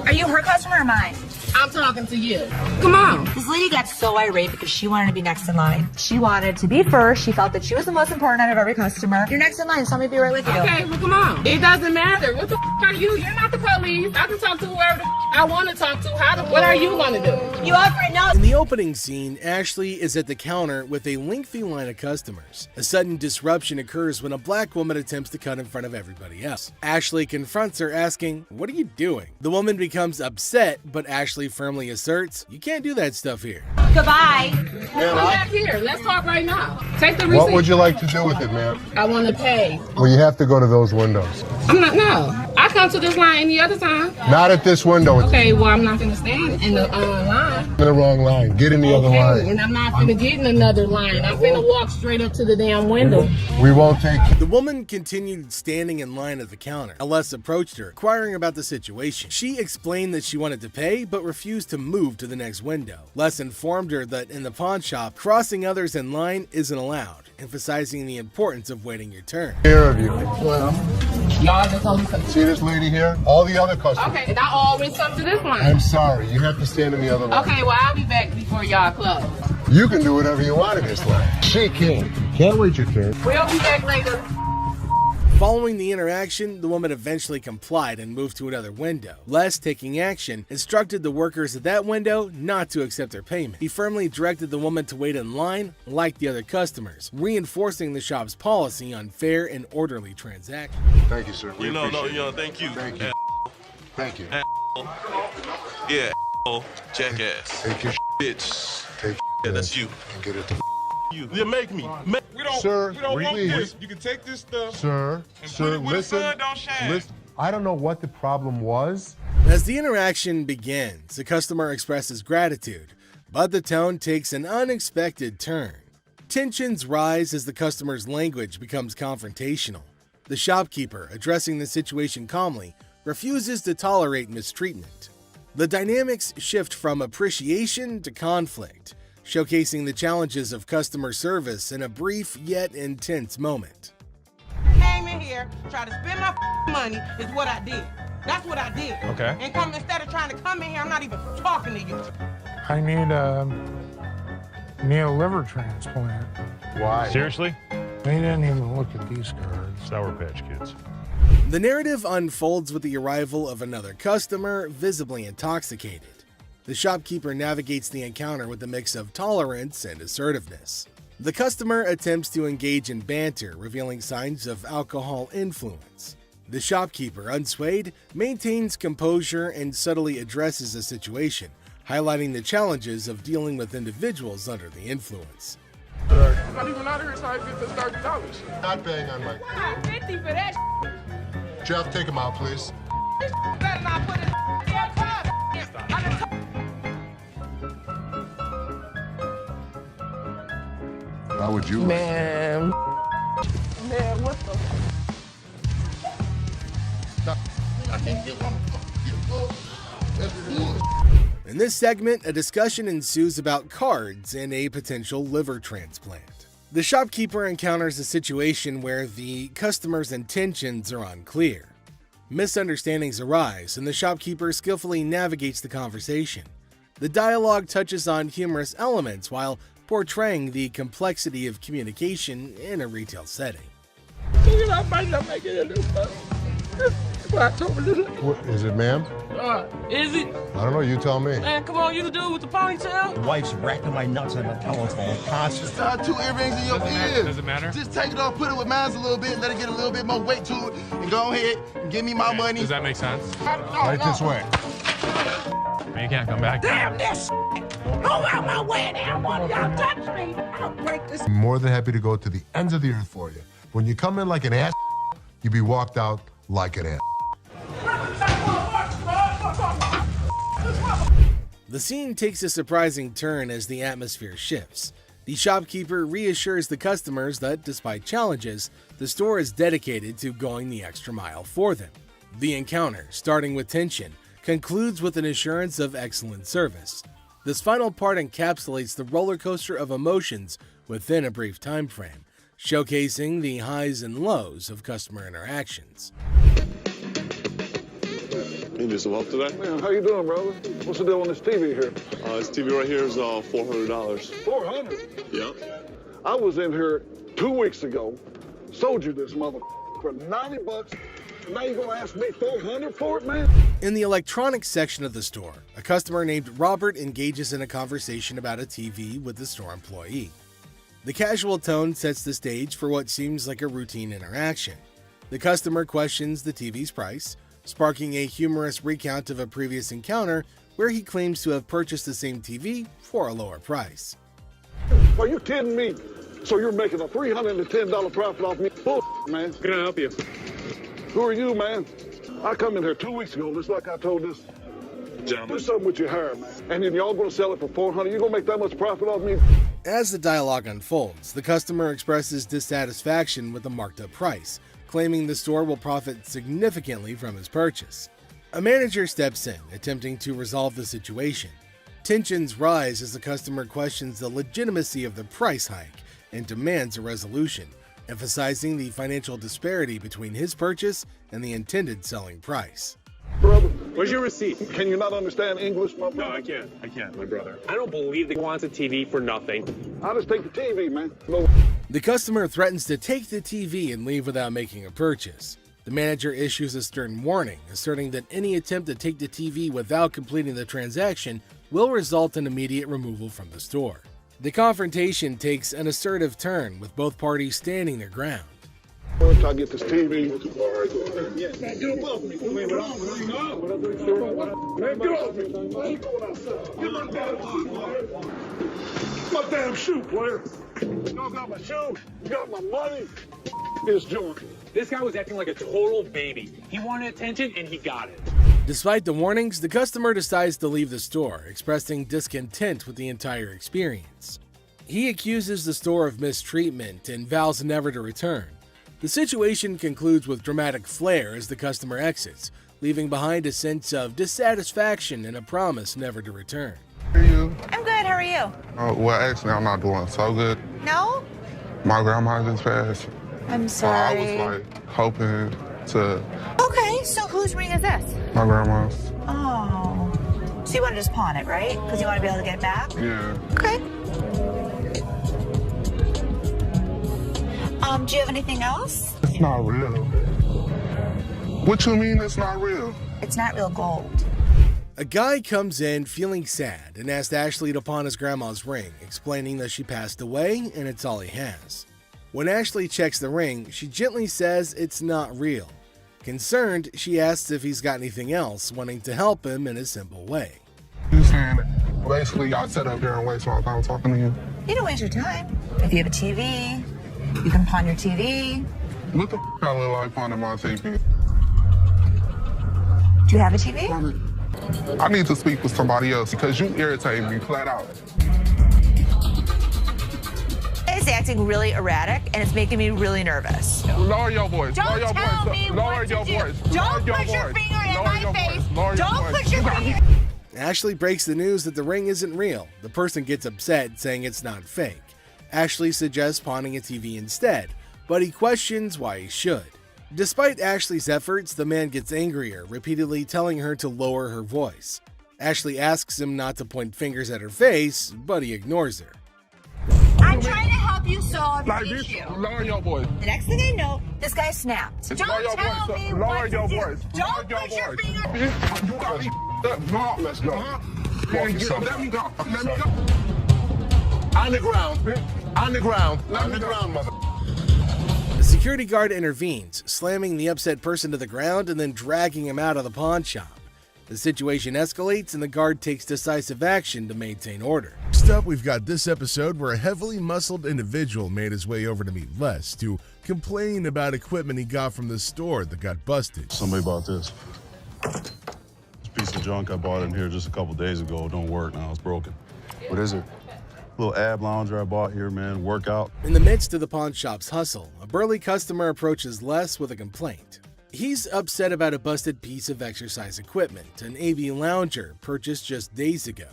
Are you her customer or mine? I'm talking to you. Come on. This lady got so irate because she wanted to be next in line. She wanted to be first. She felt that she was the most important out of every customer. You're next in line, so let me be right with you. Okay, well, come on. It doesn't matter. What the are you? You're not the police. I can talk to whoever I want to talk to. What are you going to do? You offer it now. In the opening scene, Ashley is at the counter with a lengthy line of customers. A sudden disruption occurs when a black woman attempts to cut in front of everybody else. Ashley confronts her, asking, "What are you doing?" The woman becomes upset, but Ashley firmly asserts, "You can't do that stuff here." Goodbye. Come back here. Let's talk right now. Take the receipt. What would you like to do with it, ma'am? I want to pay. Well, you have to go to those windows. I'm not, no. I come to this line any other time. Not at this window. It's Okay, well, I'm not going to stand in the line. in the wrong line. Get in the other line. And I'm not going to get in another line. I'm going to walk straight up to the damn window. We won't take The woman continued standing in line at the counter. Les approached her, inquiring about the situation. She explained that she wanted to pay, but refused to move to the next window. Les informed her that in the pawn shop, crossing others in line isn't allowed, emphasizing the importance of waiting your turn. care of you. Well, y'all just only come. See this lady here? All the other customers. Okay, and I always come to this line. I'm sorry. You have to stand in the other line. Okay, well, I'll be back before y'all close. You can do whatever you want in this line. She can't. Can't wait your turn. We'll be back later. Following the interaction, the woman eventually complied and moved to another window. Les, taking action, instructed the workers at that window not to accept their payment. He firmly directed the woman to wait in line like the other customers, reinforcing the shop's policy on fair and orderly transactions. Thank you, sir. We appreciate it. Thank you. Thank you. Thank you. Yeah, jackass. Take your Bitch. Take Yeah, that's you. and get it to You. Yeah, make me. We don't, Sir, we don't want please. this. You can take this stuff. Sir, and sir, put it where the listen. sun don't shine. Listen. I don't know what the problem was. As the interaction begins, the customer expresses gratitude, but the tone takes an unexpected turn. Tensions rise as the customer's language becomes confrontational. The shopkeeper, addressing the situation calmly, refuses to tolerate mistreatment. The dynamics shift from appreciation to conflict, showcasing the challenges of customer service in a brief yet intense moment. Came in here, tried to spend my money is what I did. That's what I did. Okay. And instead of trying to come in here, I'm not even talking to you. I need a liver transplant. Why? Seriously? They didn't even look at these cards. Sour Patch Kids. The narrative unfolds with the arrival of another customer, visibly intoxicated. The shopkeeper navigates the encounter with a mix of tolerance and assertiveness. The customer attempts to engage in banter, revealing signs of alcohol influence. The shopkeeper, unswayed, maintains composure and subtly addresses the situation, highlighting the challenges of dealing with individuals under the influence. I'm not even out here trying to get this $30. Not paying on my... $50 for that. Jeff, take him out, please. This better not put it in your car. How would you? Man, what the? In this segment, a discussion ensues about cards and a potential liver transplant. The shopkeeper encounters a situation where the customer's intentions are unclear. Misunderstandings arise, and the shopkeeper skillfully navigates the conversation. The dialogue touches on humorous elements while portraying the complexity of communication in a retail setting. I might not make it in this time. What Is it, ma'am? Is it? I don't know. You tell me. Man, come on, you the dude with the ponytail? The wife's racking my nuts on the telephone constantly. Just tie 2 earrings in your ears. Does it matter? Just take it off, put it with mine a little bit, let it get a little bit more weight to it, and go ahead and give me my money. Does that make sense? Right this way. Man, you can't come back. Damn this! Go out my way, damn one of y'all touch me! I'll break this. I'm more than happy to go to the ends of the earth for you. When you come in like an ass, you be walked out like an ass. The scene takes a surprising turn as the atmosphere shifts. The shopkeeper reassures the customers that, despite challenges, the store is dedicated to going the extra mile for them. The encounter, starting with tension, concludes with an assurance of excellent service. This final part encapsulates the roller coaster of emotions within a brief time frame, showcasing the highs and lows of customer interactions. You need some help today? Man, how you doing, brother? What's the deal on this TV here? This TV right here is $400. $400? Yeah. I was in here 2 weeks ago, sold you this mother for $90. Now you gonna ask me $400 for it, man? In the electronics section of the store, a customer named Robert engages in a conversation about a TV with the store employee. The casual tone sets the stage for what seems like a routine interaction. The customer questions the TV's price, sparking a humorous recount of a previous encounter where he claims to have purchased the same TV for a lower price. Are you kidding me? So you're making a $310 profit off me? Bull, man. Can I help you? Who are you, man? I come in here 2 weeks ago, just like I told this gentleman. Do something with your hair, man. And then y'all gonna sell it for $400. You gonna make that much profit off me? As the dialogue unfolds, the customer expresses dissatisfaction with the marked up price, claiming the store will profit significantly from his purchase. A manager steps in, attempting to resolve the situation. Tensions rise as the customer questions the legitimacy of the price hike and demands a resolution, emphasizing the financial disparity between his purchase and the intended selling price. Brother, where's your receipt? Can you not understand English, my brother? No, I can't, my brother. I don't believe that he wants a TV for nothing. I'll just take the TV, man. No. The customer threatens to take the TV and leave without making a purchase. The manager issues a stern warning, asserting that any attempt to take the TV without completing the transaction will result in immediate removal from the store. The confrontation takes an assertive turn, with both parties standing their ground. Once I get this TV. Man, get off me. Man, get off me. My damn shoe, player. Y'all got my shoe. You got my money. this joint. This guy was acting like a total baby. He wanted attention and he got it. Despite the warnings, the customer decides to leave the store, expressing discontent with the entire experience. He accuses the store of mistreatment and vows never to return. The situation concludes with dramatic flair as the customer exits, leaving behind a sense of dissatisfaction and a promise never to return. How are you? I'm good. How are you? Well, actually, I'm not doing so good. No? My grandma just passed. I'm So I sorry. was like hoping to Okay, so whose ring is this? my grandma's. Oh. So you want to just pawn it, right? Because you want to be able to get it back? Yeah. Okay. Do you have anything else? It's not real. What you mean it's not real? It's not real gold. A guy comes in feeling sad and asks Ashley to pawn his grandma's ring, explaining that she passed away and it's all he has. When Ashley checks the ring, she gently says it's not real. Concerned, she asks if he's got anything else, wanting to help him in a simple way. You saying basically y'all sit up here and waste my time talking to you? You don't waste your time. If you have a TV, you can pawn your TV. What the I look like pawning my TV? Do you have a TV? I need to speak with somebody else because you irritate me flat out. It's acting really erratic and it's making me really nervous. Lower your voice. Don't Lower your tell voice. me Lower what your to do. voice. Don't Lower put your voice. finger in Lower my your face. voice. Lower your Don't voice. put your finger. Ashley breaks the news that the ring isn't real. The person gets upset, saying it's not fake. Ashley suggests pawning a TV instead, but he questions why he should. Despite Ashley's efforts, the man gets angrier, repeatedly telling her to lower her voice. Ashley asks him not to point fingers at her face, but he ignores her. I'm trying to help you solve Like your this, issue. lower your voice. The next thing I know, this guy snapped. Lower Don't your tell voice. me Lower what your to do. voice. Don't Lower put your your voice. finger. You got me up. Let's go. Let me go. Let me go. On the ground. On the ground. On the ground, mother. The security guard intervenes, slamming the upset person to the ground and then dragging him out of the pawn shop. The situation escalates and the guard takes decisive action to maintain order. Next up, we've got this episode where a heavily muscled individual made his way over to meet Les to complain about equipment he got from the store that got busted. Somebody bought this. This piece of junk I bought in here just a couple days ago don't work now. It's broken. What is it? Little ab lounger I bought here, man. Workout. In the midst of the pawn shop's hustle, a burly customer approaches Les with a complaint. He's upset about a busted piece of exercise equipment, an AB lounger purchased just days ago.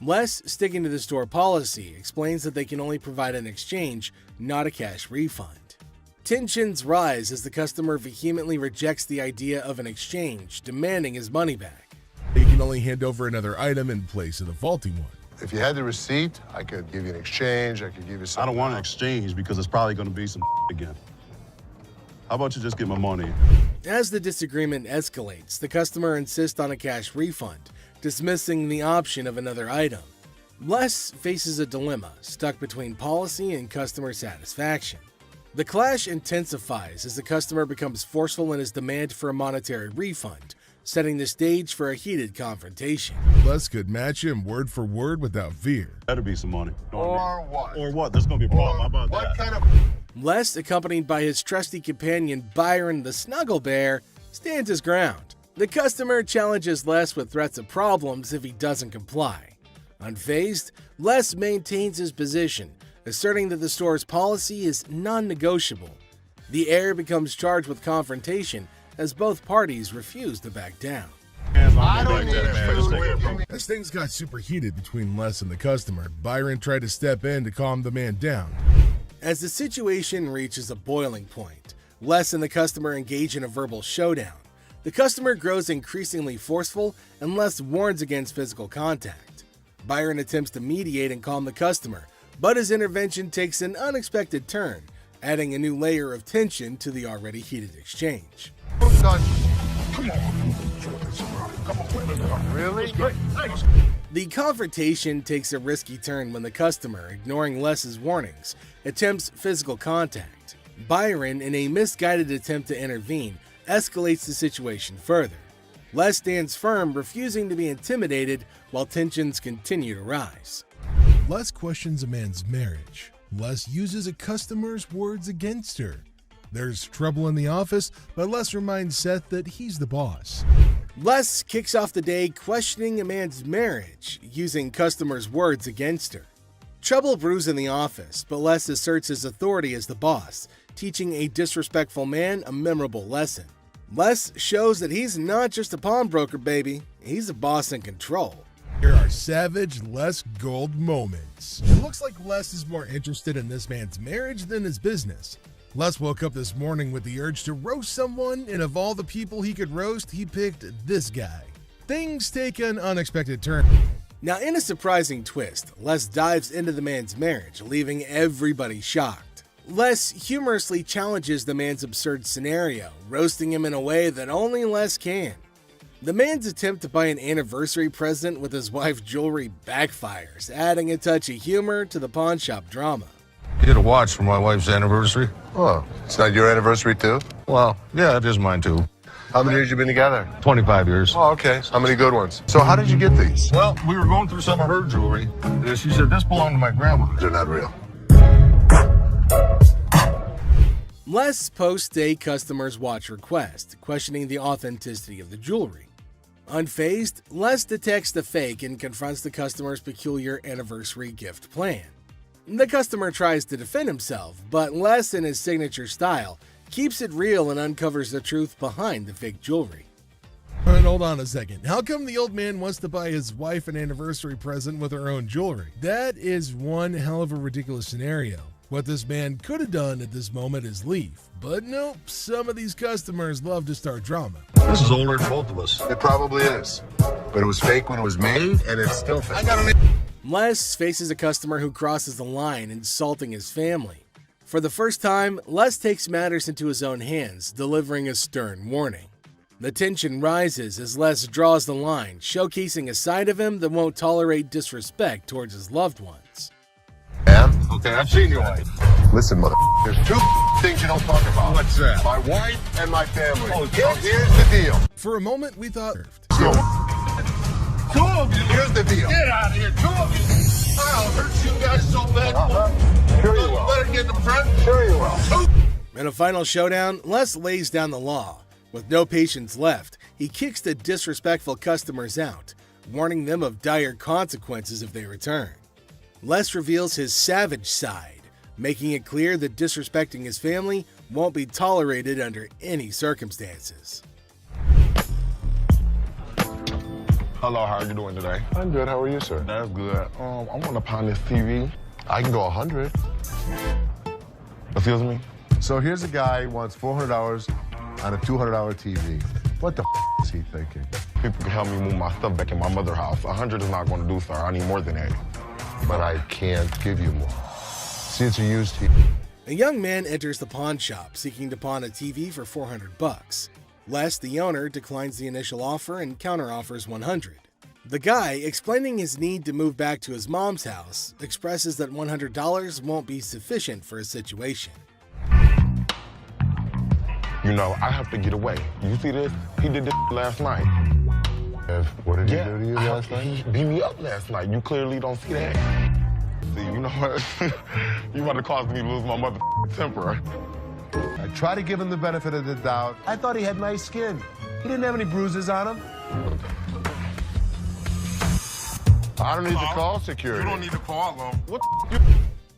Les, sticking to the store policy, explains that they can only provide an exchange, not a cash refund. Tensions rise as the customer vehemently rejects the idea of an exchange, demanding his money back. They can only hand over another item in place of the faulty one. If you had the receipt, I could give you an exchange. I could give you I something. don't want an exchange because it's probably going to be some again. How about you just get my money? As the disagreement escalates, the customer insists on a cash refund, dismissing the option of another item. Les faces a dilemma, stuck between policy and customer satisfaction. The clash intensifies as the customer becomes forceful in his demand for a monetary refund, setting the stage for a heated confrontation. Les could match him word for word without fear. Better be some money. Or what? Or what? There's going to be a problem. How about What that? kind of... Les, accompanied by his trusty companion Byron the Snuggle Bear, stands his ground. The customer challenges Les with threats of problems if he doesn't comply. Unfazed, Les maintains his position, asserting that the store's policy is non-negotiable. The heir becomes charged with confrontation as both parties refuse to back down. I don't need food. As things got super heated between Les and the customer, Byron tried to step in to calm the man down. As the situation reaches a boiling point, Les and the customer engage in a verbal showdown. The customer grows increasingly forceful and Les warns against physical contact. Byron attempts to mediate and calm the customer, but his intervention takes an unexpected turn, adding a new layer of tension to the already heated exchange. Really? The confrontation takes a risky turn when the customer, ignoring Les's warnings, attempts physical contact. Byron, in a misguided attempt to intervene, escalates the situation further. Les stands firm, refusing to be intimidated while tensions continue to rise. Les questions a man's marriage. Les uses a customer's words against her. There's trouble in the office, but Les reminds Seth that he's the boss. Les kicks off the day questioning a man's marriage, using customers' words against her. Trouble brews in the office, but Les asserts his authority as the boss, teaching a disrespectful man a memorable lesson. Les shows that he's not just a pawnbroker, baby. He's a boss in control. Here are savage Les Gold moments. It looks like Les is more interested in this man's marriage than his business. Les woke up this morning with the urge to roast someone, and of all the people he could roast, he picked this guy. Things take an unexpected turn. Now, in a surprising twist, Les dives into the man's marriage, leaving everybody shocked. Les humorously challenges the man's absurd scenario, roasting him in a way that only Les can. The man's attempt to buy an anniversary present with his wife's jewelry backfires, adding a touch of humor to the pawn shop drama. You get a watch for my wife's anniversary. Oh, it's not your anniversary too? Well, yeah, it is mine too. How many years you been together? 25 years. Oh, okay. How many good ones? So how did you get these? Well, we were going through some of her jewelry. She said this belonged to my grandma. They're not real. Les posts a customer's watch request, questioning the authenticity of the jewelry. Unfazed, Les detects the fake and confronts the customer's peculiar anniversary gift plan. The customer tries to defend himself, but Les, in his signature style, keeps it real and uncovers the truth behind the fake jewelry. And hold on a second. How come the old man wants to buy his wife an anniversary present with her own jewelry? That is one hell of a ridiculous scenario. What this man could have done at this moment is leave. But nope, some of these customers love to start drama. This is older than both of us. It probably is. But it was fake when it was made, and it's still fake. Les faces a customer who crosses the line, insulting his family. For the first time, Les takes matters into his own hands, delivering a stern warning. The tension rises as Les draws the line, showcasing a side of him that won't tolerate disrespect towards his loved ones. And? Okay, I've seen your wife. Listen, mother, there's two things you don't talk about. What's that? My wife and my family. Oh, so here's the deal. For a moment, we thought... Two of you. Here's the deal. Get out of here, two of you. I'll hurt you guys so bad. Sure you will. Better get in the front. Sure you will. In a final showdown, Les lays down the law. With no patience left, he kicks the disrespectful customers out, warning them of dire consequences if they return. Les reveals his savage side, making it clear that disrespecting his family won't be tolerated under any circumstances. Hello, how are you doing today? I'm good. How are you, sir? That's good. I want to pawn this TV. I can go 100. Excuse me? So here's a guy who wants $400 on a $200 TV. What the is he thinking? People can help me move my stuff back in my mother's house. 100 is not going to do, sir. I need more than that. But I can't give you more. See, it's a used TV. A young man enters the pawn shop seeking to pawn a TV for $400. Les, the owner, declines the initial offer and counteroffers $100. The guy, explaining his need to move back to his mom's house, expresses that $100 won't be sufficient for his situation. You know, I have to get away. You see this? He did this last night. What did he do to you last night? He beat me up last night. You clearly don't see that. See, you know what? You about to cause me to lose my mother temper. I try to give him the benefit of the doubt. I thought he had nice skin. He didn't have any bruises on him. I don't need to call security. You don't need to call them. What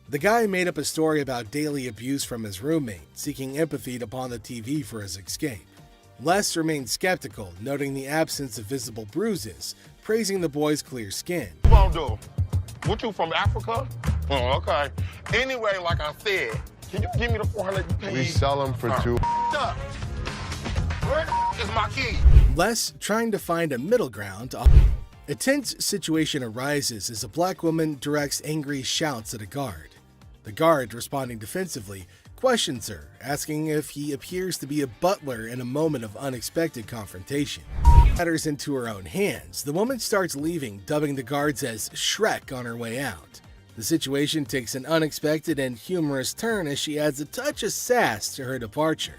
The guy made up a story about daily abuse from his roommate, seeking empathy to pawn the TV for his escape. Les remained skeptical, noting the absence of visible bruises, praising the boy's clear skin. you gonna do? What, you from Africa? Oh, okay. Anyway, like I said, can you give me the 400 you paid? We sell them for $2. Where is my key? Les trying to find a middle ground. A tense situation arises as a black woman directs angry shouts at a guard. The guard, responding defensively, questions her, asking if he appears to be a butler in a moment of unexpected confrontation. Matters into her own hands, the woman starts leaving, dubbing the guards as Shrek on her way out. The situation takes an unexpected and humorous turn as she adds a touch of sass to her departure.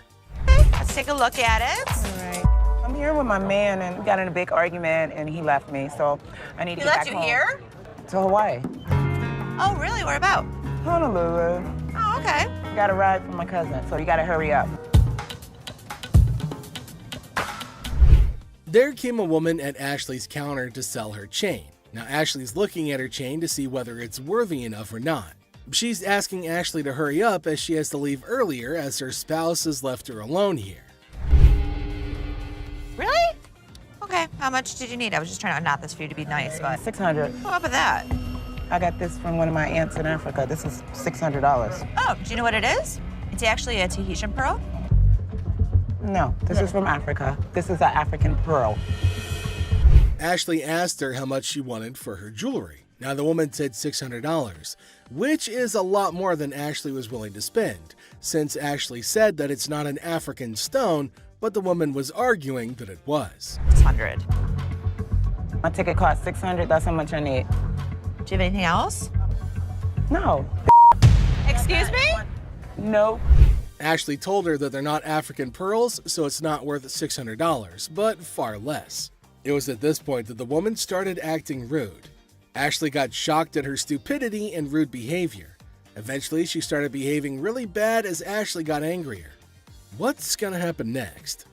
Let's take a look at it. All right. I'm here with my man, and we got in a big argument, and he left me, so I need to get back home. He left you here? To Hawaii. Oh, really? Where about? Honolulu. Oh, okay. Got a ride from my cousin, so you gotta hurry up. There came a woman at Ashley's counter to sell her chain. Now Ashley's looking at her chain to see whether it's worthy enough or not. She's asking Ashley to hurry up as she has to leave earlier as her spouse has left her alone here. Really? Okay, how much did you need? I was just trying to knot this for you to be nice, but... 600. What about that? I got this from one of my aunts in Africa. This is $600. Oh, do you know what it is? It's actually a Tahitian pearl. No, this is from Africa. This is an African pearl. Ashley asked her how much she wanted for her jewelry. Now the woman said $600, which is a lot more than Ashley was willing to spend, since Ashley said that it's not an African stone, but the woman was arguing that it was. 600. My ticket cost 600. That's how much I need. Do you have anything else? No. Excuse me? No. Ashley told her that they're not African pearls, so it's not worth $600, but far less. It was at this point that the woman started acting rude. Ashley got shocked at her stupidity and rude behavior. Eventually, she started behaving really bad as Ashley got angrier. What's gonna happen next?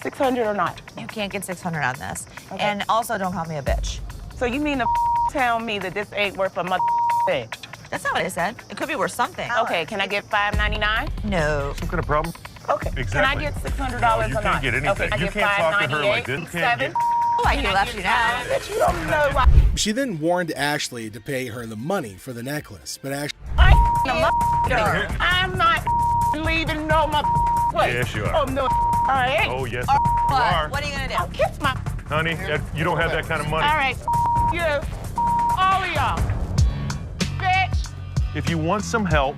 600 or not? You can't get 600 on this. Okay. And also, don't call me a bitch. So you mean to tell me that this ain't worth a mother thing? That's not what I said. It could be worth something. Okay, can I get $5.99? No. Some kind of problem? Okay. Exactly. Can I get $600 No, or you not? can't get anything. Okay, You can't talk to her like this. You can't get... Oh, I left you now. Bitch, you don't know why. She then warned Ashley to pay her the money for the necklace, but Ashley... I'm not leaving no place. Yes, you are. Oh, no. All right. Oh, yes, What? you are. What are you gonna do? I'll kiss my... Honey, you don't have that kind of money. All right. You. All of y'all. Bitch. If you want some help,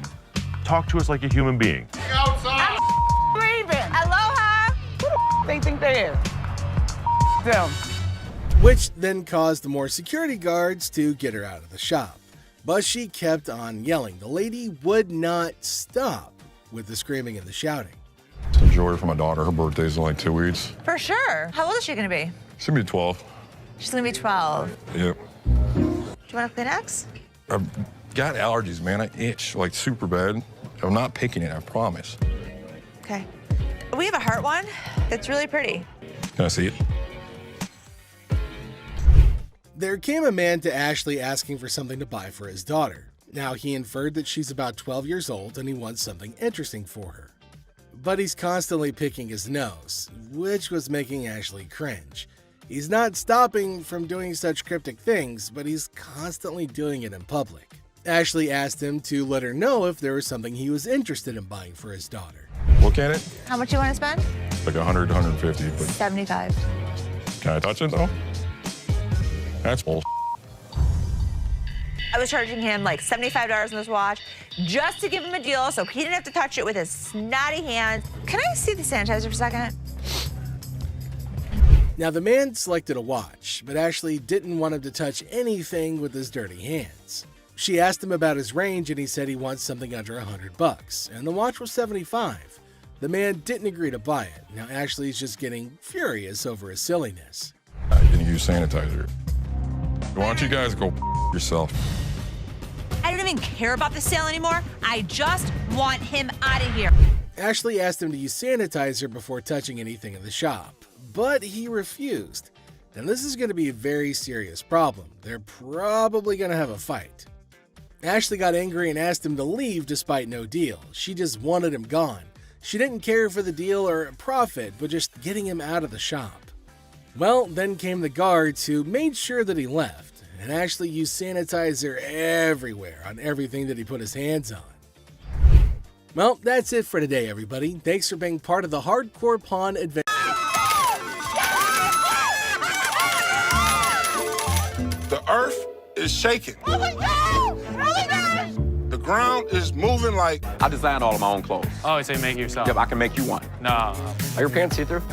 talk to us like a human being. I'm leaving. Aloha. Who the they think they is? Them. Which then caused the more security guards to get her out of the shop. But she kept on yelling. The lady would not stop with the screaming and the shouting. Some jewelry for my daughter. Her birthday's in like 2 weeks. For sure. How old is she gonna be? She's gonna be 12. She's gonna be 12. Yep. Do you want a Kleenex? I've got allergies, man. I itch like super bad. I'm not picking it, I promise. Okay. We have a heart one that's really pretty. Can I see it? There came a man to Ashley asking for something to buy for his daughter. Now he inferred that she's about 12 years old and he wants something interesting for her. But he's constantly picking his nose, which was making Ashley cringe. He's not stopping from doing such cryptic things, but he's constantly doing it in public. Ashley asked him to let her know if there was something he was interested in buying for his daughter. Look at it. How much you want to spend? Like 100 to 150, but 75. can I touch it though? That's bull. I was charging him like $75 on this watch just to give him a deal so he didn't have to touch it with his snotty hands. Can I see the sanitizer for a second? Now the man selected a watch, but Ashley didn't want him to touch anything with his dirty hands. She asked him about his range and he said he wants something under $100, and the watch was $75. The man didn't agree to buy it. Now Ashley's just getting furious over his silliness. I didn't use sanitizer. Why don't you guys go yourself? I don't even care about the sale anymore. I just want him out of here. Ashley asked him to use sanitizer before touching anything in the shop, but he refused. Now this is going to be a very serious problem. They're probably going to have a fight. Ashley got angry and asked him to leave despite no deal. She just wanted him gone. She didn't care for the deal or profit, but just getting him out of the shop. Well, then came the guards who made sure that he left, and Ashley used sanitizer everywhere on everything that he put his hands on. Well, that's it for today, everybody. Thanks for being part of the Hardcore Pawn Adventure. The earth is shaking. The ground is moving like... I designed all of my own clothes. Oh, so you make it yourself? Yep, I can make you one. No. Are your pants see-through?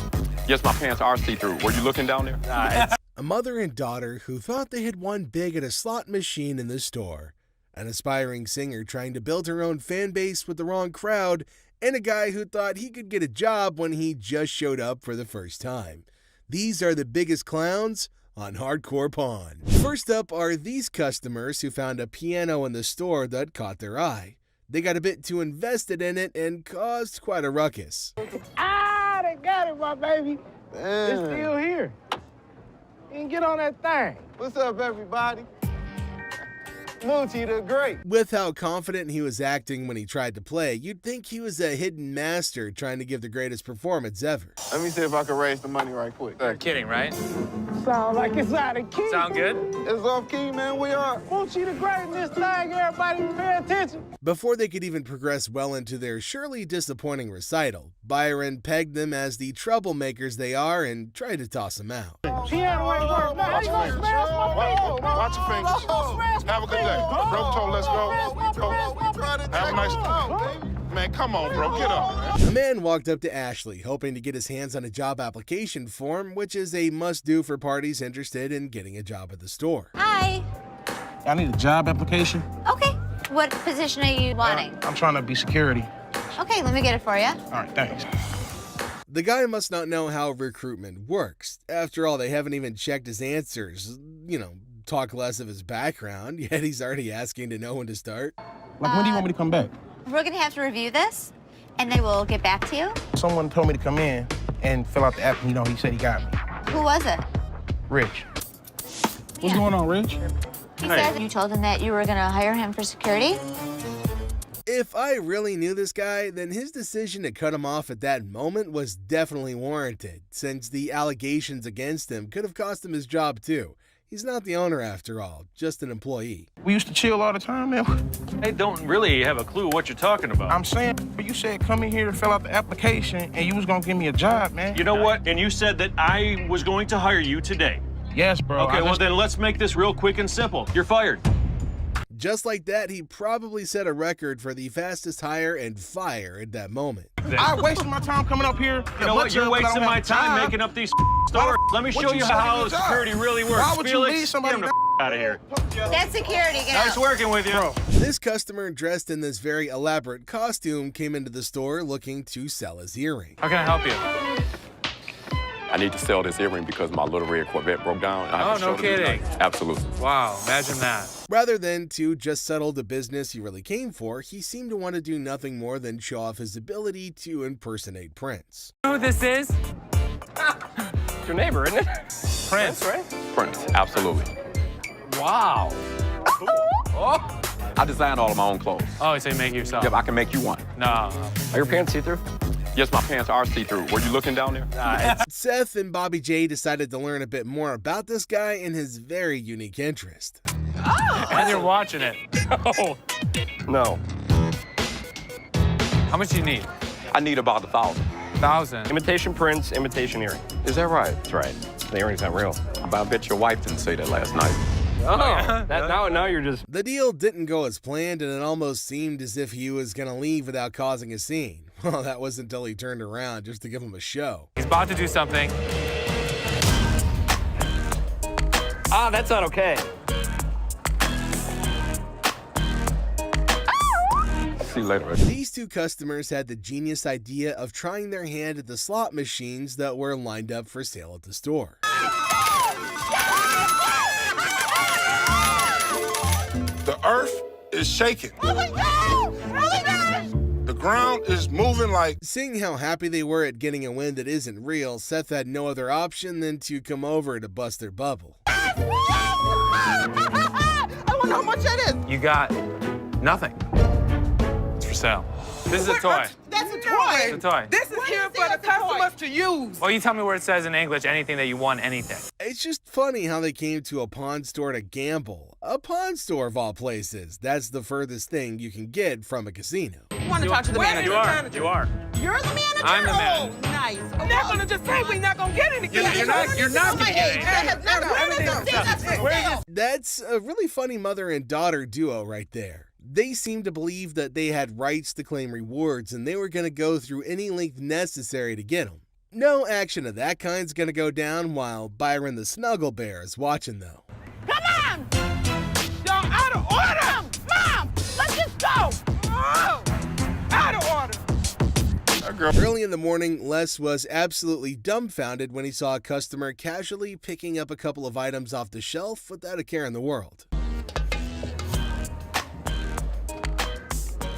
Yes, my pants are see-through. Were you looking down there? A mother and daughter who thought they had won big at a slot machine in the store, an aspiring singer trying to build her own fan base with the wrong crowd, and a guy who thought he could get a job when he just showed up for the first time. These are the biggest clowns on Hardcore Pawn. First up are these customers who found a piano in the store that caught their eye. They got a bit too invested in it and caused quite a ruckus. Ah, they got it, my baby. It's still here. You can get on that thing. What's up, everybody? Moochie the Great. With how confident he was acting when he tried to play, you'd think he was a hidden master trying to give the greatest performance ever. Let me see if I can raise the money right quick. You're kidding, right? Sound like it's out of key. Sound good? It's off key, man. We are. Moochie the Great in this thing. Everybody pay attention. Before they could even progress well into their surely disappointing recital, Byron pegged them as the troublemakers they are and tried to toss them out. Watch your fingers. Have a good day. Broke toe, let's go. Have a nice time. Man, come on, bro. Get up. A man walked up to Ashley, hoping to get his hands on a job application form, which is a must-do for parties interested in getting a job at the store. Hi. I need a job application. Okay. What position are you wanting? I'm trying to be security. Okay, let me get it for you. All right, thanks. The guy must not know how recruitment works. After all, they haven't even checked his answers. Talk less of his background, yet he's already asking to know when to start. Like, when do you want me to come back? We're gonna have to review this, and then we'll get back to you. Someone told me to come in and fill out the app, and he said he got me. Who was it? Rich. What's going on, Rich? He said you told him that you were gonna hire him for security. If I really knew this guy, then his decision to cut him off at that moment was definitely warranted, since the allegations against him could have cost him his job too. He's not the owner after all, just an employee. We used to chill all the time, man. They don't really have a clue what you're talking about. I'm saying, you said come in here to fill out the application, and you was gonna give me a job, man. You know what? And you said that I was going to hire you today. Yes, bro. Okay, well then let's make this real quick and simple. You're fired. Just like that, he probably set a record for the fastest hire and fire at that moment. I wasted my time coming up here. You know what? You're wasting my time making up these stories. Let me show you how security really works. Why would you Felix, leave somebody get him the out of here. That's security. Get Nice out. working with you. Bro. This customer dressed in this very elaborate costume came into the store looking to sell his earring. How can I help you? I need to sell this earring because my little red Corvette broke down. Oh, no kidding. Absolutely. Wow, imagine that. Rather than to just settle the business he really came for, he seemed to want to do nothing more than show off his ability to impersonate Prince. You know who this is? Your neighbor, isn't it? Prince, right? Prince, absolutely. Wow. Cool. Oh. I design all of my own clothes. Oh, so you make it yourself? Yep, I can make you one. No. Are your pants see-through? Yes, my pants are see-through. Were you looking down there? Seth and Bobby J decided to learn a bit more about this guy and his very unique interest. Oh! And you're watching it. Oh. No. How much do you need? I need about 1,000. 1,000? Imitation Prince, imitation earring. Is that right? That's right. The earring's not real. But I bet your wife didn't say that last night. Oh, now you're just... The deal didn't go as planned, and it almost seemed as if he was going to leave without causing a scene. Well, that wasn't until he turned around just to give him a show. He's about to do something. Ah, that's not okay. See you later. These two customers had the genius idea of trying their hand at the slot machines that were lined up for sale at the store. The earth is shaking. The ground is moving like... Seeing how happy they were at getting a win that isn't real, Seth had no other option than to come over to bust their bubble. I wonder how much that is. You got nothing. It's for sale. This is a toy. That's a toy. It's a toy. This is here for the customers to use. Well, you tell me where it says in English anything that you want, anything. It's just funny how they came to a pawn store to gamble. A pawn store of all places. That's the furthest thing you can get from a casino. I want to talk to the manager. You are. You're the manager? I'm the manager. Oh, nice. We're not going to just say we're not going to get anything. You're not going to get anything. That's a really funny mother and daughter duo right there. They seemed to believe that they had rights to claim rewards and they were going to go through any length necessary to get them. No action of that kind's going to go down while Byron the Snuggle Bear is watching though. Come on! Y'all out of order! Mom, let's just go! Oh, out of order! Early in the morning, Les was absolutely dumbfounded when he saw a customer casually picking up a couple of items off the shelf without a care in the world.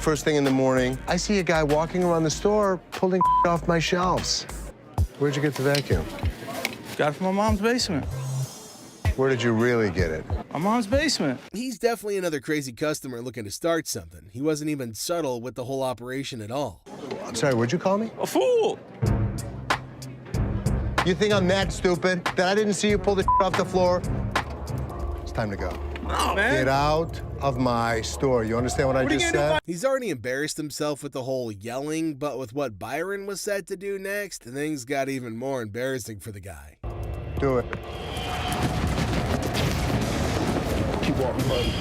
first thing in the morning, I see a guy walking around the store pulling off my shelves. Where'd you get the vacuum? Got it from my mom's basement. Where did you really get it? My mom's basement. He's definitely another crazy customer looking to start something. He wasn't even subtle with the whole operation at all. I'm sorry, what'd you call me? A fool. You think I'm that stupid that I didn't see you pull the off the floor? It's time to go. No, man. Get out of my store. You understand what I just said? He's already embarrassed himself with the whole yelling, but with what Byron was set to do next, things got even more embarrassing for the guy. Do it. Keep walking, buddy.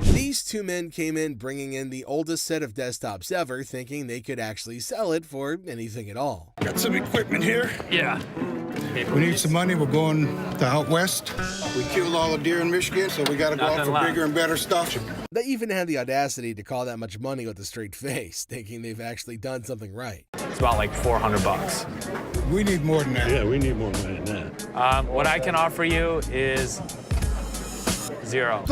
These two men came in bringing in the oldest set of desktops ever, thinking they could actually sell it for anything at all. Got some equipment here. Yeah. We need some money. We're going to out west. We killed all the deer in Michigan, so we got to go out for bigger and better stuff. They even had the audacity to call that much money with a straight face, thinking they've actually done something right. It's about like $400. We need more than that. Yeah, we need more money than that. What I can offer you is zero.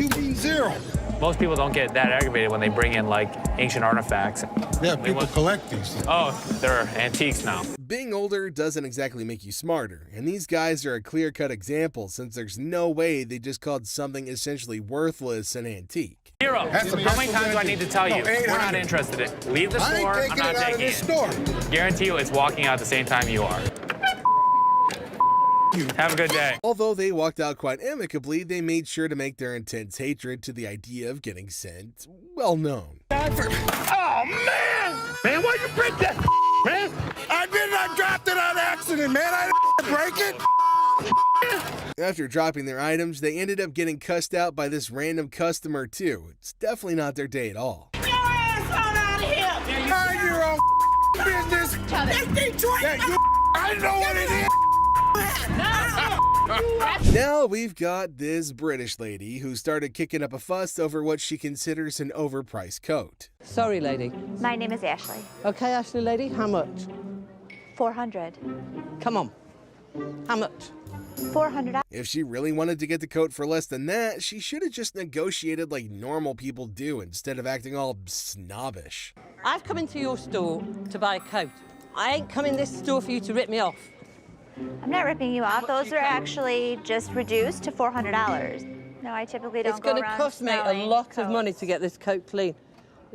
You mean zero? Most people don't get that aggravated when they bring in like ancient artifacts. Yeah, people collect these. Oh, they're antiques now. Being older doesn't exactly make you smarter, and these guys are a clear-cut example since there's no way they just called something essentially worthless an antique. Zero. How many times do I need to tell you? We're not interested in. Leave the store. I'm not taking it. Guarantee you it's walking out at the same time you are. Have a good day. Although they walked out quite amicably, they made sure to make their intense hatred to the idea of getting sent well known. Oh, man! Man, why you break that, man? I dropped it on accident, man. I didn't break it. After dropping their items, they ended up getting cussed out by this random customer too. It's definitely not their day at all. Get your ass on out of here! Mind your own business. That's Detroit. I know what it is. Now we've got this British lady who started kicking up a fuss over what she considers an overpriced coat. Sorry, lady. My name is Ashley. Okay, Ashley, lady, how much? 400. Come on. How much? $400. If she really wanted to get the coat for less than that, she should have just negotiated like normal people do instead of acting all snobbish. I've come into your store to buy a coat. I ain't come in this store for you to rip me off. I'm not ripping you off. Those are actually just reduced to $400. No, I typically don't go around. It's going to cost me a lot of money to get this coat clean.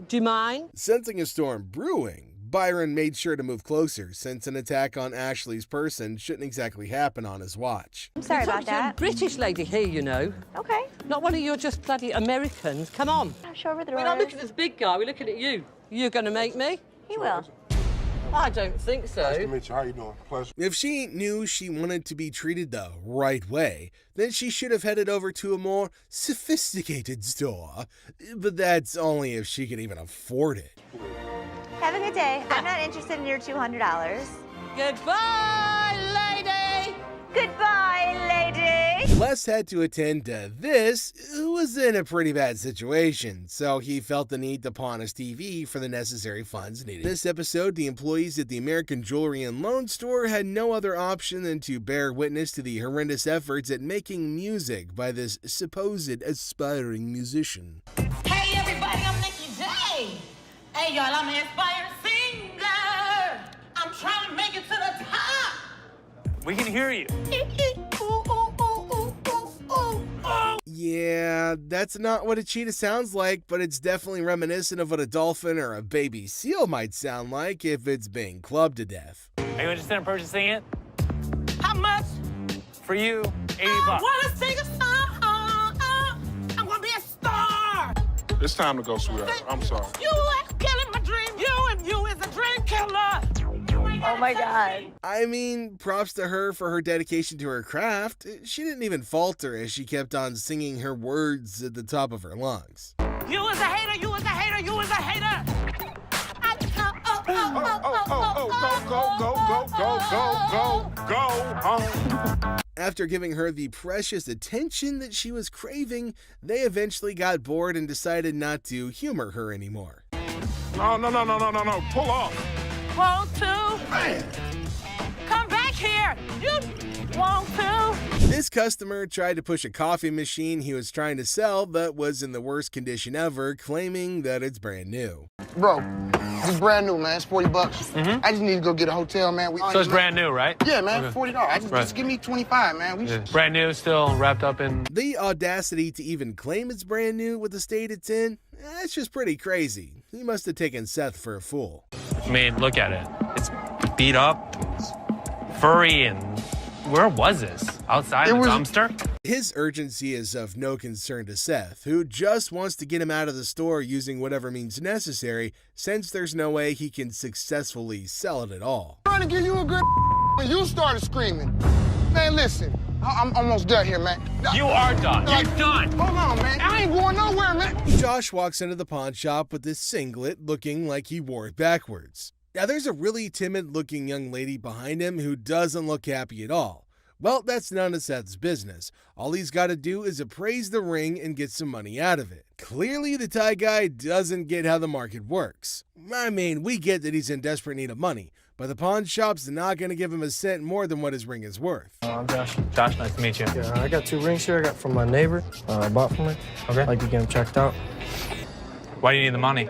Do you mind? Sensing a storm brewing, Byron made sure to move closer since an attack on Ashley's person shouldn't exactly happen on his watch. I'm sorry about that. A British lady here, you know. Okay. Not one of your just bloody Americans. Come on. I'll show over the We're not looking at this big guy. We're looking at you. You're going to make me? He will. I don't think so. Nice to meet you. How you doing? Pleasure. If she knew she wanted to be treated the right way, then she should have headed over to a more sophisticated store. But that's only if she could even afford it. Have a good day. I'm not interested in your $200. Goodbye, lady! Goodbye, lady! Les had to attend to this, who was in a pretty bad situation, so he felt the need to pawn his TV for the necessary funds needed. In this episode, the employees at the American Jewelry and Loan Store had no other option than to bear witness to the horrendous efforts at making music by this supposed aspiring musician. Hey, everybody, I'm Nikki J. Hey, y'all, I'm an inspired singer. I'm trying to make it to the top. We can hear you. Yeah, that's not what a cheetah sounds like, but it's definitely reminiscent of what a dolphin or a baby seal might sound like if it's being clubbed to death. Are you interested in purchasing it? How much? For you, 80 I bucks. want to sing a song. I'm going to be a star. It's time to go, sweetheart. I'm sorry. You are killing my dream. You is a dream killer. Oh my God. I mean, props to her for her dedication to her craft. She didn't even falter as she kept on singing her words at the top of her lungs. You is a hater. You is a hater. You is a hater. Go home. After giving her the precious attention that she was craving, they eventually got bored and decided not to humor her anymore. No. Pull off. Want to? Man. Come back here. You want to? This customer tried to push a coffee machine he was trying to sell but was in the worst condition ever, claiming that it's brand new. Bro, it's brand new, man. It's 40 bucks. I just need to go get a hotel, man. So it's brand new, right? Yeah, man, Okay. $40. Just give me 25, man. Brand new, still wrapped up in... The audacity to even claim it's brand new with the state it's in, that's just pretty crazy. He must have taken Seth for a fool. I mean, look at it. It's beat up, it's furry, and where was this? Outside the dumpster? His urgency is of no concern to Seth, who just wants to get him out of the store using whatever means necessary, since there's no way he can successfully sell it at all. I'm trying to give you a good when you started screaming. Man, listen, I'm almost done here, man. You are done. You're done. Hold on, man. I ain't going nowhere, man. Josh walks into the pawn shop with this singlet looking like he wore it backwards. Now there's a really timid-looking young lady behind him who doesn't look happy at all. Well, that's none of Seth's business. All he's got to do is appraise the ring and get some money out of it. Clearly, the Thai guy doesn't get how the market works. I mean, we get that he's in desperate need of money, but the pawn shop's not going to give him a cent more than what his ring is worth. I'm Josh. Josh, nice to meet you. Yeah, I got 2 rings here I got from my neighbor. I bought from her. Okay. I'd like to get them checked out. Why do you need the money?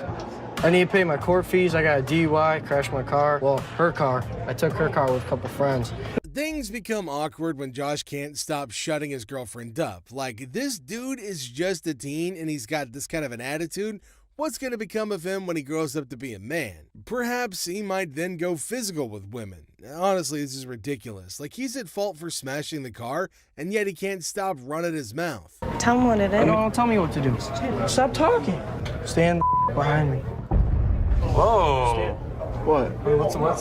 I need to pay my court fees. I got a DUI, crashed my car. Well, her car. I took her car with a couple friends. Things become awkward when Josh can't stop shutting his girlfriend up. Like, this dude is just a teen and he's got this kind of an attitude. What's going to become of him when he grows up to be a man? Perhaps he might then go physical with women. Honestly, this is ridiculous. Like, he's at fault for smashing the car, and yet he can't stop running his mouth. Tell him what it is. No, don't tell me what to do. Stop talking. Stand behind me. Whoa. What?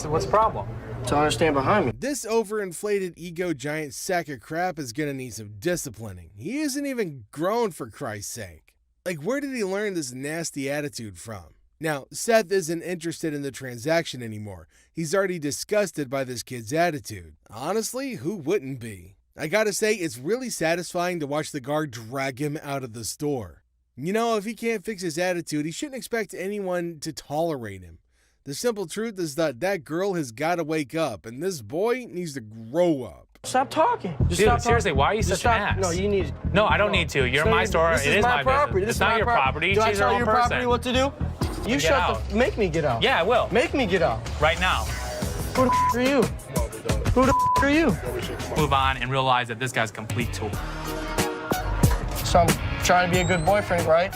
What's the problem? To understand behind me. This overinflated ego giant sack of crap is gonna need some disciplining. He isn't even grown, for Christ's sake. Like, where did he learn this nasty attitude from? Now, Seth isn't interested in the transaction anymore. He's already disgusted by this kid's attitude. Honestly, who wouldn't be? I gotta say, it's really satisfying to watch the guard drag him out of the store. You know, if he can't fix his attitude, he shouldn't expect anyone to tolerate him. The simple truth is that girl has got to wake up, and this boy needs to grow up. Stop talking. Dude, seriously, why are you such an ass? No, you need. No, I don't need to. You're my store. It is my property. business. It's not your property. Do I She's her tell own your person. property what to do? You shut out. the. Make me get out. Yeah, I will. Make me get out. Right now. Who the are you? Who the are you? Move on and realize that this guy's a complete tool. So I'm trying to be a good boyfriend, right?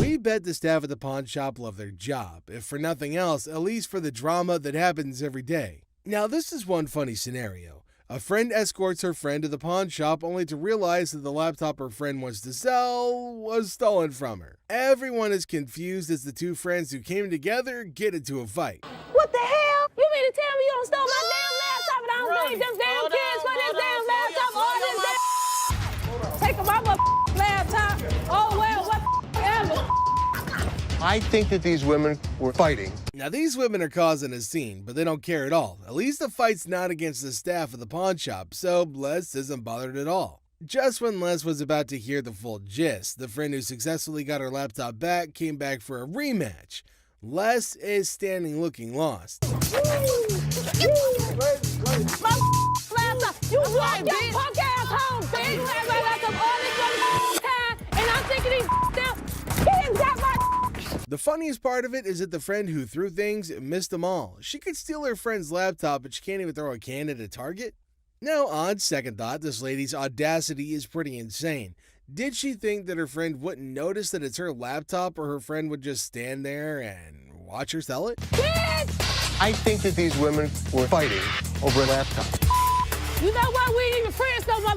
We bet the staff at the pawn shop love their job, if for nothing else, at least for the drama that happens every day. Now, this is one funny scenario. A friend escorts her friend to the pawn shop only to realize that the laptop her friend wants to sell was stolen from her. Everyone is confused as the two friends who came together get into a fight. What the hell? You mean to tell me you don't stole my damn laptop and I don't blame them damn kids for this damn laptop? All this damn... Take my mother laptop. Oh, well, what ever. I think that these women were fighting. Now, these women are causing a scene, but they don't care at all. At least the fight's not against the staff of the pawn shop, so Les isn't bothered at all. Just when Les was about to hear the full gist, the friend who successfully got her laptop back came back for a rematch. Les is standing looking lost. My laptop. You walk your punk ass home, bitch. You have my laptop all this time, and I'm thinking these down. He didn't got my... The funniest part of it is that the friend who threw things missed them all. She could steal her friend's laptop, but she can't even throw a can at a target? Now, on second thought, this lady's audacity is pretty insane. Did she think that her friend wouldn't notice that it's her laptop, or her friend would just stand there and watch her sell it? Bitch! I think that these women were fighting over a laptop. You know what? We ain't even friends no more.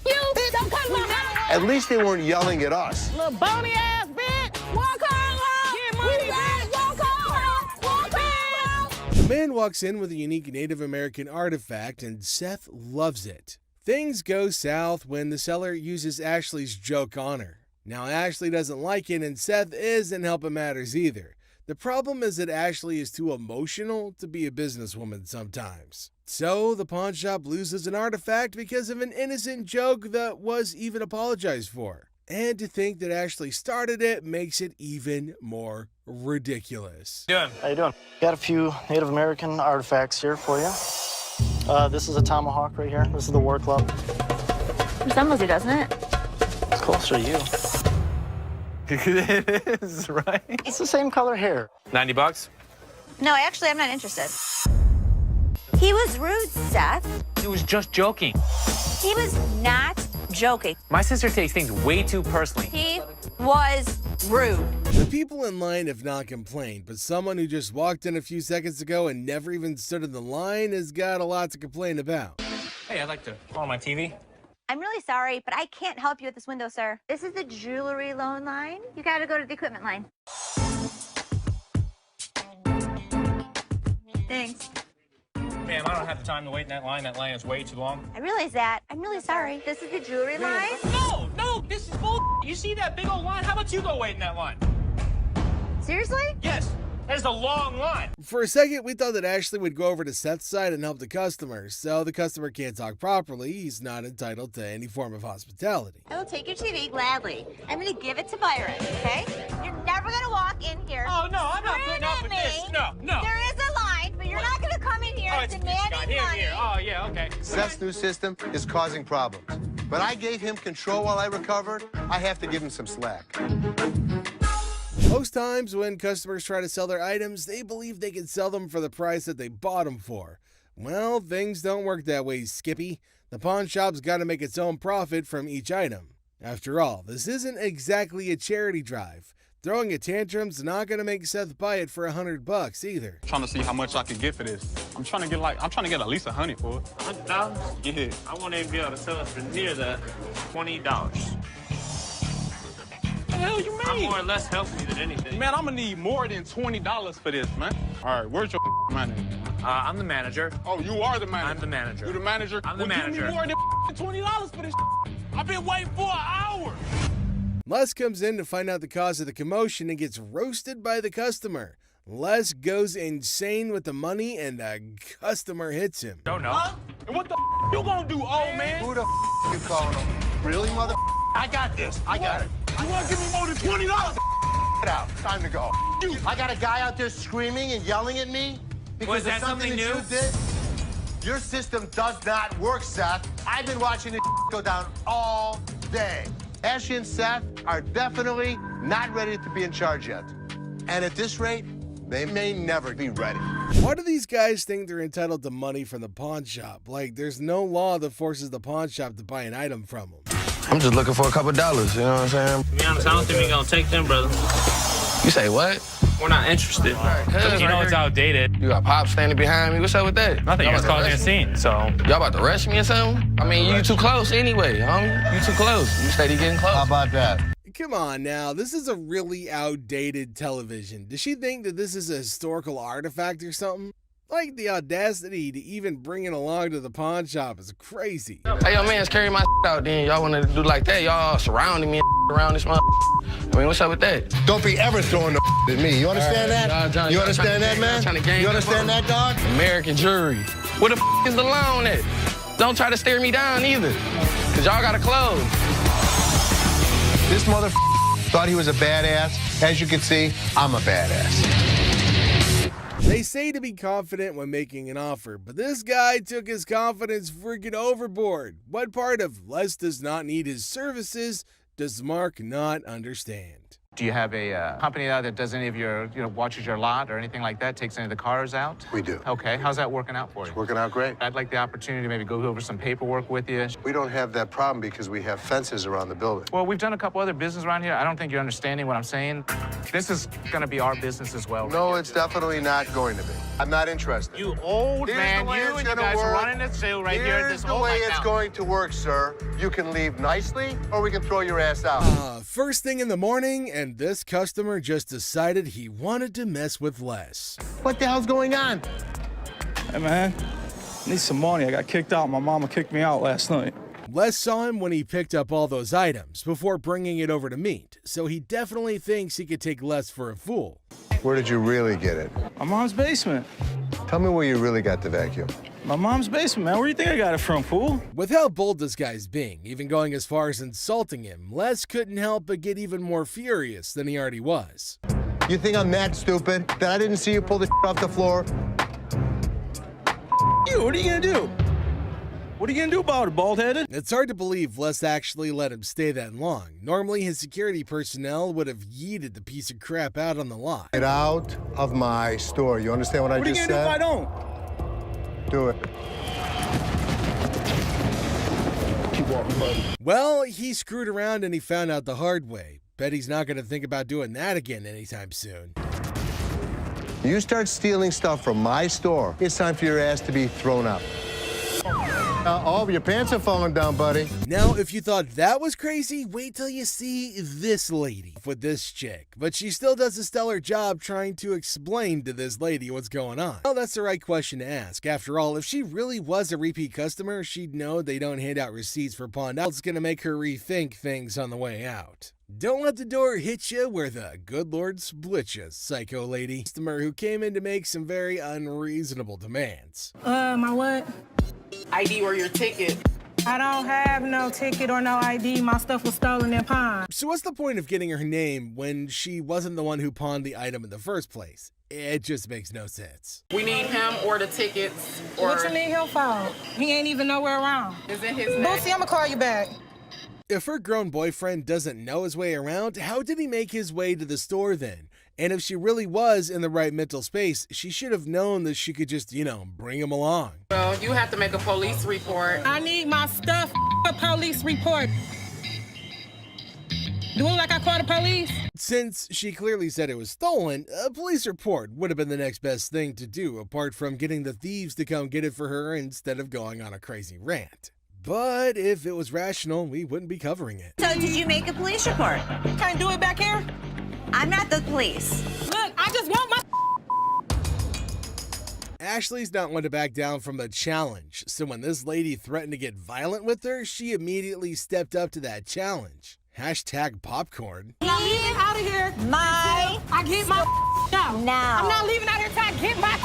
You don't come to my house. At least they weren't yelling at us. Little bony ass bitch. Walk home. Get money, bitch. Walk home. Walk home. The man walks in with a unique Native American artifact, and Seth loves it. Things go south when the seller uses Ashley's joke on her. Now, Ashley doesn't like it, and Seth isn't helping matters either. The problem is that Ashley is too emotional to be a businesswoman sometimes. So, the pawn shop loses an artifact because of an innocent joke that was even apologized for. And to think that Ashley started it makes it even more ridiculous. How you doing? Got a few Native American artifacts here for you. This is a tomahawk right here. This is the war club. Resembles you, doesn't it? It's closer to you. It is, right? It's the same color hair. 90 bucks? No, actually, I'm not interested. He was rude, Seth. He was just joking. He was not joking. My sister takes things way too personally. He was rude. The people in line have not complained, but someone who just walked in a few seconds ago and never even stood in the line has got a lot to complain about. Hey, I'd like to borrow my TV. I'm really sorry, but I can't help you at this window, sir. This is the jewelry loan line. You gotta go to the equipment line. Thanks. Ma'am, I don't have the time to wait in that line. That line is way too long. I realize that. I'm really sorry. This is the jewelry line. No, this is bull. You see that big old line? How about you go wait in that line? Seriously? Yes, that is a long line. For a second, we thought that Ashley would go over to Seth's side and help the customer, so the customer can't talk properly. He's not entitled to any form of hospitality. I will take your TV gladly. I'm gonna give it to Byron, okay? You're never gonna walk in here. Oh, no, I'm not putting up with this. No. There is a line, but you're not gonna come in here demanding money. Here. Oh, yeah, okay. Seth's new system is causing problems. But I gave him control while I recovered. I have to give him some slack. Most times when customers try to sell their items, they believe they can sell them for the price that they bought them for. Well, things don't work that way, Skippy. The pawn shop's got to make its own profit from each item. After all, this isn't exactly a charity drive. Throwing a tantrum's not going to make Seth buy it for $100 either. Trying to see how much I can get for this. I'm trying to get at least $100 for it. $100? Yeah. I won't even be able to sell it for near that. $20. What the hell you mean? I'm more or less helping you than anything. Man, I'm gonna need more than $20 for this, man. All right, where's your manager? I'm the manager. Oh, you are the manager? I'm the manager. You the manager? I'm the manager. Give me more than $20 for this. I've been waiting for an hour. Les comes in to find out the cause of the commotion and gets roasted by the customer. Les goes insane with the money and the customer hits him. Don't know. Huh? And what the you gonna do, old man? Who the you calling him? Really, mother? I got this. I got it. You wanna give me more than $20? Get out. Time to go. I got a guy out there screaming and yelling at me because Was that of something something that you did. Your system does not work, Seth. I've been watching this go down all day. Ashley and Seth are definitely not ready to be in charge yet. And at this rate, they may never be ready. Why do these guys think they're entitled to money from the pawn shop? Like, there's no law that forces the pawn shop to buy an item from them. I'm just looking for a couple dollars, you know what I'm saying? To be honest, I don't think we're gonna take them, brother. You say what? We're not interested. You know it's outdated. You got Pop standing behind me. What's up with that? Nothing. You're causing a scene, so. Y'all about to rush me or something? I mean, you too close anyway, homie. You too close. You steady getting close. How about that? Come on now, this is a really outdated television. Does she think that this is a historical artifact or something? Like, the audacity to even bring it along to the pawn shop is crazy. Hey, yo, man, carry my out then. Y'all want to do like that? Y'all surrounding me around this mother. I mean, what's up with that? Don't be ever throwing the at me. You understand that? You understand that, man? You understand that, dog? American jury. Where the is the loan at? Don't try to stare me down either, because y'all got to close. This mother thought he was a badass. As you can see, I'm a badass. They say to be confident when making an offer, but this guy took his confidence freaking overboard. What part of Les does not need his services does Mark not understand? Do you have a company out that does any of your, watches your lot or anything like that, takes any of the cars out? We do. Okay, how's that working out for you? It's working out great. I'd like the opportunity to maybe go over some paperwork with you. We don't have that problem because we have fences around the building. Well, we've done a couple other business around here. I don't think you're understanding what I'm saying. This is gonna be our business as well. No, it's definitely not going to be. I'm not interested. You old man, you and you guys are running this show right here at this Here's the way it's going to work, sir. You can leave nicely or we can throw your ass out. First thing in the morning, and this customer just decided he wanted to mess with Les. What the hell's going on? Hey, man, I need some money. I got kicked out. My mama kicked me out last night. Les saw him when he picked up all those items before bringing it over to meet, so he definitely thinks he could take Les for a fool. Where did you really get it? My mom's basement. Tell me where you really got the vacuum. My mom's basement, man. Where do you think I got it from, fool? With how bold this guy's being, even going as far as insulting him, Les couldn't help but get even more furious than he already was. You think I'm that stupid that I didn't see you pull the off the floor? you. What are you gonna do? What are you gonna do about it, bald-headed? It's hard to believe Les actually let him stay that long. Normally, his security personnel would have yeeted the piece of crap out on the lot. Get out of my store. You understand what I just said? What are you gonna do if I don't? Do it. Keep walking, buddy. Well, he screwed around and he found out the hard way. Bet he's not going to think about doing that again anytime soon. You start stealing stuff from my store, it's time for your ass to be thrown out. Oh, your pants are falling down, buddy. Now, if you thought that was crazy, wait till you see this lady with this chick. But she still does a stellar job trying to explain to this lady what's going on. Well, that's the right question to ask. After all, if she really was a repeat customer, she'd know they don't hand out receipts for pawn. That's going to make her rethink things on the way out. Don't let the door hit you where the good Lord split you, psycho lady. Customer who came in to make some very unreasonable demands. My what? ID or your ticket. I don't have no ticket or no ID. My stuff was stolen and pawned. So what's the point of getting her name when she wasn't the one who pawned the item in the first place? It just makes no sense. We need him or the tickets. Or What you need him for? He ain't even nowhere around. Is it his name? Boosie, I'ma call you back. If her grown boyfriend doesn't know his way around, how did he make his way to the store then? And if she really was in the right mental space, she should have known that she could just, bring him along. Well, you have to make a police report. I need my stuff. A police report. Do it like I called the police? Since she clearly said it was stolen, a police report would have been the next best thing to do, apart from getting the thieves to come get it for her instead of going on a crazy rant. But if it was rational, we wouldn't be covering it. So did you make a police report? Can't do it back here? I'm not the police. Look, I just want my... Ashley's not one to back down from the challenge, so when this lady threatened to get violent with her, she immediately stepped up to that challenge. Hashtag popcorn. I'm not leaving out of here. I get my out. Now. I'm not leaving out here until I get my...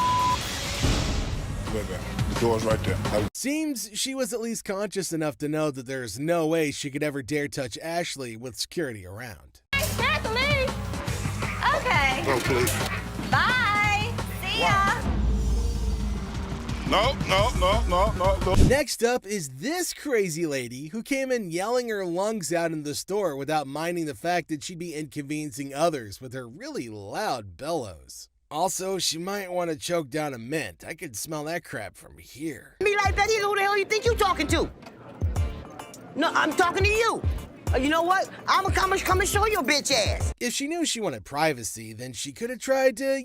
The door's right there. Seems she was at least conscious enough to know that there's no way she could ever dare touch Ashley with security around. Have to leave. Okay. Oh, please. Bye. See ya. No. Next up is this crazy lady who came in yelling her lungs out in the store without minding the fact that she'd be inconveniencing others with her really loud bellows. Also, she might want to choke down a mint. I could smell that crap from here. Me like that, who the hell you think you talking to? No, I'm talking to you. You know what? I'm gonna come and show your bitch ass. If she knew she wanted privacy, then she could have tried to,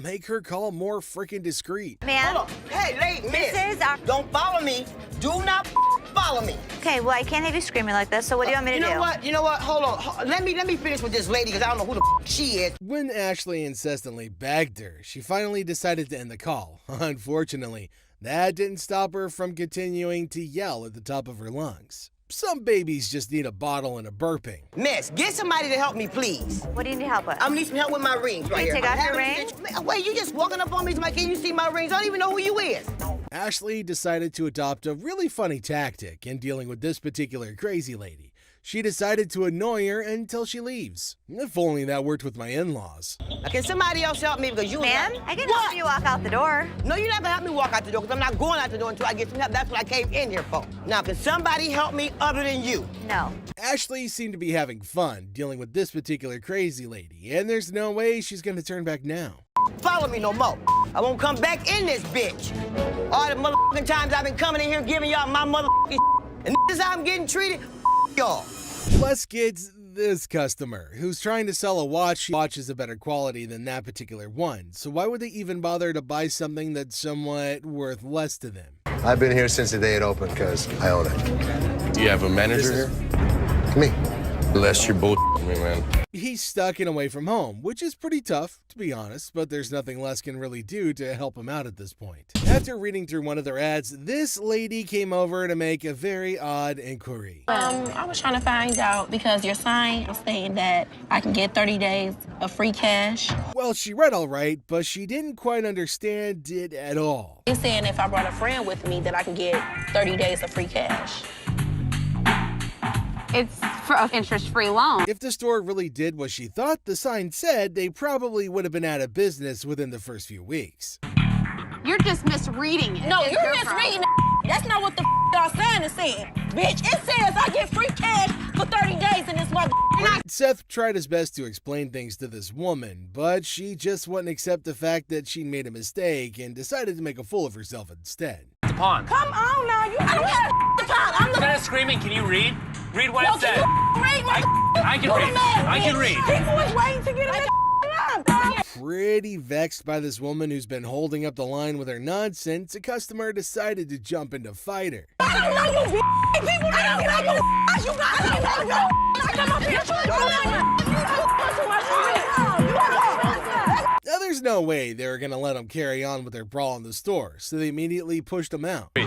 make her call more freaking discreet. Ma'am. Hold on. Hey, lady, This is our... don't follow me. Do not follow me. Okay, well, I can't have you screaming like this, so what do you want me to do? You know what? Hold on. Let me finish with this lady, because I don't know who the she is. When Ashley incessantly begged her, she finally decided to end the call. Unfortunately, that didn't stop her from continuing to yell at the top of her lungs. Some babies just need a bottle and a burping. Miss, get somebody to help me, please. What do you need help with? I'm gonna need some help with my rings right here. Take off your ring? Wait, you just walking up on me, like, can you see my rings? I don't even know who you is. Ashley decided to adopt a really funny tactic in dealing with this particular crazy lady. She decided to annoy her until she leaves. If only that worked with my in-laws. Can somebody else help me? Because you... Ma'am, I can help you walk out the door. No, you're not gonna help me walk out the door, because I'm not going out the door until I get some help. That's what I came in here for. Now, can somebody help me other than you? No. Ashley seemed to be having fun dealing with this particular crazy lady, and there's no way she's gonna turn back now. Follow me no more. I won't come back in this bitch. All the motherfucking times I've been coming in here giving y'all my motherfucking and this is how I'm getting treated, y'all. Plus, kids, this customer who's trying to sell a watch is a better quality than that particular one. So why would they even bother to buy something that's somewhat worth less to them? I've been here since the day it opened because I own it. Do you have a manager here? Me. Unless you're bullshitting me, man. He's stuck and away from home, which is pretty tough, to be honest, but there's nothing Les can really do to help him out at this point. After reading through one of their ads, this lady came over to make a very odd inquiry. I was trying to find out because your sign was saying that I can get 30 days of free cash. Well, she read all right, but she didn't quite understand it at all. It's saying if I brought a friend with me that I can get 30 days of free cash. It's for an interest-free loan. If the store really did what she thought the sign said, they probably would have been out of business within the first few weeks. You're just misreading it. No, It's you're different. misreading it. That's not what the y'all sign is saying. Bitch, it says I get free cash for 30 days in this mother. Seth tried his best to explain things to this woman, but she just wouldn't accept the fact that she made a mistake and decided to make a fool of herself instead. The pawn. Come on now, you don't have the time. I'm the Instead of screaming, can you read? Read what it says. I can read. I can read. People is waiting to get in the Pretty vexed by this woman who's been holding up the line with her nonsense, a customer decided to jump in to fight her. I don't know you, bitch. People don't know you. You got to know you. I come up here. Now, there's no way they were going to let him carry on with their brawl in the store, so they immediately pushed him out. Oh,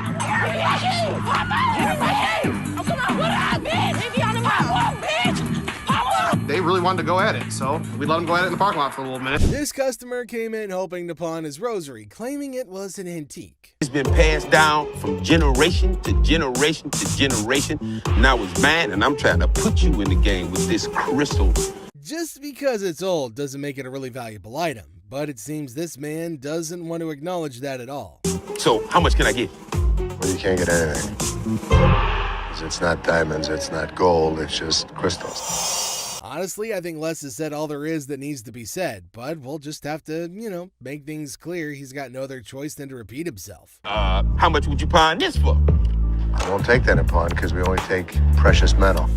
come on, what up, bitch? If you on the mouth, bitch. They really wanted to go at it, so we let them go at it in the parking lot for a little minute. This customer came in hoping to pawn his rosary, claiming it was an antique. It's been passed down from generation to generation to generation. Now it's mine, and I'm trying to put you in the game with this crystal. Just because it's old doesn't make it a really valuable item, but it seems this man doesn't want to acknowledge that at all. So, how much can I get? Well, you can't get anything. 'Cause it's not diamonds, it's not gold, it's just crystals. Honestly, I think Les has said all there is that needs to be said, but we'll just have to, make things clear. He's got no other choice than to repeat himself. How much would you pawn this for? I won't take that in pawn because we only take precious metal.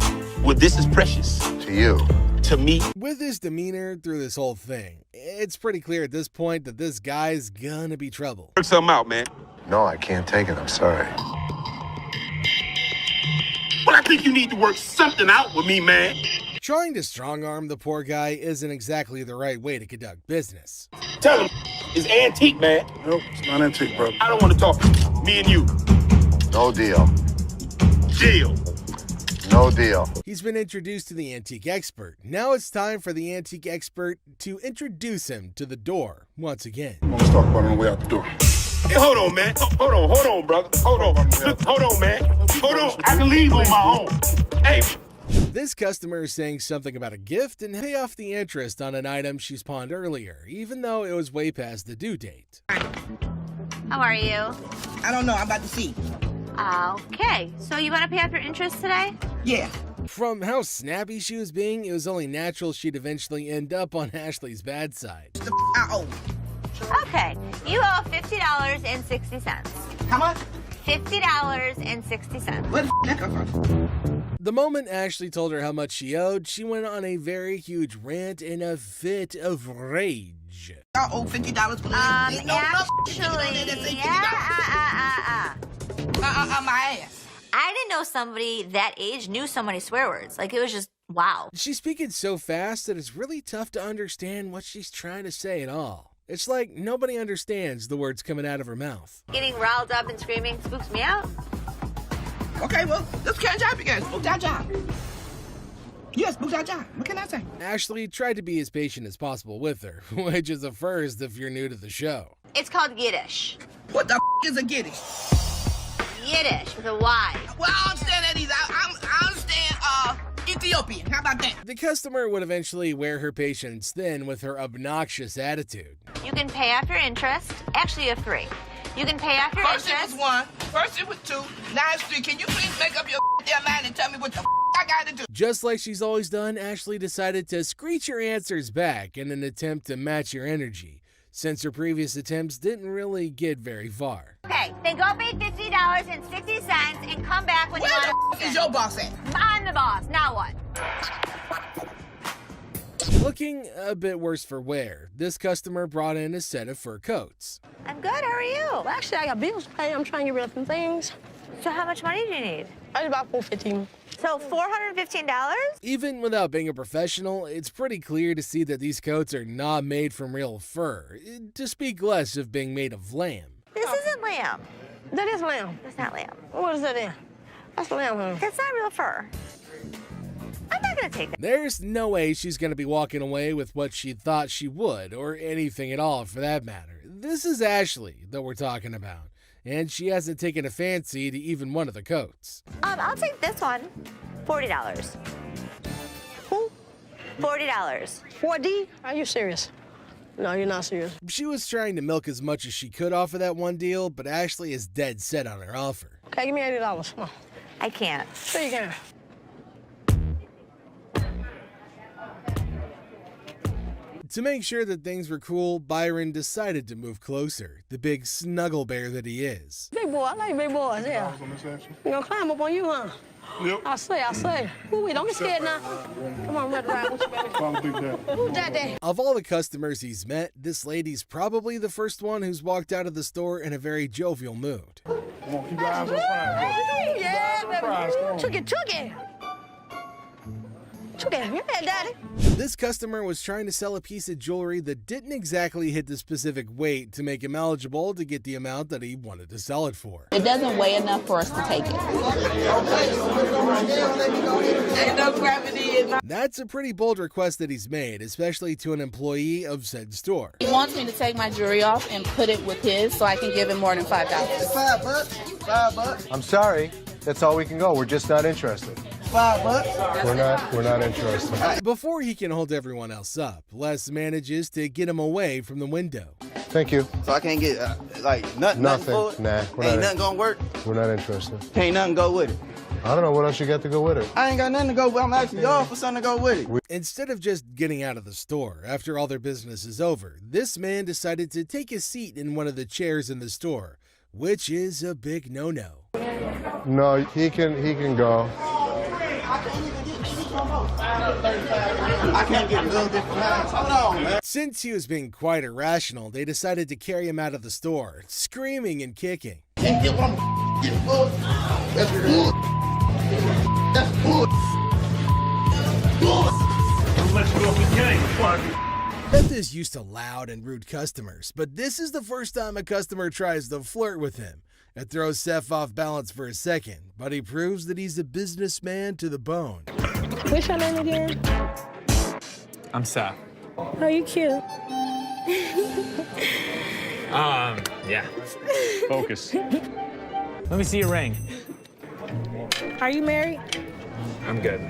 Well, this is precious. To you. To me. With his demeanor through this whole thing, it's pretty clear at this point that this guy's gonna be trouble. Work something out, man. No, I can't take it, I'm sorry. Well, I think you need to work something out with me, man. Trying to strong-arm the poor guy isn't exactly the right way to conduct business. Tell him it's antique, man. Nope, it's not antique, bro. I don't want to talk. Me and you. No deal. Deal. No deal. He's been introduced to the antique expert. Now it's time for the antique expert to introduce him to the door once again. Let's talk about it on the way out the door. Hey, hold on, man. Hold on, brother. Hold on, man. Hold on. I can leave on my own. Hey. This customer is saying something about a gift and pay off the interest on an item she's pawned earlier, even though it was way past the due date. How are you? I don't know. I'm about to see. Okay, so you want to pay off your interest today? Yeah. From how snappy she was being, it was only natural she'd eventually end up on Ashley's bad side. I owe. Okay, you owe $50.60. How much? $50.60. Where the that come from? The moment Ashley told her how much she owed, she went on a very huge rant in a fit of rage. I owe $50 for Actually, my ass. I didn't know somebody that age knew so many swear words. Like, it was just, wow. She's speaking so fast that it's really tough to understand what she's trying to say at all. It's like nobody understands the words coming out of her mouth. Getting riled up and screaming spooks me out. Okay, well, let's catch up again. Spook that job. Yes, spook that job. What can I say? Ashley tried to be as patient as possible with her, which is a first if you're new to the show. It's called Yiddish. What the is a Yiddish? Yiddish with a Y. Well, I understand that I understand Ethiopian. How about that? The customer would eventually wear her patience thin with her obnoxious attitude. You can pay off your interest. Actually, you have three. You can pay off your First interest. it was one. First it was two. Now it's three. Can you please make up your damn mind and tell me what the I got to do? Just like she's always done, Ashley decided to screech her answers back in an attempt to match your energy, since her previous attempts didn't really get very far. Okay, then go pay $50.60 and come back when you want to. Where the is your boss at? I'm the boss. Now what? Looking a bit worse for wear, this customer brought in a set of fur coats. I'm good. How are you? Well, actually, I got bills to pay. I'm trying to get rid of some things. So how much money do you need? I need about $415. So $415? Even without being a professional, it's pretty clear to see that these coats are not made from real fur, to speak less of being made of lamb. This isn't lamb. That is lamb. That's not lamb. What is that then? That's lamb, honey. That's not real fur. I'm not going to take that. There's no way she's going to be walking away with what she thought she would, or anything at all for that matter. This is Ashley that we're talking about, and she hasn't taken a fancy to even one of the coats. I'll take this one. $40. Who? $40. 4D? Are you serious? No, you're not serious. She was trying to milk as much as she could off of that one deal, but Ashley is dead set on her offer. Okay, give me $80. Come on. I can't. Sure you can. To make sure that things were cool, Byron decided to move closer, the big snuggle bear that he is. Big boy, I like big boys, yeah. You gonna climb up on you, huh? Yep. I say. Ooh, wait, don't get scared now. Come on, Red Ride with you, baby. Who's that day? Of all the customers he's met, this lady's probably the first one who's walked out of the store in a very jovial mood. Come on, keep your eyes on prize. Yeah, baby. Took it. Yeah, daddy. This customer was trying to sell a piece of jewelry that didn't exactly hit the specific weight to make him eligible to get the amount that he wanted to sell it for. It doesn't weigh enough for us to take it. Ain't no gravity in my... That's a pretty bold request that he's made, especially to an employee of said store. He wants me to take my jewelry off and put it with his so I can give him more than $5. $5. I'm sorry. That's all we can go. We're just not interested. $5. We're not interested. Before he can hold everyone else up, Les manages to get him away from the window. Thank you. So I can't get, nothing for it? Nah. Ain't nothing gonna work? We're not interested. Ain't nothing go with it. I don't know what else you got to go with it. I ain't got nothing to go with. I'm asking y'all for something to go with it. Instead of just getting out of the store after all their business is over, this man decided to take a seat in one of the chairs in the store, which is a big no-no. No, he can go. I can't get a little different lines. Hold on, man. Since he was being quite irrational, they decided to carry him out of the store, screaming and kicking. And get one. That's good. That's good. Let's go up the game, buddy. Seth is used to loud and rude customers, but this is the first time a customer tries to flirt with him. It throws Seth off balance for a second, but he proves that he's a businessman to the bone. What's your name again? I'm Seth. Oh, you cute. Yeah. Focus. Let me see your ring. Are you married? I'm good.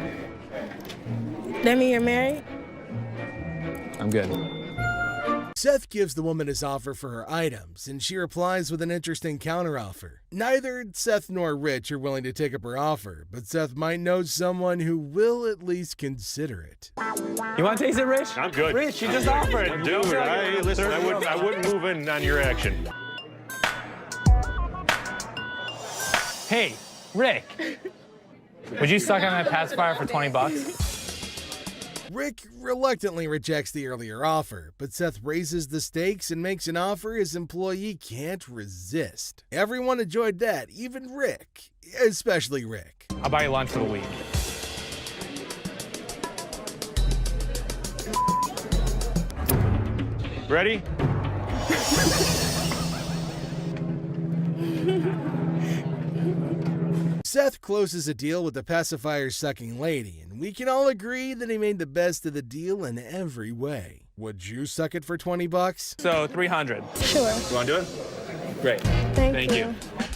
That mean you're married? I'm good. Seth gives the woman his offer for her items, and she replies with an interesting counteroffer. Neither Seth nor Rich are willing to take up her offer, but Seth might know someone who will at least consider it. You want to taste it, Rich? I'm good. Rich, you just offered. Dude, listen, I wouldn't move in on your action. Hey, Rick. Would you suck on that pacifier for $20? Rick reluctantly rejects the earlier offer, but Seth raises the stakes and makes an offer his employee can't resist. Everyone enjoyed that, even Rick, especially Rick. I'll buy you lunch for the week. Ready? Seth closes a deal with the pacifier-sucking lady, and we can all agree that he made the best of the deal in every way. Would you suck it for $20? So $300. Sure. You want to do it? Great. Thank you.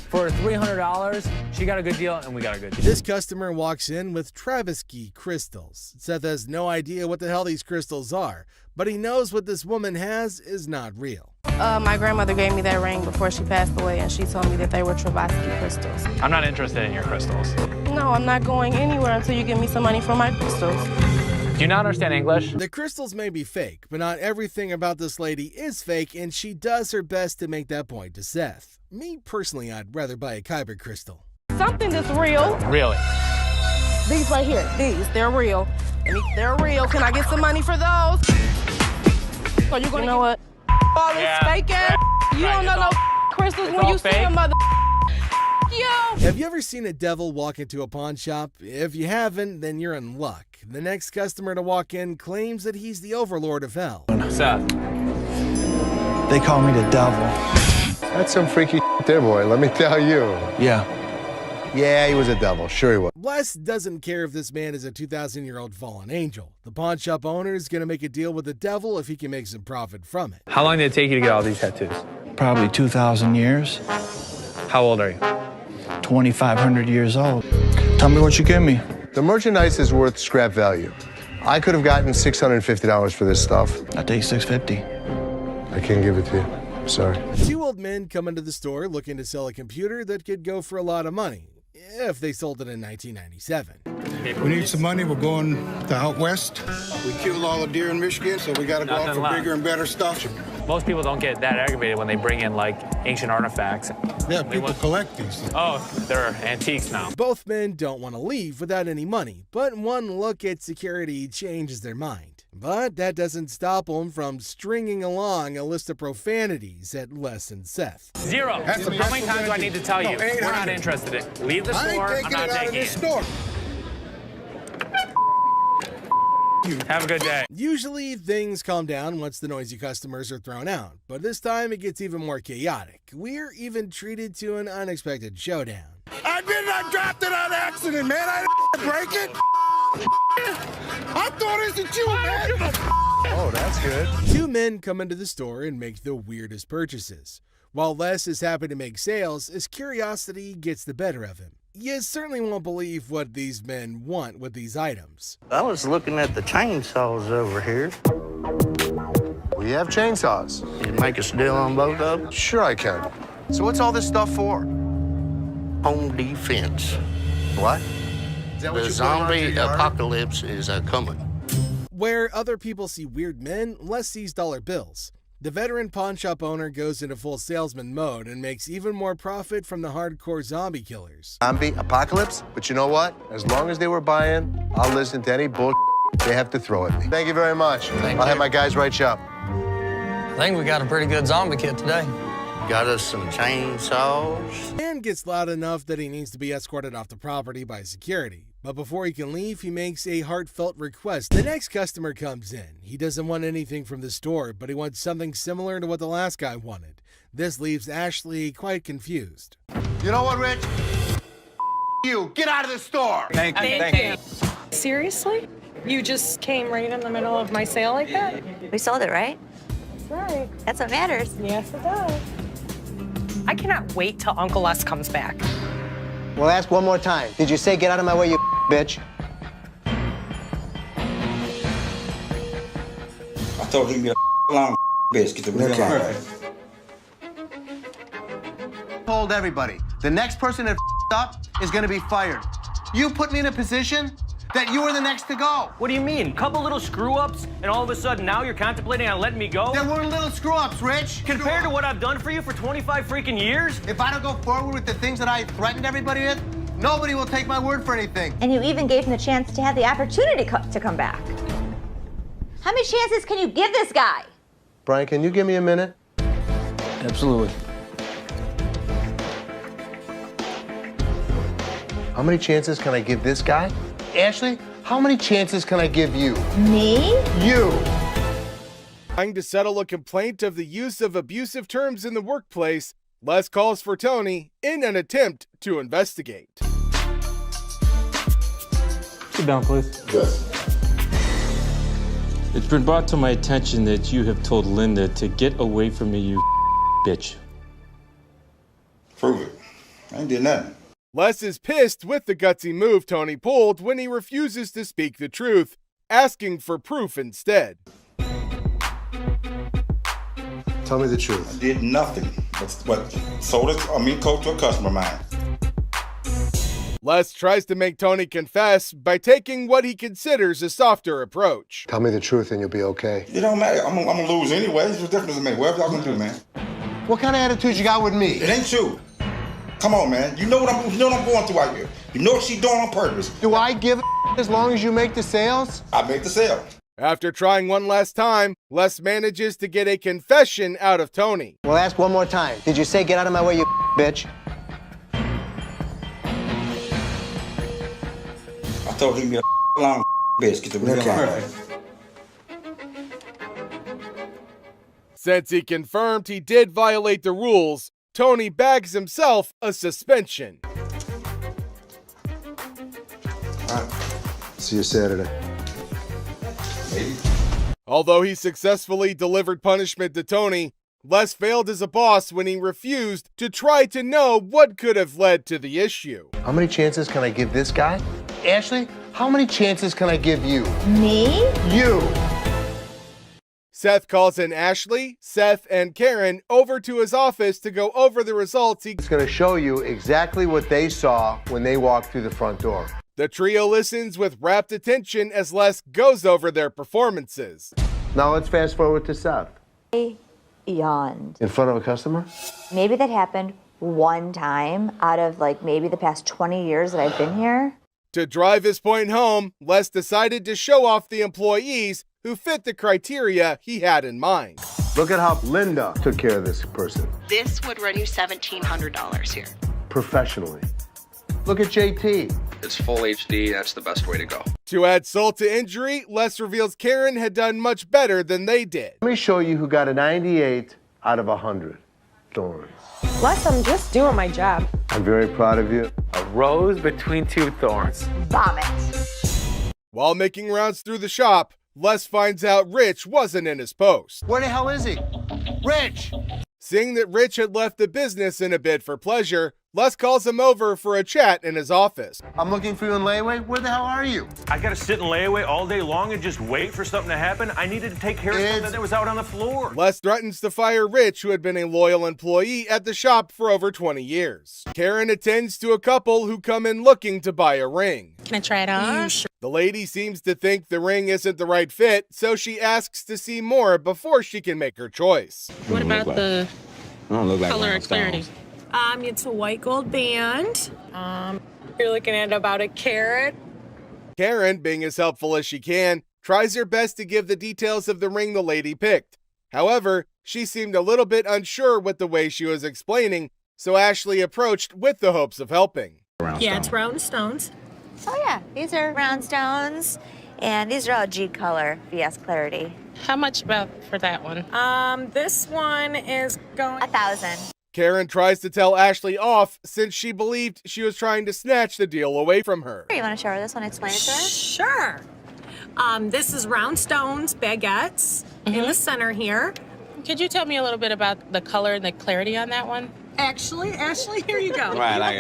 For $300, she got a good deal and we got a good deal. This customer walks in with Travisky crystals. Seth has no idea what the hell these crystals are, but he knows what this woman has is not real. My grandmother gave me that ring before she passed away, and she told me that they were Travisky crystals. I'm not interested in your crystals. No, I'm not going anywhere until you give me some money for my crystals. Do you not understand English? The crystals may be fake, but not everything about this lady is fake, and she does her best to make that point to Seth. Me, personally, I'd rather buy a Kyber crystal. Something that's real. Really? These right here, they're real. They're real. Can I get some money for those? So you're gonna, you know what? All this fake ass. You don't know no crystals when you see a mother. Yo. Have you ever seen a devil walk into a pawn shop? If you haven't, then you're in luck. The next customer to walk in claims that he's the overlord of hell. Seth. They call me the devil. That's some freaky shit there, boy, let me tell you. Yeah. Yeah, he was a devil. Sure he was. Les doesn't care if this man is a 2,000-year-old fallen angel. The pawn shop owner is going to make a deal with the devil if he can make some profit from it. How long did it take you to get all these tattoos? Probably 2,000 years. How old are you? 2,500 years old. Tell me what you give me. The merchandise is worth scrap value. I could have gotten $650 for this stuff. I'll take $650. I can't give it to you. I'm sorry. Two old men come into the store looking to sell a computer that could go for a lot of money, if they sold it in 1997. We need some money. We're going to out west. We killed all the deer in Michigan, so we got to go out for bigger and better stuff. Most people don't get that aggravated when they bring in like ancient artifacts. Yeah, people collect these. Oh, they're antiques now. Both men don't want to leave without any money, but one look at security changes their mind. But that doesn't stop them from stringing along a list of profanities at Les and Seth. 0. How many times do I need to tell you? We're not interested in it. Leave the store. I'm not taking it. Have a good day. Usually things calm down once the noisy customers are thrown out, but this time it gets even more chaotic. We're even treated to an unexpected showdown. I dropped it on accident, man. I didn't break it. I thought it was you, man. Oh, that's good. Two men come into the store and make the weirdest purchases. While Les is happy to make sales, his curiosity gets the better of him. You certainly won't believe what these men want with these items. I was looking at the chainsaws over here. We have chainsaws. Can you make a deal on both of them? Sure I can. So what's all this stuff for? Home defense. What? Is that what The you zombie apocalypse is coming. Where other people see weird men, Les sees dollar bills. The veteran pawn shop owner goes into full salesman mode and makes even more profit from the hardcore zombie killers. Zombie apocalypse? But you know what? As long as they were buying, I'll listen to any bull they have to throw at me. Thank you very much. I'll have my guys write you up. I think we got a pretty good zombie kit today. Got us some chainsaws. Man gets loud enough that he needs to be escorted off the property by security. But before he can leave, he makes a heartfelt request. The next customer comes in. He doesn't want anything from the store, but he wants something similar to what the last guy wanted. This leaves Ashley quite confused. You know what, Rich? You, get out of the store. Thank you. Seriously? You just came right in the middle of my sale like that? We sold it, right? That's right. That's what matters. Yes, it does. I cannot wait till Uncle Les comes back. Well, ask one more time. Did you say get out of my way, you bitch? I told you to be a long bitch. Get the real line. Told everybody, the next person that up is gonna be fired. You put me in a position that you were the next to go. What do you mean? Couple little screw-ups, and all of a sudden now you're contemplating on letting me go? There weren't little screw-ups, Rich. Compared to what I've done for you for 25 freaking years? If I don't go forward with the things that I threatened everybody with, nobody will take my word for anything. And you even gave him the chance to have the opportunity to come back. How many chances can you give this guy? Brian, can you give me a minute? Absolutely. How many chances can I give this guy? Ashley, how many chances can I give you? Me? You. Trying to settle a complaint of the use of abusive terms in the workplace, Les calls for Tony in an attempt to investigate. Sit down, please. Yes. It's been brought to my attention that you have told Linda to get away from me, you bitch. Prove it. I ain't did nothing. Les is pissed with the gutsy move Tony pulled when he refuses to speak the truth, asking for proof instead. Tell me the truth. I did nothing but sold it, Colt to a customer of mine. Les tries to make Tony confess by taking what he considers a softer approach. Tell me the truth and you'll be okay. It don't matter. I'm gonna lose anyway. What's the difference to me? Whatever y'all gonna do, man. What kind of attitude you got with me? It ain't you. Come on, man. You know what I'm going through out here. You know what she's doing on purpose. Do I give a as long as you make the sales? I make the sale. After trying one last time, Les manages to get a confession out of Tony. Well, ask one more time. Did you say get out of my way, you bitch? I told you to be a long bitch. Get the real line. Since he confirmed he did violate the rules, Tony bags himself a suspension. All right. See you Saturday. Maybe. Although he successfully delivered punishment to Tony, Les failed as a boss when he refused to try to know what could have led to the issue. How many chances can I give this guy? Ashley, how many chances can I give you? Me? You. Seth calls in Ashley, Seth, and Karen over to his office to go over the results. It's going to show you exactly what they saw when they walked through the front door. The trio listens with rapt attention as Les goes over their performances. Now let's fast forward to Seth. I yawned. In front of a customer? Maybe that happened one time out of like maybe the past 20 years that I've been here. To drive his point home, Les decided to show off the employees who fit the criteria he had in mind. Look at how Linda took care of this person. This would run you $1,700 here. Professionally. Look at JT. It's full HD. That's the best way to go. To add salt to injury, Les reveals Karen had done much better than they did. Let me show you who got a 98 out of 100. Thorns. Les, I'm just doing my job. I'm very proud of you. A rose between two thorns. Vomit. While making rounds through the shop, Les finds out Rich wasn't in his post. Where the hell is he? Rich! Seeing that Rich had left the business in a bid for pleasure, Les calls him over for a chat in his office. I'm looking for you in layaway. Where the hell are you? I gotta sit in layaway all day long and just wait for something to happen. I needed to take care of something that was out on the floor. Les threatens to fire Rich, who had been a loyal employee at the shop for over 20 years. Karen attends to a couple who come in looking to buy a ring. Can I try it on? The lady seems to think the ring isn't the right fit, so she asks to see more before she can make her choice. What about the color like or clarity? It's a white gold band. You're looking at about a carat. Karen, being as helpful as she can, tries her best to give the details of the ring the lady picked. However, she seemed a little bit unsure with the way she was explaining, so Ashley approached with the hopes of helping. Yeah, it's round stones. Oh yeah, these are round stones, and these are all G color, VS clarity. How much about for that one? This one is going 1,000. Karen tries to tell Ashley off since she believed she was trying to snatch the deal away from her. You want to show her this one? Explain it to her? Sure. This is round stones, baguettes in the center here. Could you tell me a little bit about the color and the clarity on that one? Ashley, here you go. Right, like,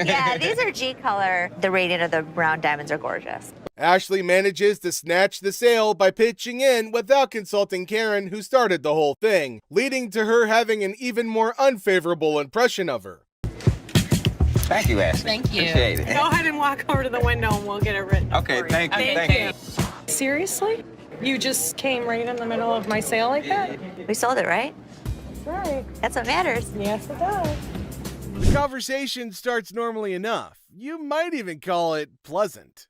Yeah, these are G color. The radiant of the round diamonds are gorgeous. Ashley manages to snatch the sale by pitching in without consulting Karen, who started the whole thing, leading to her having an even more unfavorable impression of her. Thank you, Ashley. Thank you. Appreciate it. Go ahead and walk over to the window and we'll get it written. Okay, for you. thank you. Thank you. Seriously? You just came right in the middle of my sale like that? We sold it, right? That's right. That's what matters. Yes, it does. The conversation starts normally enough. You might even call it pleasant.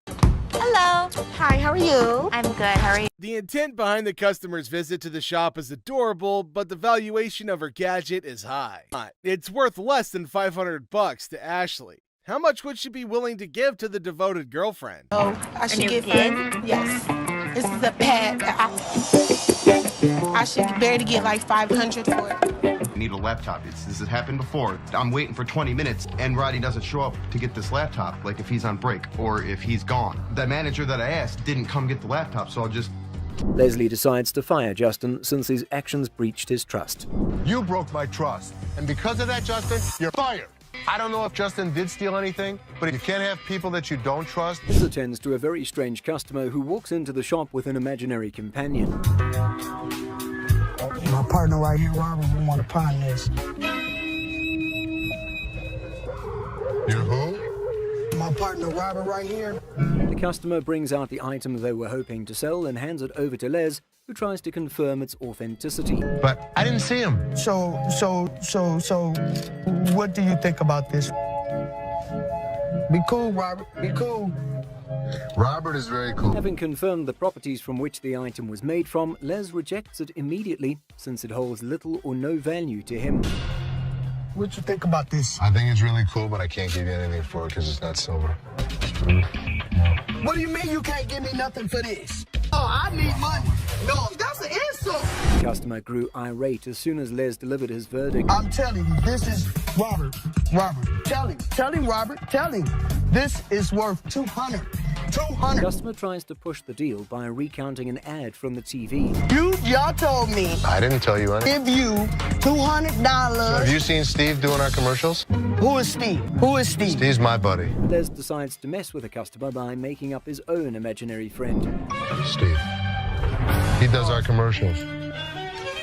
Hello. Hi, how are you? I'm good. How are you? The intent behind the customer's visit to the shop is adorable, but the valuation of her gadget is high. It's worth less than $500 to Ashley. How much would she be willing to give to the devoted girlfriend? Oh, I should get yes. This is a pad. I should barely get like 500 for it. I need a laptop. This has happened before. I'm waiting for 20 minutes and Roddy doesn't show up to get this laptop, like if he's on break or if he's gone. The manager that I asked didn't come get the laptop, so I'll just... Leslie decides to fire Justin since his actions breached his trust. You broke my trust. And because of that, Justin, you're fired. I don't know if Justin did steal anything, but you can't have people that you don't trust. This attends to a very strange customer who walks into the shop with an imaginary companion. My partner right here, Robert, we want to pawn this. You who? My partner, Robert, right here. The customer brings out the item they were hoping to sell and hands it over to Les, who tries to confirm its authenticity. But I didn't see him. So, what do you think about this? Be cool, Robert, be cool. Robert is very cool. Having confirmed the properties from which the item was made from, Les rejects it immediately since it holds little or no value to him. What you think about this? I think it's really cool, but I can't give you anything for it because it's not silver. What do you mean you can't give me nothing for this? Oh, I need money. No, that's an insult. The customer grew irate as soon as Les delivered his verdict. I'm telling you, this is Robert. Tell him, Robert, tell him. This is worth $200. The customer tries to push the deal by recounting an ad from the TV. Y'all told me. I didn't tell you anything. Give you $200. So have you seen Steve doing our commercials? Who is Steve? Who is Steve? Steve's my buddy. Les decides to mess with the customer by making up his own imaginary friend. Steve. He does our commercials.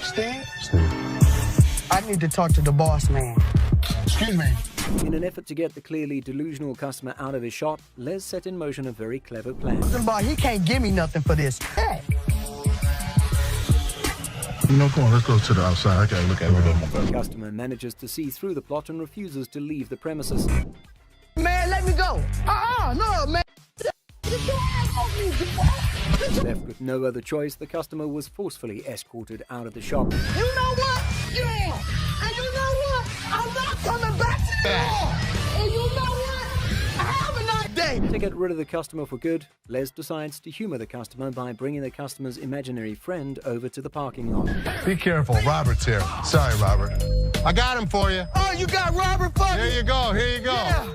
Steve? Steve. I need to talk to the boss man. Excuse me. In an effort to get the clearly delusional customer out of his shop, Les set in motion a very clever plan. He can't give me nothing for this. Hey. You know, come on, let's go to the outside. I gotta look at everything. The customer manages to see through the plot and refuses to leave the premises. Man, let me go. No, man. Left with no other choice, the customer was forcefully escorted out of the shop. You know what? Yeah. And you know what? I'm not coming back to the door. And you know what? Have a nice day. To get rid of the customer for good, Les decides to humor the customer by bringing the customer's imaginary friend over to the parking lot. Be careful, Robert's here. Sorry, Robert. I got him for you. Oh, you got Robert for me? Here you go, here you go. Yeah.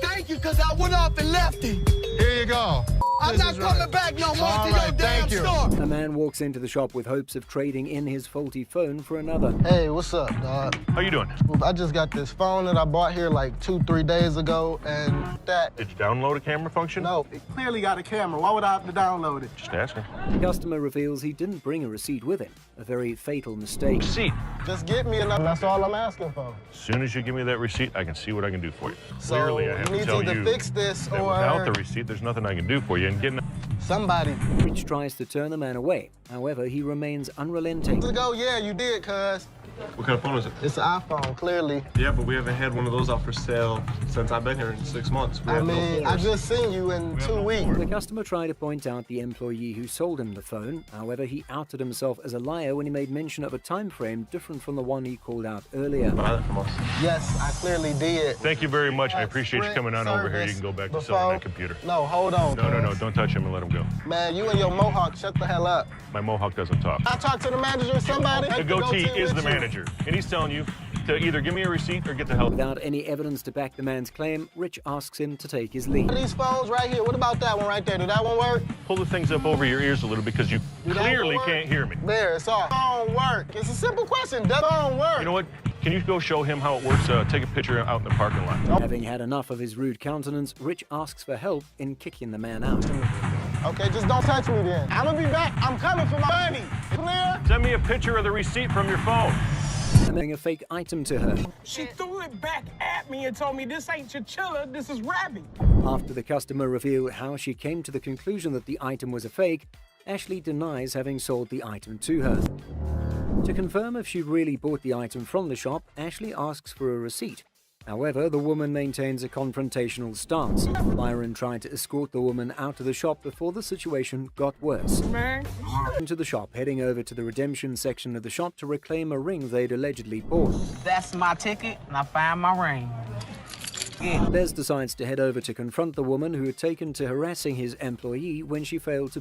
Thank you, because I went off and left him. Here you go. I'm not coming back no more to your damn store. A man walks into the shop with hopes of trading in his faulty phone for another. Hey, what's up, dog? How you doing? Well, I just got this phone that I bought here like 2-3 days ago, and that... Did you download a camera function? No, it clearly got a camera. Why would I have to download it? Just asking. The customer reveals he didn't bring a receipt with him. A very fatal mistake. Receipt? Just get me enough. That's all I'm asking for. As soon as you give me that receipt, I can see what I can do for you. So Clearly, I have you to need tell to either you fix this that or... without the receipt, there's nothing I can do for you. And getting somebody. Rich tries to turn the man away. However, he remains unrelenting. Let's go. Yeah, you did, cuz. What kind of phone is it? It's an iPhone, clearly. Yeah, but we haven't had one of those out for sale since I've been here in 6 months. I mean, I just seen you in 2 weeks. The customer tried to point out the employee who sold him the phone. However, he outed himself as a liar when he made mention of a time frame different from the one he called out earlier. Buy that from us. Yes, I clearly did. Thank you very much. I appreciate you coming on over here. You can go back to selling that computer. No, hold on. No. Don't touch him and let him go. Man, you and your mohawk, shut the hell up. My mohawk doesn't talk. I talked to the manager or somebody. The goatee is the manager, and he's telling you to either give me a receipt or get the hell. Without any evidence to back the man's claim, Rich asks him to take his leave. These phones right here, what about that one right there? Did that one work? Pull the things up over your ears a little because you clearly can't hear me. There, it's off. Phone work. It's a simple question. Does phone work? You know what? Can you go show him how it works? Take a picture out in the parking lot. Having had enough of his rude countenance, Rich asks for help in kicking the man out. Okay, just don't touch me then. I'm gonna be back. I'm coming for my money. Clear? Send me a picture of the receipt from your phone. Sending a fake item to her. She threw it back at me and told me this ain't chinchilla, this is rabbit. After the customer revealed how she came to the conclusion that the item was a fake, Ashley denies having sold the item to her. To confirm if she really bought the item from the shop, Ashley asks for a receipt. However, the woman maintains a confrontational stance. Byron tried to escort the woman out of the shop before the situation got worse. Into the shop, heading over to the redemption section of the shop to reclaim a ring they'd allegedly bought. That's my ticket, and I found my ring. Les decides to head over to confront the woman who had taken to harassing his employee when she failed to